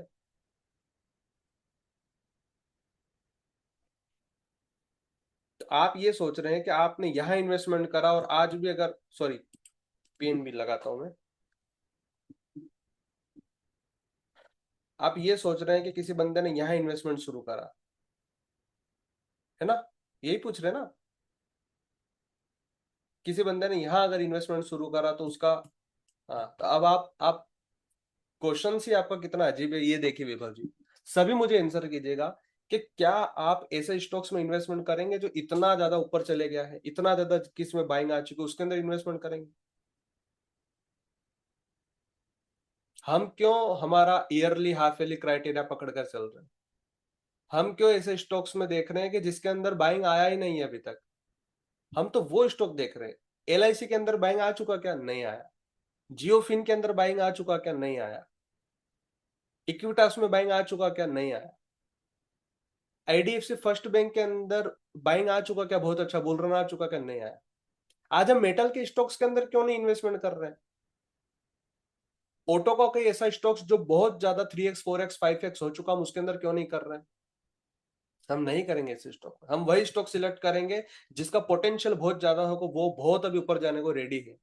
तो आप ये सोच रहे हैं कि आपने यहाँ इन्वेस्टमेंट करा और आज भी अगर, सॉरी, पीएनबी लगाता हूं मैं, आप ये सोच रहे हैं कि किसी बंदे ने यहाँ इन्वेस्टमेंट शुरू करा, है ना? यही पूछ रहे हैं ना? किसी बंदे ने यहाँ अगर इन्वेस्टमेंट शुरू करा तो उसका, हाँ, तो अब आप क्वेश्चन ही आपका कितना अजीब है, ये देखिए विभव जी। सभी मुझे आंसर कीजिएगा कि क्या आप ऐसे स्टॉक्स में इन्वेस्टमेंट करेंगे जो इतना ज्यादा ऊपर चले गया है, इतना ज्यादा किस में बाइंग आ चुकी है, उसके अंदर इन्वेस्टमेंट करेंगे? हम क्यों हमारा ईयरली हाफ ईयरली क्राइटेरिया पकड़कर चल रहे हैं? हम क्यों ऐसे स्टॉक्स में देख रहे हैं कि जिसके अंदर बाइंग आया ही नहीं है अभी तक? हम तो वो स्टॉक देख रहे हैं। एलआईसी के अंदर बाइंग आ चुका क्या? नहीं आया। जियो फिन के अंदर बाइंग आ चुका क्या? नहीं आया। इक्विटास में बाइंग आ चुका क्या? नहीं आया। आईडीएफसी फर्स्ट बैंक के अंदर बाइंग आ चुका क्या? बहुत अच्छा, बुल रन आ चुका क्या? नहीं आया। आज हम मेटल के स्टॉक्स के अंदर क्यों नहीं इन्वेस्टमेंट कर रहे हैं? ऑटो का कोई ऐसा स्टॉक्स जो बहुत ज्यादा 3x 4x 5x हो चुका, हम उसके अंदर क्यों नहीं कर रहे हैं? हम नहीं करेंगे इस स्टॉक, हम वही स्टॉक सिलेक्ट करेंगे जिसका पोटेंशियल बहुत ज्यादा हो, वो बहुत अभी ऊपर जाने को रेडी है।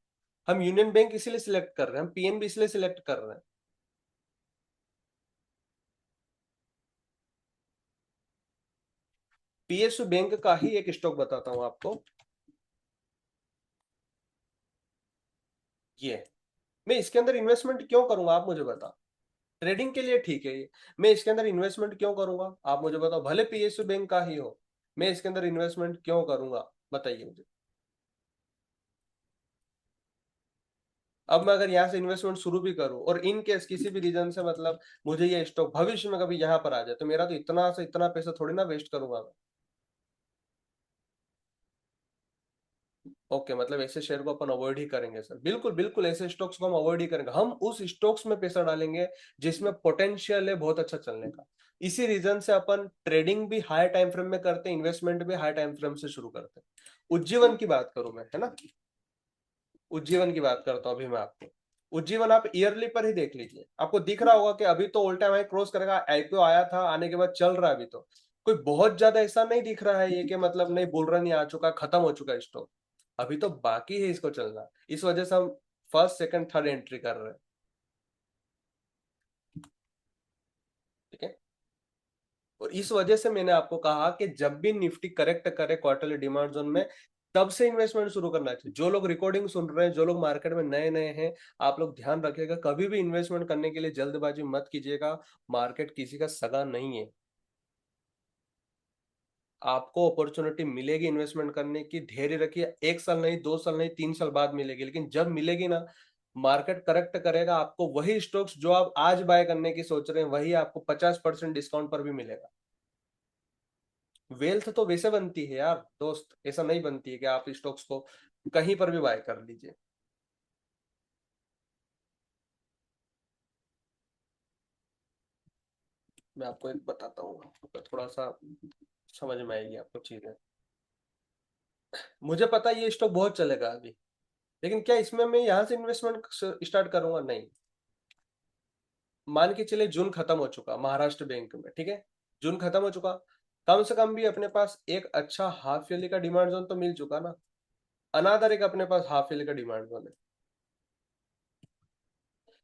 हम यूनियन बैंक इसलिए सिलेक्ट कर रहे हैं, हम पीएनबी इसलिए सिलेक्ट कर रहे हैं। पीएसयू बैंक का ही एक स्टॉक बताता हूं आपको, ये मैं इसके अंदर इन्वेस्टमेंट क्यों करूंगा, आप मुझे बताओ। ट्रेडिंग के लिए ठीक है ये, मैं इसके अंदर इन्वेस्टमेंट क्यों करूंगा, आप मुझे बताओ, भले पीएसयू बैंक का ही हो, मैं इसके अंदर इन्वेस्टमेंट क्यों करूंगा, बताइए मुझे। अब मैं अगर यहाँ से इन्वेस्टमेंट शुरू भी करूं और इन केस किसी भी रीजन से मतलब मुझे ये स्टॉक भविष्य में कभी यहाँ पर आ जाए, तो मेरा तो इतना से इतना पैसा थोड़ी ना वेस्ट करूंगा मैं। ओके, मतलब ऐसे शेयर को अपन अवॉइड ही करेंगे सर, बिल्कुल बिल्कुल, ऐसे स्टॉक्स को हम अवॉइड ही करेंगे। हम उस स्टॉक्स में पैसा डालेंगे जिसमें पोटेंशियल है बहुत अच्छा चलने का। इसी रीजन से अपन ट्रेडिंग भी हाई टाइम फ्रेम में करते हैं, इन्वेस्टमेंट भी हाई टाइम फ्रेम से शुरू करते हैं। उज्जीवन की बात करूं मैं, है ना, उज्जीवन की बात करता हूं अभी मैं आपको। उज्जीवन आप ईयरली पर ही देख लीजिए, आपको दिख रहा होगा कि अभी तो ऑल टाइम हाई क्रॉस करेगा, आईपीओ आया था, आने के बाद चल रहा है अभी तो। कोई बहुत ज्यादा ऐसा नहीं दिख रहा है ये कि मतलब नहीं, बुल रन ही आ चुका, खत्म हो चुका स्टॉक। अभी तो बाकी है इसको चलना, इस वजह से हम फर्स्ट सेकंड थर्ड एंट्री कर रहे हैं। ठीक है, और इस वजह से मैंने आपको कहा कि जब भी निफ्टी करेक्ट करे क्वार्टरली डिमांड जोन में, तब से इन्वेस्टमेंट शुरू करना चाहिए। जो लोग रिकॉर्डिंग सुन रहे हैं, जो लोग मार्केट में नए नए हैं, आप लोग ध्यान रखिएगा, कभी भी इन्वेस्टमेंट करने के लिए जल्दबाजी मत कीजिएगा। मार्केट किसी का सगा नहीं है। आपको अपॉर्चुनिटी मिलेगी इन्वेस्टमेंट करने की, धैर्य रखिए, 1 साल नहीं, 2 साल नहीं, 3 साल बाद मिलेगी, लेकिन जब मिलेगी ना, मार्केट करेक्ट करेगा, आपको वही स्टॉक्स जो आप आज बाय करने की सोच रहे हैं, वही आपको 50% डिस्काउंट पर भी मिलेगा। वेल्थ तो वैसे बनती है यार दोस्त, ऐसा नहीं बनती है कि आप स्टॉक्स को कहीं पर भी बाय कर लीजिए। मैं आपको एक बताता हूँ, तो थोड़ा सा समझ में आएगी आपको चीजें। मुझे पता है ये स्टॉक बहुत चलेगा अभी, लेकिन क्या इसमें मैं यहाँ से इन्वेस्टमेंट स्टार्ट करूंगा? नहीं। मान के चले जून खत्म हो चुका महाराष्ट्र बैंक में, ठीक है, जून खत्म हो चुका, कम से कम भी अपने पास एक अच्छा हाफ ईयरली का डिमांड जोन तो मिल चुका ना। अनादर एक अपने पास हाफ ईयरली का डिमांड जोन है,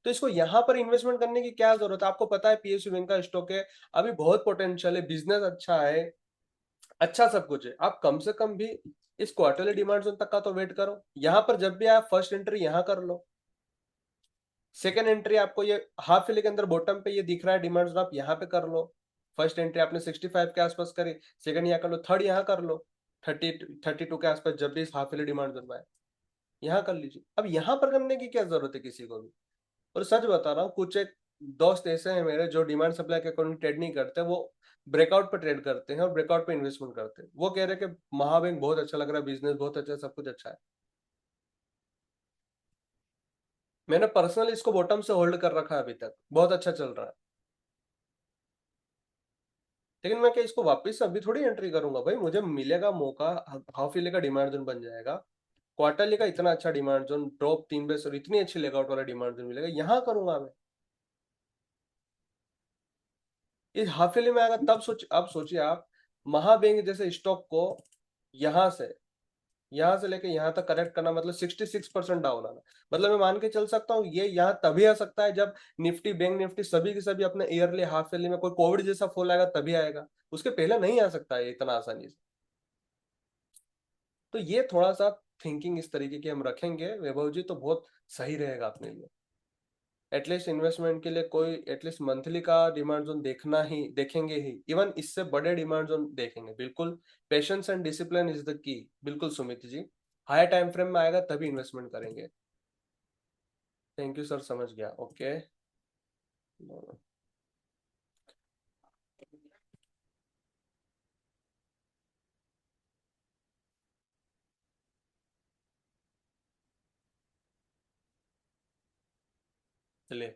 तो इसको यहाँ पर इन्वेस्टमेंट करने की क्या जरूरत है? आपको पता है पीएसयू बैंक का स्टॉक है, अभी बहुत पोटेंशियल है, बिजनेस अच्छा है, अच्छा सब कुछ है। आप कम से कम भी इस क्वार्टरली डिमांड जोन तक का तो वेट करो। यहाँ पर जब भी आप फर्स्ट एंट्री यहाँ कर लो, सेकंड एंट्री आपको ये हाफ ईयरली के अंदर बॉटम पे ये दिख रहा है डिमांड जोन, आप यहाँ पे कर लो। फर्स्ट एंट्री आपने 65 के आसपास करी, सेकंड यहाँ कर लो, थर्ड यहाँ कर लो। 32 के आसपास जब भी हाफ ईयरली डिमांड बनवाए, यहाँ कर लीजिए। अब यहाँ पर करने की क्या जरूरत है किसी को भी। और सच बता रहा हूँ, कुछ एक दोस्त ऐसे हैं मेरे जो डिमांड सप्लाई के अकॉर्डिंग ट्रेड नहीं करते, वो ब्रेकआउट पर ट्रेड करते हैं और ब्रेकआउट पे इन्वेस्टमेंट करते हैं। वो कह रहे हैं कि महाबैंक बहुत अच्छा लग रहा है, बिजनेस बहुत अच्छा है, सब कुछ अच्छा है। मैंने पर्सनली इसको बॉटम से होल्ड कर रखा है, अभी तक बहुत अच्छा चल रहा है। लेकिन मैं क्या इसको वापस से अभी थोड़ी एंट्री करूंगा भाई, मुझे मिलेगा मौका। हाफ ईयरली का डिमांड जोन बन जाएगा, क्वार्टरली का इतना अच्छा डिमांड जोन, ड्रॉप 3 बेस और इतनी अच्छी लेगआउट वाला डिमांड जोन मिलेगा, यहाँ करूंगा मैं। इस हाफ ईयरली में आएगा तब सोच, अब सोचिए आप, महाबैंक जैसे स्टॉक को यहाँ से यहाँ से लेके यहाँ तक करेक्ट करना, मतलब 66% डाउन आना। मतलब मैं मान के चल सकता हूँ ये यहाँ तभी आ सकता है जब निफ्टी, बैंक निफ्टी सभी के सभी अपने ईयरली हाफ ईयरली में कोई कोविड जैसा फॉल आएगा, तभी आएगा। उसके पहले नहीं आ सकता है इतना आसानी से। तो ये थोड़ा सा थिंकिंग इस तरीके की हम रखेंगे वैभव जी, तो बहुत सही रहेगा अपने लिए। एटलीस्ट इन्वेस्टमेंट के लिए कोई एटलीस्ट मंथली का डिमांड जोन देखना ही देखेंगे ही, इवन इससे बड़े डिमांड जोन देखेंगे बिल्कुल। Patience and discipline is the key, बिल्कुल Sumit ji. High time frame में आएगा तभी इन्वेस्टमेंट करेंगे। थैंक यू सर, समझ गया, ओके। चलिए,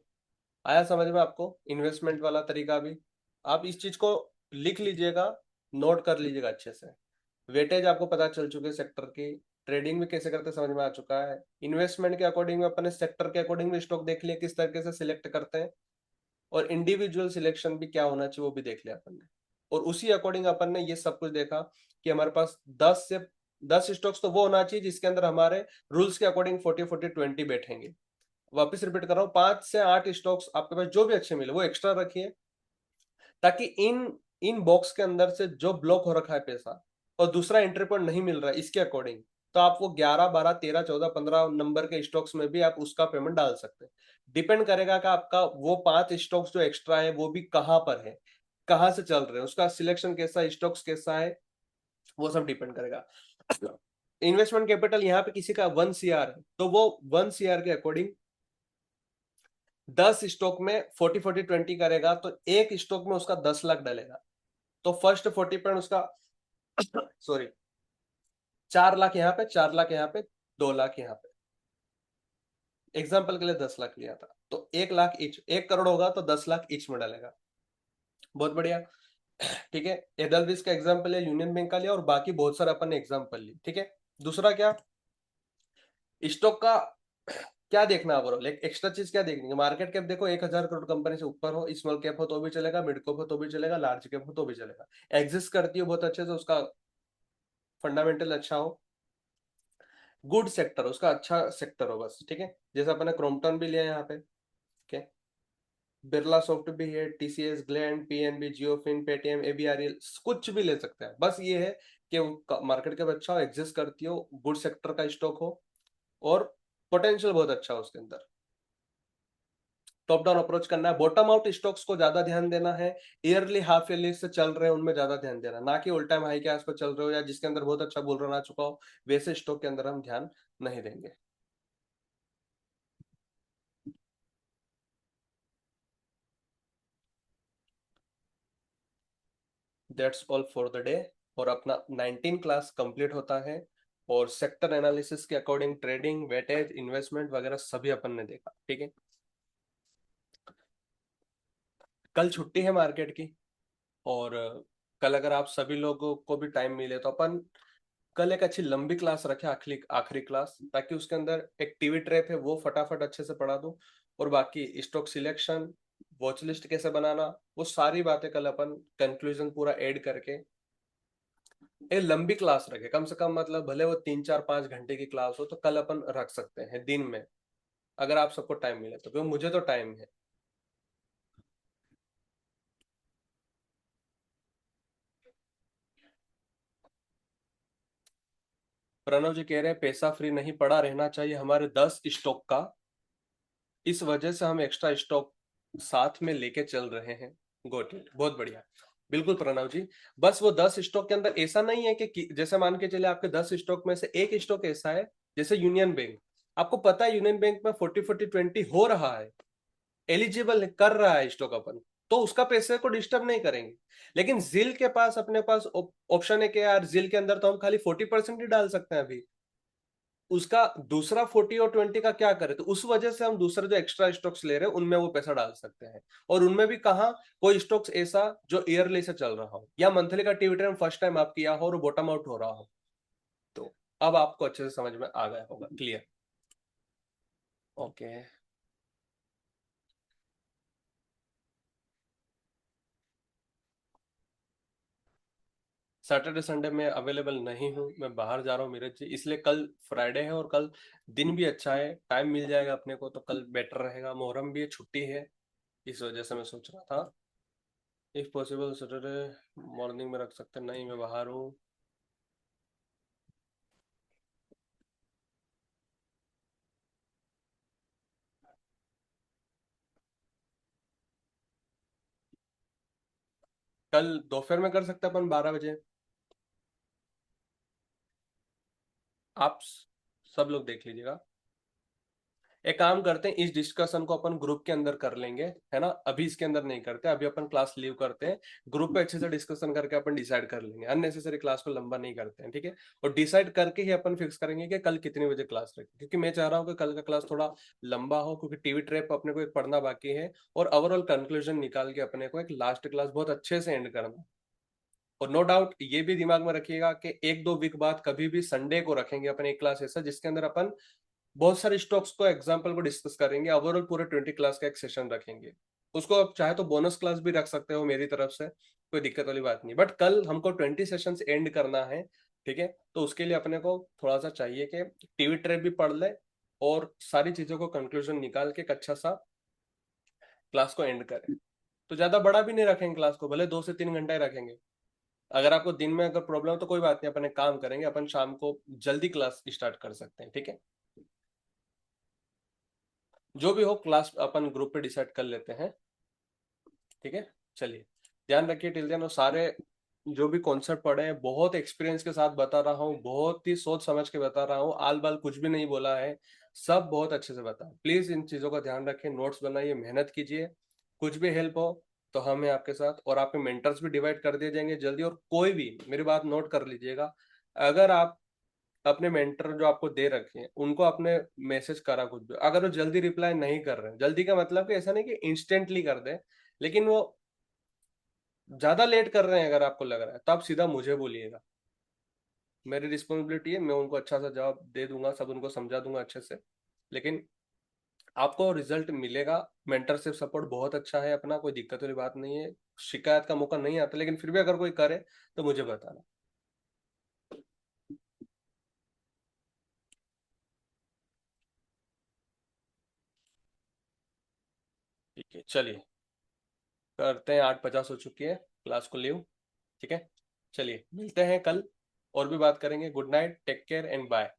आया समझ में आपको इन्वेस्टमेंट वाला तरीका भी। आप इस चीज को लिख लीजिएगा, नोट कर लीजिएगा अच्छे से। वेटेज आपको पता चल चुके सेक्टर की, ट्रेडिंग भी कैसे करते समझ में आ चुका है। इन्वेस्टमेंट के अकॉर्डिंग में अपने सेक्टर के अकॉर्डिंग भी स्टॉक देख लिया किस तरीके से सिलेक्ट करते हैं, और इंडिविजुअल सिलेक्शन भी क्या होना चाहिए वो भी देख लिया अपन ने। और उसी अकॉर्डिंग अपन ने ये सब कुछ देखा कि हमारे पास 10 स्टॉक्स तो वो होना चाहिए जिसके अंदर हमारे रूल्स के अकॉर्डिंग 40-40-20 बैठेंगे। वापस रिपीट कर रहा हूँ, 5 से 8 स्टॉक्स आपके पास जो भी अच्छे मिले वो एक्स्ट्रा रखिए, ताकि इन इन बॉक्स के अंदर से जो ब्लॉक हो रखा है पैसा और दूसरा एंट्री पॉइंट नहीं मिल रहा है इसके अकॉर्डिंग, तो आप वो 11 12 13 14 15 नंबर के स्टॉक्स में भी आप उसका पेमेंट डाल सकते हैं। डिपेंड करेगा कि आपका वो 5 स्टॉक्स जो एक्स्ट्रा है वो भी कहाँ पर है, कहाँ से चल रहे हैं, उसका सिलेक्शन कैसा है, स्टॉक्स कैसा है, वो सब डिपेंड करेगा। इन्वेस्टमेंट कैपिटल यहाँ पे किसी का 1 CR है, तो वो 1 CR के अकॉर्डिंग 10 स्टॉक में 40-40-20 करेगा, तो एक स्टॉक में उसका 10 लाख डलेगा। तो फर्स्ट 40 पॉइंट उसका सॉरी 4 लाख यहाँ पे, 4 लाख यहाँ पे, 2 लाख यहाँ पे। एग्जाम्पल के लिए 10 लाख लिया था, तो 1 लाख ईच, 1 करोड़ होगा तो 10 लाख ईच में डालेगा। बहुत बढ़िया, ठीक है। एडलविस का एग्जाम्पल है, यूनियन बैंक का लिया, और बाकी बहुत सारे अपन ने एग्जाम्पल लिए, ठीक है। दूसरा क्या, स्टॉक का क्या देखना ओवरऑल, एक एक्स्ट्रा चीज क्या देखनी है, मार्केट कैप देखो 1,000 करोड़ कंपनी से ऊपर हो, स्मॉल कैप हो तो भी चलेगा, मिड कैप हो तो भी चलेगा, लार्ज कैप हो तो भी चलेगा, एग्जिस्ट करती हो बहुत अच्छे से, उसका फंडामेंटल अच्छा हो, गुड सेक्टर, उसका अच्छा सेक्टर हो बस, ठीक है। जैसे अपने क्रॉम्पटन भी लिया यहाँ पे, ठीक है। बिरला सॉफ्ट भी है, टीसीएस, ग्लैंड, पीएनबी, जियोफिन, पेटीएम, एबीआरएल, कुछ भी ले सकते हैं। बस ये है कि मार्केट कैप अच्छा हो, एग्जिस्ट करती हो, गुड सेक्टर का स्टॉक हो, और पोटेंशियल बहुत अच्छा हो उसके अंदर। टॉप डाउन अप्रोच करना है, बॉटम आउट स्टॉक्स को ज्यादा ध्यान देना है, ईयरली हाफ ईयरली से चल रहे हैं उनमें ज्यादा ध्यान देना, ना कि ऑल टाइम हाई के आसपास चल रहे हो या जिसके अंदर बहुत अच्छा बुल रन आ चुका हो, वैसे स्टॉक के अंदर हम ध्यान नहीं देंगे। That's all for the day. और अपना 19 क्लास कंप्लीट होता है, और सेक्टर एनालिसिस के अकॉर्डिंग ट्रेडिंग, वेटेज, इन्वेस्टमेंट वगैरह सभी अपन ने देखा, ठीक है। कल छुट्टी है मार्केट की, और कल अगर आप सभी लोगों को भी टाइम मिले तो अपन कल एक अच्छी लंबी क्लास रखे, आखिरी आखिरी क्लास, ताकि उसके अंदर एक टीवी ट्रैप है वो फटाफट अच्छे से पढ़ा दूं, और बाकी स्टॉक सिलेक्शन, वॉच लिस्ट कैसे बनाना, वो सारी बातें कल अपन कंक्लूजन पूरा ऐड करके एक लंबी क्लास रखे, कम से कम मतलब भले वो 3 4 5 घंटे की क्लास हो, तो कल अपन रख सकते हैं दिन में, अगर आप सबको टाइम मिले तो, क्योंकि मुझे तो टाइम है। प्रणव जी कह रहे हैं पैसा फ्री नहीं पड़ा रहना चाहिए हमारे 10 स्टॉक का, इस वजह से हम एक्स्ट्रा स्टॉक साथ में लेके चल रहे हैं। गोट इट, बहुत बढ़िया। बिल्कुल प्रणव जी। बस वो 10 स्टॉक के अंदर ऐसा नहीं है कि जैसे मान के चले आपके 10 स्टॉक में से एक स्टॉक ऐसा है, जैसे यूनियन बैंक, आपको पता है यूनियन बैंक में 40-40-20 हो रहा है, एलिजिबल कर रहा है स्टॉक अपन, तो उसका पैसे को डिस्टर्ब नहीं करेंगे। लेकिन जिल के पास अपने पास ऑप्शन है कि यार जिल के अंदर तो हम खाली 40% ही डाल सकते हैं अभी, उसका दूसरा 40 और 20 का क्या करे, तो उस वजह से हम दूसरे जो एक्स्ट्रा स्टॉक्स ले रहे हैं उनमें वो पैसा डाल सकते हैं। और उनमें भी कहा कोई स्टॉक्स ऐसा जो ईयरली से चल रहा हो या मंथली का टिविडेंड फर्स्ट टाइम आप किया हो और बॉटम आउट हो रहा हो। तो अब आपको अच्छे से समझ में आ गया होगा, क्लियर। ओके। सैटरडे संडे में अवेलेबल नहीं हूँ, मैं बाहर जा रहा हूँ मीरज जी, इसलिए कल फ्राइडे है और कल दिन भी अच्छा है, टाइम मिल जाएगा अपने को, तो कल बेटर रहेगा, मोहर्रम भी है, छुट्टी है, इस वजह से मैं सोच रहा था इफ पॉसिबल सैटरडे मॉर्निंग में रख सकते हैं। नहीं, मैं बाहर हूँ। कल दोपहर में कर सकते हैं अपन 12 बजे। आप सब लोग देख लीजिएगा। एक काम करते हैं, इस डिस्कशन को अपन ग्रुप के अंदर कर लेंगे, है ना, अभी इसके अंदर नहीं करते, अभी अपन क्लास लीव करते हैं, ग्रुप पे अच्छे से डिस्कशन करके अपन डिसाइड कर लेंगे, अननेसेसरी क्लास को लंबा नहीं करते हैं, ठीक है। और डिसाइड करके ही अपन फिक्स करेंगे कि कल कितने बजे क्लास रखें, क्योंकि मैं चाह रहा हूँ कि कल का क्लास थोड़ा लंबा हो, क्योंकि टीवी ट्रैप अपने को एक पढ़ना बाकी है, और ओवरऑल कंक्लूजन निकाल के अपने को एक लास्ट क्लास बहुत अच्छे से एंड करना है। और नो डाउट ये भी दिमाग में रखिएगा कि 1-2 वीक बाद कभी भी संडे को रखेंगे अपन एक क्लास ऐसा जिसके अंदर अपन बहुत सारे स्टॉक्स को एग्जाम्पल को डिस्कस करेंगे, ओवरऑल पूरे 20 क्लास का एक सेशन रखेंगे। उसको आप चाहे तो बोनस क्लास भी रख सकते हो मेरी तरफ से, कोई दिक्कत वाली बात नहीं, बट कल हमको 20 सेशंस एंड करना है, ठीक है। तो उसके लिए अपने को थोड़ा सा चाहिए कि टीवी ट्रैप भी पढ़ ले और सारी चीजों को कंक्लूजन निकाल के एक अच्छा सा क्लास को एंड करें। तो ज्यादा बड़ा भी नहीं रखेंगे क्लास को, भले 2 से 3 घंटा ही रखेंगे। अगर आपको दिन में अगर प्रॉब्लम हो तो कोई बात नहीं, अपन एक काम करेंगे, अपन शाम को जल्दी क्लास स्टार्ट कर सकते हैं, ठीक है। जो भी हो क्लास अपन ग्रुप पे डिसाइड कर लेते हैं, ठीक है। चलिए, ध्यान रखिए टिल देन, और सारे जो भी कॉन्सेप्ट पढ़े हैं बहुत एक्सपीरियंस के साथ बता रहा हूँ, बहुत ही सोच समझ के बता रहा हूँ, आल बाल कुछ भी नहीं बोला है, सब बहुत अच्छे से बता। प्लीज इन चीजों का ध्यान रखें, नोट्स बनाइए, मेहनत कीजिए, कुछ भी हेल्प हो तो हम हैं आपके साथ, और आपके मेंटर्स भी डिवाइड कर दिए जाएंगे जल्दी। और कोई भी मेरी बात नोट कर लीजिएगा, अगर आप अपने मेंटर जो आपको दे रखे हैं उनको आपने मैसेज करा कुछ भी, अगर वो जल्दी रिप्लाई नहीं कर रहे हैं, जल्दी का मतलब कि ऐसा नहीं कि इंस्टेंटली कर दे, लेकिन वो ज्यादा लेट कर रहे हैं अगर आपको लग रहा है, तो आप सीधा मुझे बोलिएगा, मेरी रिस्पॉन्सिबिलिटी है, मैं उनको अच्छा सा जवाब दे दूंगा, सब उनको समझा दूंगा अच्छे से। लेकिन आपको रिजल्ट मिलेगा, मेंटरशिप सपोर्ट बहुत अच्छा है अपना, कोई दिक्कत वाली बात नहीं है, शिकायत का मौका नहीं आता, लेकिन फिर भी अगर कोई करे तो मुझे बताना। ठीक है, चलिए करते हैं, 8:50 हो चुकी है, क्लास को लीव, ठीक है। चलिए मिलते हैं कल, और भी बात करेंगे। Good night, take care and bye.